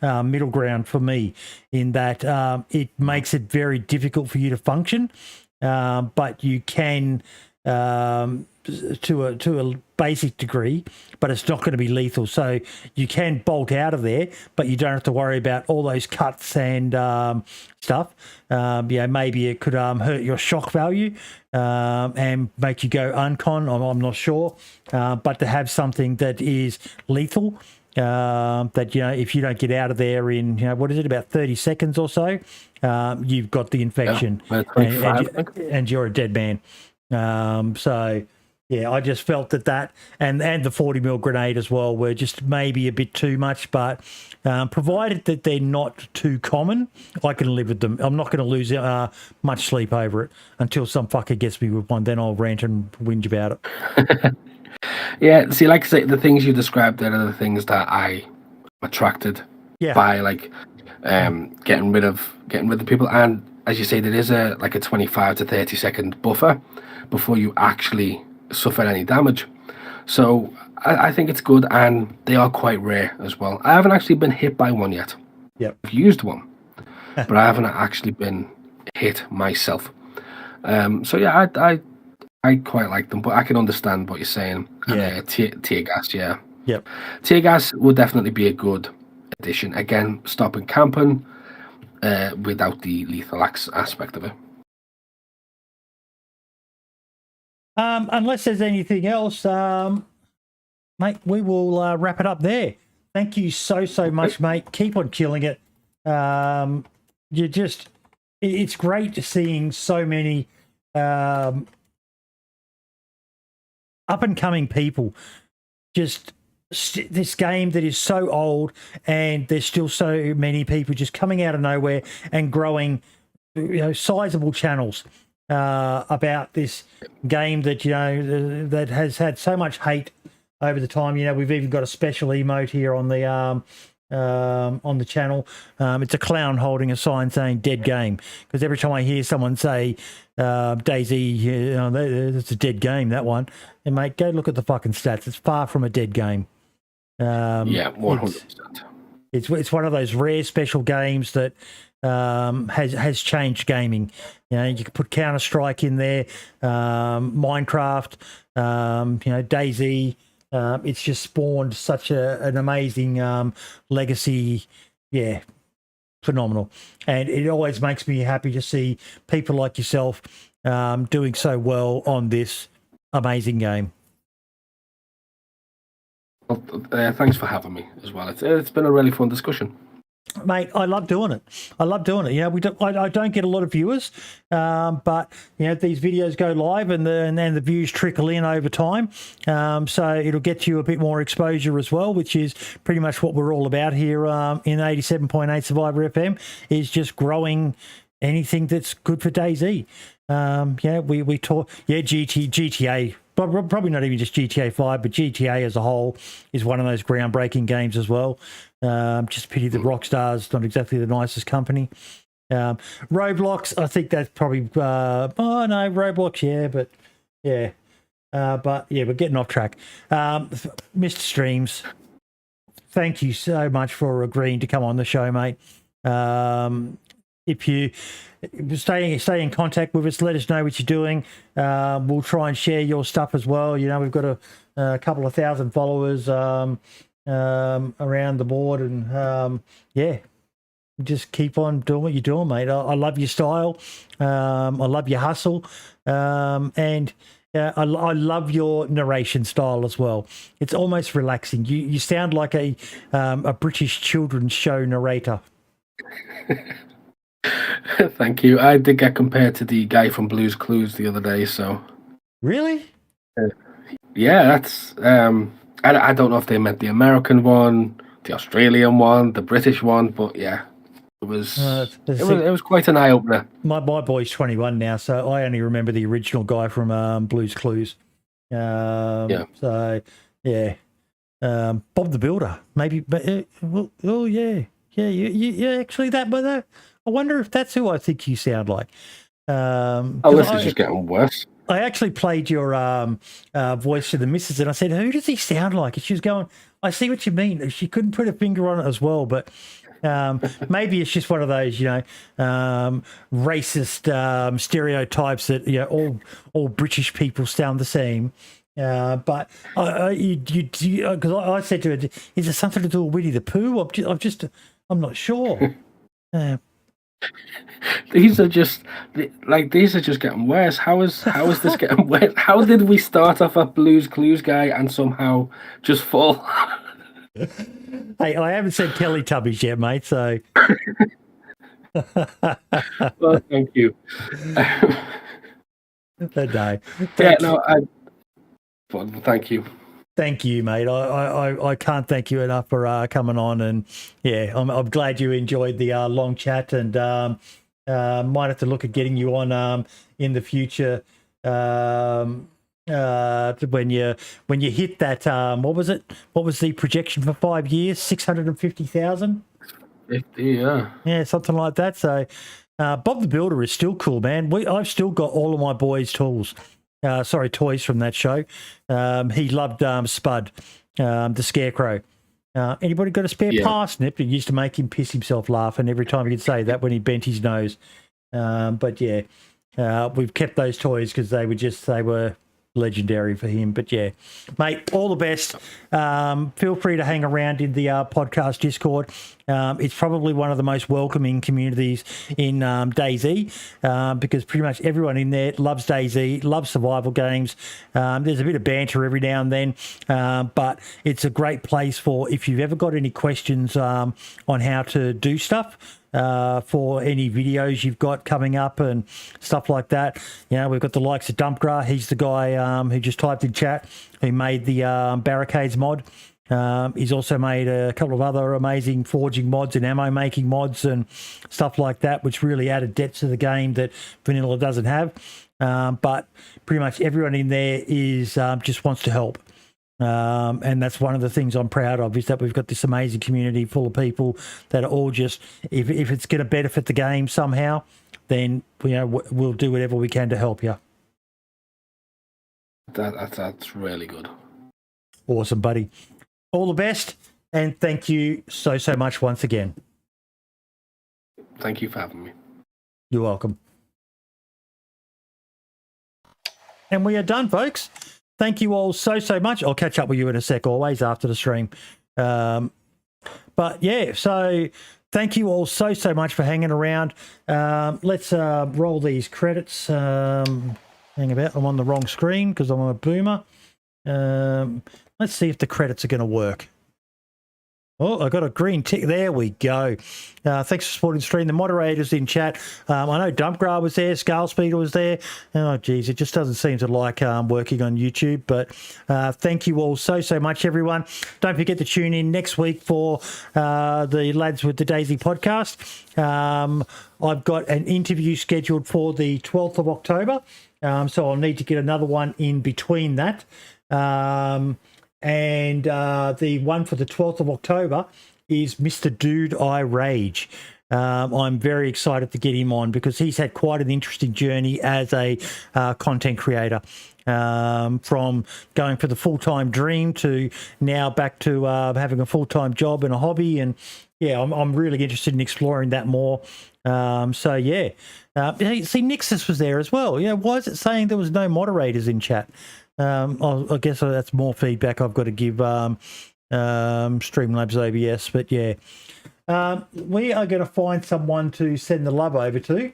middle ground for me, in that it makes it very difficult for you to function, but you can to a basic degree, but it's not going to be lethal. So you can bolt out of there, but you don't have to worry about all those cuts and stuff. Maybe it could hurt your shock value and make you go uncon. I'm not sure, but to have something that is lethal, that if you don't get out of there in what is it, about 30 seconds or so, you've got the infection, and you're a dead man. Yeah, I just felt that and the 40 mil grenade as well were just maybe a bit too much, but provided that they're not too common, I can live with them. I'm not going to lose much sleep over it until some fucker gets me with one. Then I'll rant and whinge about it. Yeah, see, like I say, the things you described there are the things that I attracted by, like getting rid of the people. And as you say, there is a 25 to 30 second buffer before you actually suffer any damage. So I think it's good, and they are quite rare as well. I haven't actually been hit by one yet. Yep. I've used one, but I haven't actually been hit myself. So yeah, I quite like them, but I can understand what you're saying. Yeah. And, tear gas, yeah. Yep. Tear gas would definitely be a good addition. Again, stopping camping without the lethal aspect of it. Unless there's anything else, mate, we will wrap it up there. Thank you so much, mate. Keep on killing it. It's great seeing so many up and coming people. Just this game that is so old, and there's still so many people just coming out of nowhere and growing, sizable channels about this game that that has had so much hate over the time. We've even got a special emote here on the channel. It's a clown holding a sign saying "dead game," because every time I hear someone say DayZ, it's a dead game, that one. And mate, go look at the fucking stats. It's far from a dead game. 100%. It's one of those rare special games that has changed gaming. You can put Counter-Strike in there, Minecraft, DayZ. It's just spawned such an amazing legacy, phenomenal. And it always makes me happy to see people like yourself doing so well on this amazing game. Well, thanks for having me as well. It's been a really fun discussion. Mate, I love doing it. You know, I don't get a lot of viewers, but you know, these videos go live and the views trickle in over time. So it'll get you a bit more exposure as well, which is pretty much what we're all about here in 87.8 Survivor FM, is just growing anything that's good for DayZ. Yeah, we talk. Yeah, GTA. But probably not even just GTA 5, but GTA as a whole is one of those groundbreaking games as well. Just pity that Rockstar's not exactly the nicest company. Roblox, I think that's probably... Roblox, yeah, but... Yeah. But, yeah, we're getting off track. Mr. Streams, thank you so much for agreeing to come on the show, mate. If you stay in contact with us, let us know what you're doing. We'll try and share your stuff as well. You know, we've got a couple of thousand followers around the board, and yeah, just keep on doing what you're doing, mate. I love your style. I love your hustle, and I love your narration style as well. It's almost relaxing. You sound like a British children's show narrator. Thank you. I did get compared to the guy from Blue's Clues the other day, so... Really? Yeah, that's... I don't know if they meant the American one, the Australian one, the British one, but yeah, it was quite an eye-opener. My boy's 21 now, so I only remember the original guy from Blue's Clues. Yeah. So, yeah. Bob the Builder, maybe, but, yeah, actually that, but I wonder if that's who I think you sound like. This is just getting worse. I actually played your voice to the missus, and I said, who does he sound like? And she was going, I see what you mean. She couldn't put a finger on it as well, but maybe it's just one of those, you know, racist stereotypes that, you know, all British people sound the same. But because I said to her, is it something to do with Winnie the Pooh? I'm not sure. These are just getting worse. How is this getting worse? How did we start off a Blue's Clues guy and somehow just fall? Hey, I haven't said Teletubbies yet, mate. So, well, thank you. No, thank you. Thank you, mate. I can't thank you enough for coming on, and yeah, I'm glad you enjoyed the long chat, and might have to look at getting you on in the future when you hit that what was it? What was the projection for 5 years? 650,000. 50, yeah. Yeah, something like that. So Bob the Builder is still cool, man. I've still got all of my boys' toys from that show. He loved Spud, the Scarecrow. Anybody got a spare parsnip? It used to make him piss himself laughing every time he could say that when he bent his nose. But yeah, we've kept those toys because they were legendary for him. But yeah, mate, all the best. Feel free to hang around in the podcast Discord. It's probably one of the most welcoming communities in DayZ, because pretty much everyone in there loves DayZ, loves survival games. There's a bit of banter every now and then, but it's a great place for if you've ever got any questions on how to do stuff. For any videos you've got coming up and stuff like that. You know, we've got the likes of Dumpgra. He's the guy who just typed in chat, who made the barricades mod. He's also made a couple of other amazing forging mods and ammo making mods and stuff like that, which really added depth to the game that Vanilla doesn't have. But pretty much everyone in there is just wants to help. And that's one of the things I'm proud of, is that we've got this amazing community full of people that are all just, if it's going to benefit the game somehow, then we'll do whatever we can to help you. That's really good. Awesome, buddy. All the best, and thank you so much once again. Thank you for having me. You're welcome. And we are done, folks. Thank you all so much. I'll catch up with you in a sec, always after the stream. But yeah, so thank you all so much for hanging around. Let's roll these credits. Hang about. I'm on the wrong screen because I'm a boomer. Let's see if the credits are going to work. Oh, I got a green tick. There we go. Thanks for supporting the stream. The moderators in chat. I know Dumpgrad was there. Scalespeeder was there. Oh, geez, it just doesn't seem to like working on YouTube. But thank you all so much, everyone. Don't forget to tune in next week for the Lads with the Daisy podcast. I've got an interview scheduled for the 12th of October. So I'll need to get another one in between that. And the one for the 12th of October is Mr. Dude I Rage. I'm very excited to get him on because he's had quite an interesting journey as a content creator, from going for the full-time dream to now back to having a full-time job and a hobby. And yeah, I'm really interested in exploring that more. So yeah, see, Nixus was there as well. Yeah, why is it saying there was no moderators in chat? I guess that's more feedback I've got to give Streamlabs OBS, but yeah, we are going to find someone to send the love over to.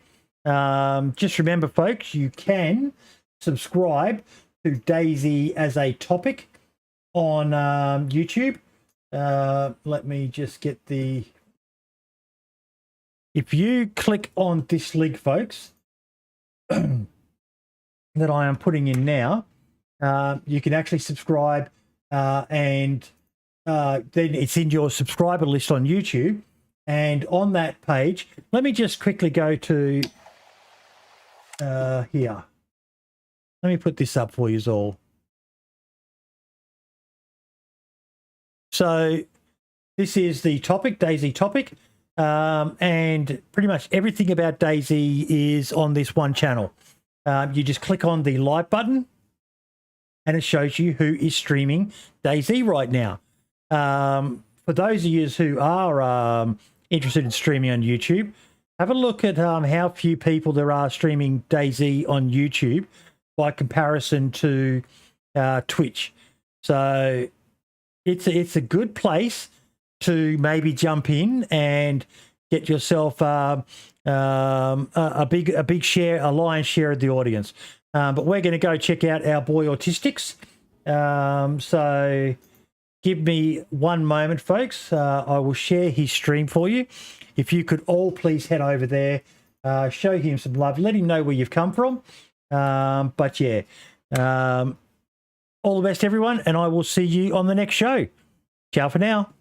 Just remember, folks, you can subscribe to Daisy as a topic on YouTube. Let me just get the... If you click on this link, folks, that I am putting in now, you can actually subscribe and then it's in your subscriber list on YouTube. And on that page, let me just quickly go to here. Let me put this up for you all. So this is the topic, Daisy topic. And pretty much everything about Daisy is on this one channel. You just click on the like button and it shows you who is streaming Daisy right now. For those of you who are interested in streaming on YouTube, have a look at how few people there are streaming Daisy on YouTube by comparison to Twitch. So it's a good place to maybe jump in and get yourself a big share, a lion's share of the audience. But we're going to go check out our boy Autistics. So give me one moment, folks. I will share his stream for you. If you could all please head over there, show him some love, let him know where you've come from. But yeah, all the best, everyone, and I will see you on the next show. Ciao for now.